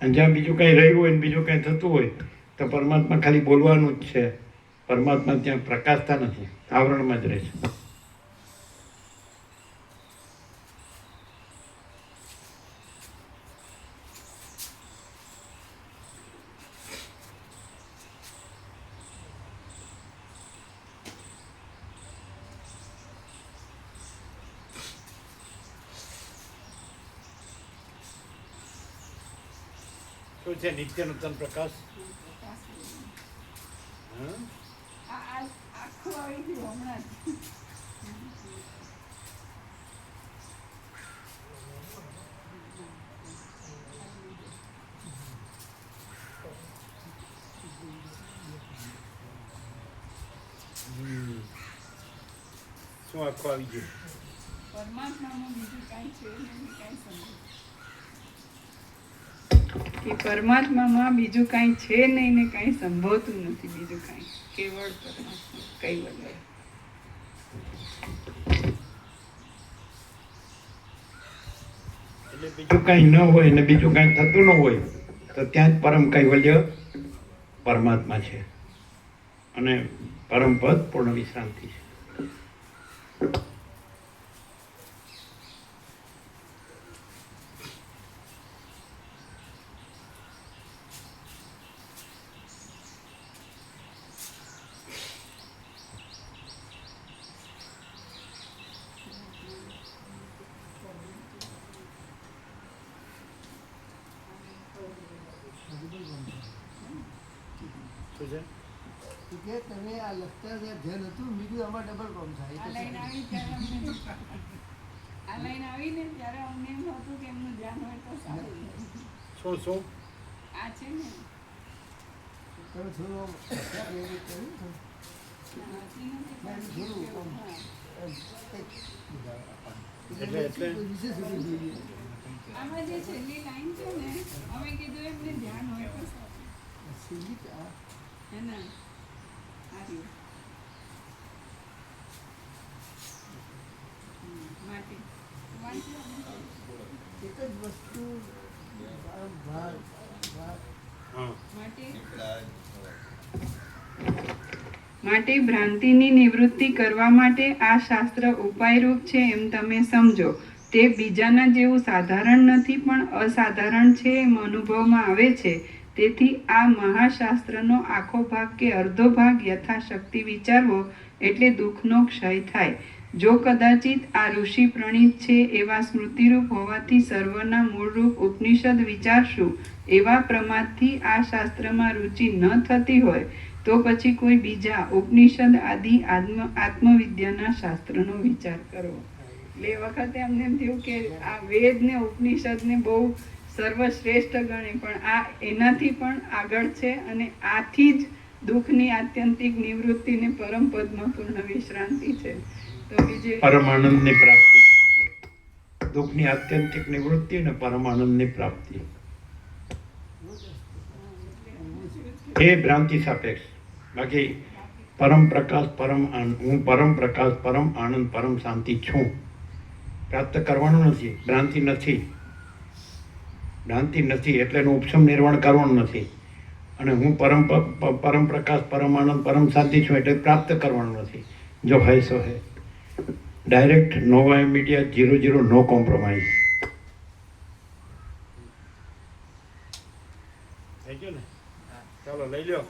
અને જ્યાં બીજું કાંઈ રહ્યું હોય ને બીજું કાંઈ થતું હોય તો પરમાત્મા ખાલી બોલવાનું જ છે. પરમાત્મા ત્યાં પ્રકાશતા નથી, આવરણમાં જ રહે છે. શું છે નિત્ય નૂતન પ્રકાશ? હા? આખું આવી ગયું હમણાં જ. શું આખું આવી ગયું? પરમાત્મામાં બીજું કાંઈ છે નહીં, કાંઈ સમજ. કે પરમાત્મામાં બીજું કાંઈ છે નહીં ને કાંઈ સંભવતું નથી, બીજું કાંઈ, કેવળ પરમાત્મા કૈવલ્ય. એટલે બીજું કાંઈ ન હોય ને બીજું કાંઈ થતું ન હોય તો ત્યાં જ પરમ કૈવલ્ય પરમાત્મા છે અને પરમ પદ પૂર્ણ વિશ્રાંતિ છે. શું છે? કે તમે આ લખતા ધ્યાન હતું, મેં કીધું આમાં ડબલ પ્રોબ્લેમ થાય. આ લાઈન આવી ત્યારે અમને આ લાઈન આવીને ત્યારે અમને એમ હતું કે એમનું ધ્યાન હોય તો સારું. શું શું? આ છે ને તમે થોડું કર્યું નથી થોડું એટલે એટલે વિશેષ રીતે જોઈએ. આમાં જે છેલ્લી લાઈન છે ને, અમે કીધું એમને ધ્યાન હોય તો સારું. છેલ્લી આ હે ને આ રહ્યું. માટી વાંચી એક જ વસ્તુ વારંવાર હા. માટી માટે ભ્રાંતિની નિવૃત્તિ કરવા માટે આ શાસ્ત્ર ઉપાયરૂપ છે એમ તમે સમજો. તે બીજાના જેવું સાધારણ નથી પણ અસાધારણ છે એમ અનુભવમાં આવે છે. તેથી આ મહાશાસ્ત્રનો આખો ભાગ કે અર્ધો ભાગ યથાશક્તિ વિચારવો એટલે દુઃખનો ક્ષય થાય. જો કદાચિત આ ઋષિ પ્રણીત છે એવા સ્મૃતિરૂપ હોવાથી સર્વના મૂળરૂપ ઉપનિષદ વિચારશું એવા પ્રમાદથી આ શાસ્ત્રમાં રુચિ ન થતી હોય તો પછી કોઈ બીજા ઉપનિષદ આદિ આત્મવિદ્યાના શાસ્ત્રનો વિચાર કરવો. એટલે એ વખતે અમને એમ થયું કે આ વેદ ને ઉપનિષદ ને બહુ સર્વશ્રેષ્ઠ ગણે પણ આ એનાથી પણ આગળ છે અને આથી જ દુઃખની આત્યંતિક નિવૃત્તિ ને પરમ પદમાં પૂર્ણ વિશ્રાંતિ છે. તો બીજે પરમાનંદની પ્રાપ્તિ, દુઃખની આત્યંતિક નિવૃત્તિ અને પરમાનંદની પ્રાપ્તિ એ ભ્રાંતિ સાપેક્ષ. બાકી પરમ પ્રકાશ પરમ હું પરમ પ્રકાશ પરમ આનંદ પરમ શાંતિ છું પ્રાપ્ત કરવાનું નથી. ભ્રાંતિ નથી, ભ્રાંતિ નથી એટલે એનું ઉપશમ નિર્વાણ કરવાનું નથી. અને હું પરમ પ્રકાશ પરમ આનંદ પરમ શાંતિ છું એટલે પ્રાપ્ત કરવાનું નથી. જો હૈ સો હૈ, ડાયરેક્ટ નોવા ઇમીડિયા 0 નો કોમ્પ્રોમાઇઝ. થઈ ગયું ને? ચાલો લઈ લ્યો.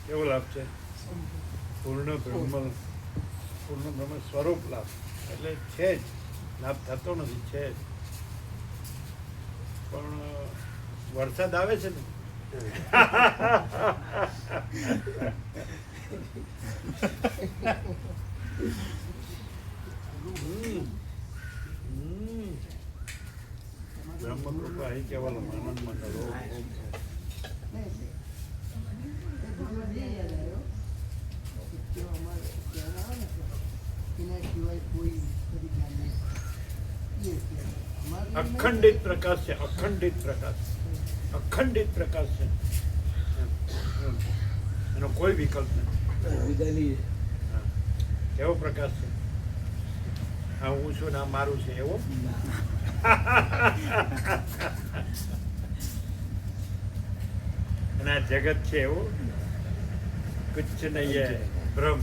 કેવો લાભ છે? પૂર્ણ બ્રહ્મ સ્વરૂપ લાભ. એટલે છે જ, લાભ થતો નથી, છે જ. પણ વરસાદ આવે છે ને બ્રહ્મ કૃપા અહીં કેવલમ આનંદ મંગલ ઓમ ઓમ. અખંડિત પ્રકાશ છે, અખંડિત પ્રકાશ, અખંડિત પ્રકાશ છે. એનો કોઈ વિકલ્પ નથી. હા. કેવો પ્રકાશ છે? હા, હું છું ના મારું છે એવો. અને આ જગત છે એવો કુછ નહીં હે ભ્રમ.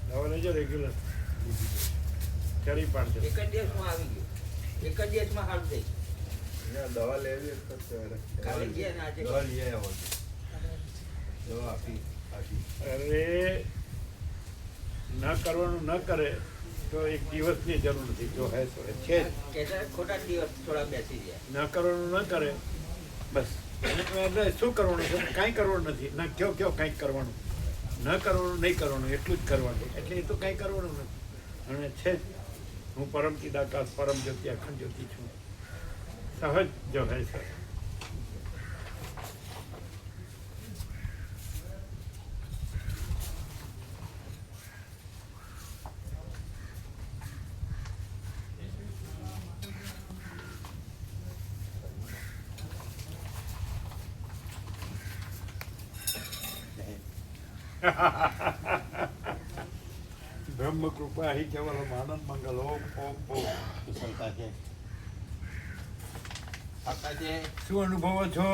દવા લેજો રેગ્યુલર, ચડી પાડજો. એક જ દિવસમાં આવી ગયું, એક જ દિવસમાં હાલ થઈ. દવા લેવી કાલે ગયા ને આજે દવા લઈ આવ્યો હતો. દવા આપી અરે ન કરવાનું ન કરે તો એક દિવસની જરૂર નથી. જો હે તો છે જ. કહેતા ખોટા દિવસ થોડા બેસી ગયા. ન કરવાનું ન કરે બસ. એટલે શું કરવાનું છે? કાંઈ કરવાનું નથી. ના કયો કાંઈક કરવાનું, ન કરવાનું નહીં કરવાનું, એટલું જ કરવાનું. એટલે એ તો કાંઈ કરવાનું નથી. અને છે જ. હું પરમ ચિદાકાશ પરમ જ્યોતિ અખંડ જ્યોતિ છું. સહજ જો હે સર. બ્રહ્મ કૃપા હિ કેવલમ આનંદ મંગલ ઓમ ઓમ ઓમ. કુશળતા છે, થતા છે. શું અનુભવો છો?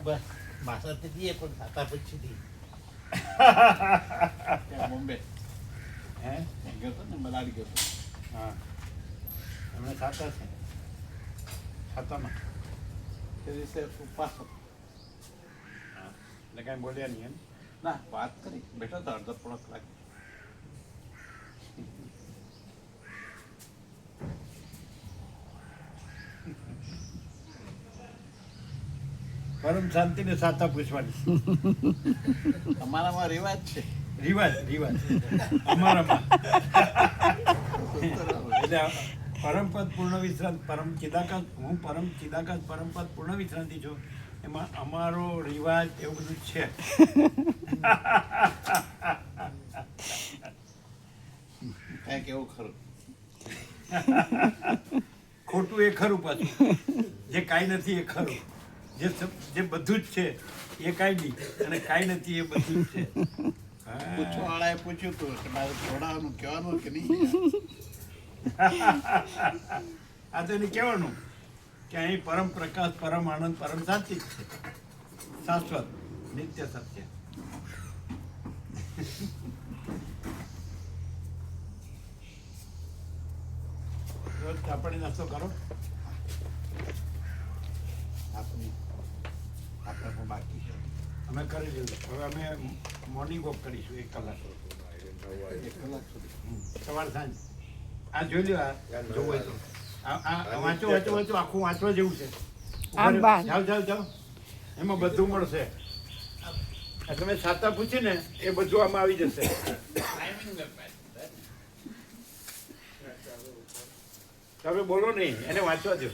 બસ માસરથી જઈએ પણ થતા પછીથી ત્યાં બોમ્બે હે ગયો હતો ને મલાડી ગયો હતો. હા, એમણે સાતા છે. સાતામાં તે દિવસે ઉપવાસ હતો. એટલે કાંઈ બોલ્યા નહીં એમ. ના વાત કરી, બેઠો તો અડધો પોણો કલાક. પરમ શાંતિને સાતા પૂછવાની. અમારામાં રિવાજ છે. રિવાજ અમારામાં. એટલે પરમપદ પૂર્ણ વિશ્રાંત, પરમ ચિદાકાશ, હું પરમ ચિદાકાશ પરમપદ પૂર્ણ વિશ્રાંતિ છું. એમાં અમારો રિવાજ એવું બધું છે. કાંઈક એવું ખરું. ખોટું એ ખરું પાછું. જે કાંઈ નથી એ ખરું. જે બધું જ છે એ કાંઈ નહીં, અને કાંઈ નથી એ બધું જ છે. પૂછવાવાળાએ પૂછ્યું હતું કે મારે જોડાવાનું કહેવાનું કે નહીં. આ તો એને કહેવાનું કે અહીં પરમ પ્રકાશ, પરમ આનંદ, પરમ શાંતિ જ છે. શાશ્વત નિત્ય સત્ય. રોજ ચાપડી નાસ્તો કરો. આપણે પણ બાકી છે. અમે કરી લીધું. હવે અમે મોર્નિંગ વોક કરીશું 1 કલાક. 1 કલાક સુધી. સવાર સાંજ. આ જોઈ લો, આ જોવું હોય તો. આ વાંચો આખું વાંચવા જેવું છે. જાઓ એમાં બધું મળશે. તમે સાતા પૂછી ને એ બધું આમાં આવી જશે. તમે બોલો નહીં, એને વાંચવા દો.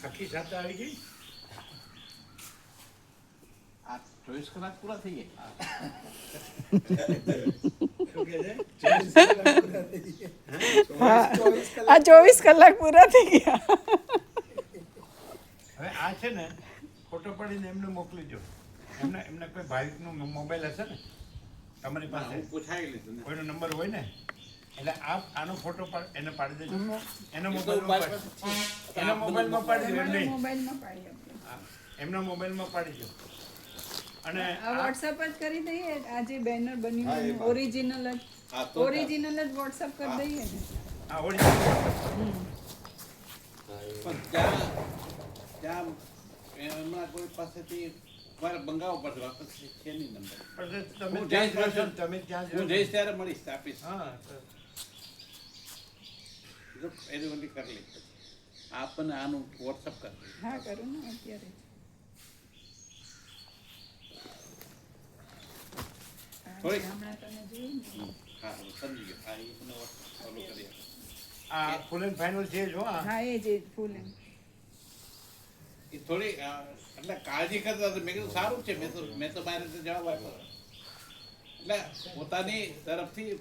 આખી સાતા આવી ગઈ. 24 કલાક પૂરા થઈ ગયા. શું કહે છે? આ 24 કલાક પૂરા થઈ ગયા. હવે આ છે ને ફોટો પાડીને એમને મોકલી દો. એમને કોઈ ભાવિકનો મોબાઈલ હશે ને તમારી પાસે, હું પૂછાઈ લીધું ને. કોઈનો નંબર હોય ને, એટલે આપ આનો ફોટો એને પાડી દેજો. એનો એ તો મોબાઈલમાં મારી પાસે છે. એના મોબાઈલમાં પાડી દો. એમ તમારા નહીં, મોબાઈલમાં પાડી આપો. એમના મોબાઈલમાં પાડી દો. અને આ વોટ્સઅપ જ કરી દઈએ. આ જે બેનર હા, એ બન્યું વાત. ઓરિજિનલ જ હા, તો ઓરિજિનલ જ વોટ્સઅપ કરી દઈએ ને. આ ઓરિજિનલ પણ ત્યાં એમના કોઈ પાસેથી મારે મંગાવવો પડશે. વાપસ છે નહીં નંબર. પણ તમે હું ત્યાં જઈશ જ રહેશો ને, તમે ત્યાં જ હું રહેશો. જઈશ ત્યારે મળીશ, આપીશ. હા જો એની ઓલી કરી લઈશ. આપણને આનું વોટ્સઅપ કર. હા કરું ને અત્યારે જ. થોડીક. હમણાં તમે જોયું ને. હા સમજી ગયો. હા એ મને ફોલો કરી આપો. આ ફૂલ એન્ડ ફાઇનલ છે જો. હા એ જે ફૂલ એમ એ થોડી એટલે કાળજી કરતા હતા. મેં કીધું સારું છે. મેં તો મારી રીતે જવાબ આપ્યો. એટલે પોતાની તરફથી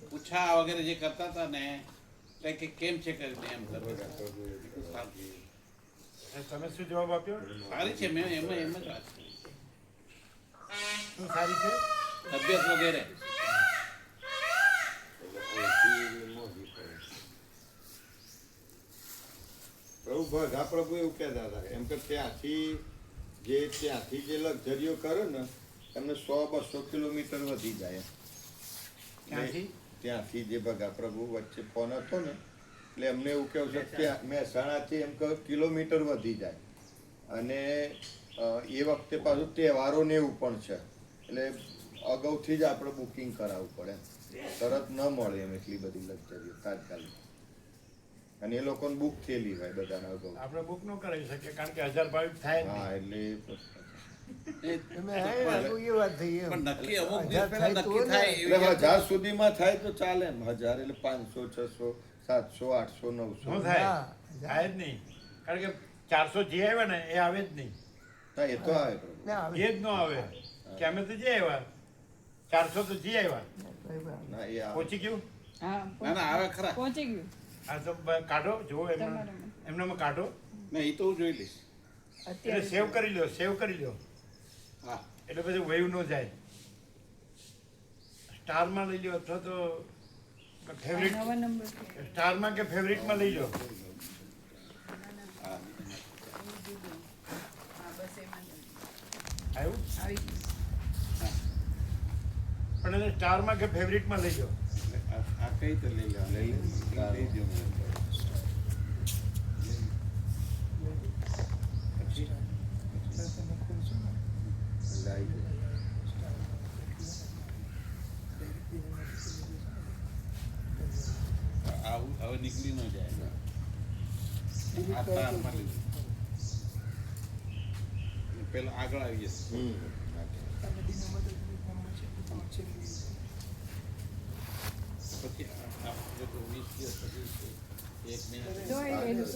પૂછા વગેરે જે કરતા હતા ને, એટલે કે કેમ છે કરીને એમ કરતા હતા. તમે શું જવાબ આપ્યો? સારી છે. મેં એમ જ વાત કરી. શું સારી છે? તબિયત વગેરે પ્રભુ ભગા પ્રભુ એવું કહેતા હતા એમ કે ત્યાંથી જે લક્ઝરીઓ કરે ને એમને 100-200 કિલોમીટર વધી જાય. ત્યાંથી જે ભગા પ્રભુ વચ્ચે ફોન હતો ને, એટલે એમને એવું કેવું છે ત્યાં મહેસાણાથી એમ કે કિલોમીટર વધી જાય. અને એ વખતે પાછું તહેવારો ને એવું પણ છે, એટલે અગાઉથી જ આપણે બુકિંગ કરાવવું પડે. તરત ન મળે એમ એટલી બધી લક્ઝરીઓ તાત્કાલિક. અને એ લોકોને બુક થયેલી હોય બધાને અગાઉ. આપણે બુક ન કરાવી શકીએ કારણ કે 1000 ભાવિક થાય જ હા, નહીં. એટલે તમે એ વાત થઈ એમ. પણ નક્કી અમુક દિવસ પહેલા નક્કી થાય એટલે એવી 1000 સુધીમાં થાય તો ચાલે એમ. 1000 એટલે 500, 600, 700, 800, 900. ન થાય, થાય જ નહીં. કારણ કે 400 જે આવ્યા ને એ આવે જ નહીં. હા, એ તો આવે પ્રભુ. ના આવે. એ જ ન આવે કે અમે તો જે આવ્યા 400 તો જે આવ્યા. ના, એ આવે. પહોંચી ગયું. હા ના ના આવે ખરા. પહોંચી ગયું આ તો કાઢો જુઓ તમારામાં. એમનામાં કાઢો. ના એ તો હું જોઈ લઈશ. એટલે અત્યારે સેવ કરી લો, સેવ કરી લો. હા એટલે પછી વયું ન જાય. સ્ટારમાં લઈ લો અથવા તો ફેવરિટ નવા નંબર છે. સ્ટારમાં કે ફેવરિટમાં લઈ લો. હા હા બસ એમાં જ આવ્યું આવી ગયું. પણ એને સ્ટારમાં કે ફેવરિટમાં લઈ લો. આ કઈ તો લઈ લો. લઈ દો મને. પછી એટલે આવી જાય. આવું હવે નીકળી ન જાય. આ તારમાં લીધું. પેલા આગળ આવી જશે. પછી આ જો 20 દિવસ પછી 1 મહિના તો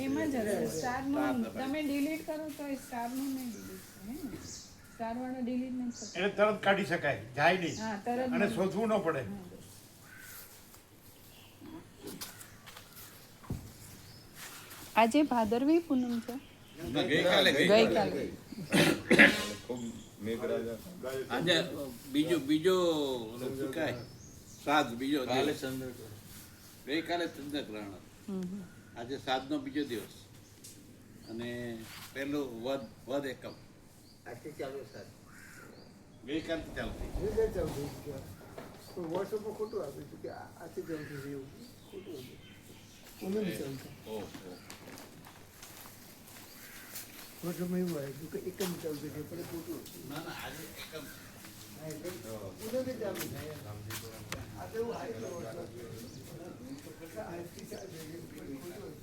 એમાં જ હશે. સ્ટારનું તમે ડિલીટ કરો તો એ સ્ટારનું નહીં ડિલીટ થાય ને. સ્ટાર વાળો ડિલીટ નહીં થતો. એને તરત કાઢી શકાય, જાય નહીં. હા તરત અને શોધવું ન પડે. આજે ભાદરવી પૂનમ છે. ગઈકાલે ગઈકાલે ખૂબ મેઘરાજા. આજે બીજો શું કાય સાત બીજો દિવસ. ગઈકાલે ચંદ્રગ્રહણ હતું. આજે સાતનો બીજો દિવસ અને પહેલું વદ એકમ આથી ચાલુ સાહેબ. ગઈકાલથી ચાલુ થઈ. વોટ્સઅપમાં ખોટું આપ્યું હતું કે આથી ચાલુ થશે એવું. ખોટું હતું. પૂનમ ચાલુ થાય. ઓહો વોટ્સઅપમાં એવું આવ્યું કે એકમ ચાલુ થશે પણ એ ખોટું હતું. ના ના આજે એકમ હા, એટલે પૂનમ જ ચાલુ થાય એમ. આ તો એવું આવ્યું હતું વોટ્સઅપ. આજથી ચાલુ થઈ ગયું. ખોટું હતું.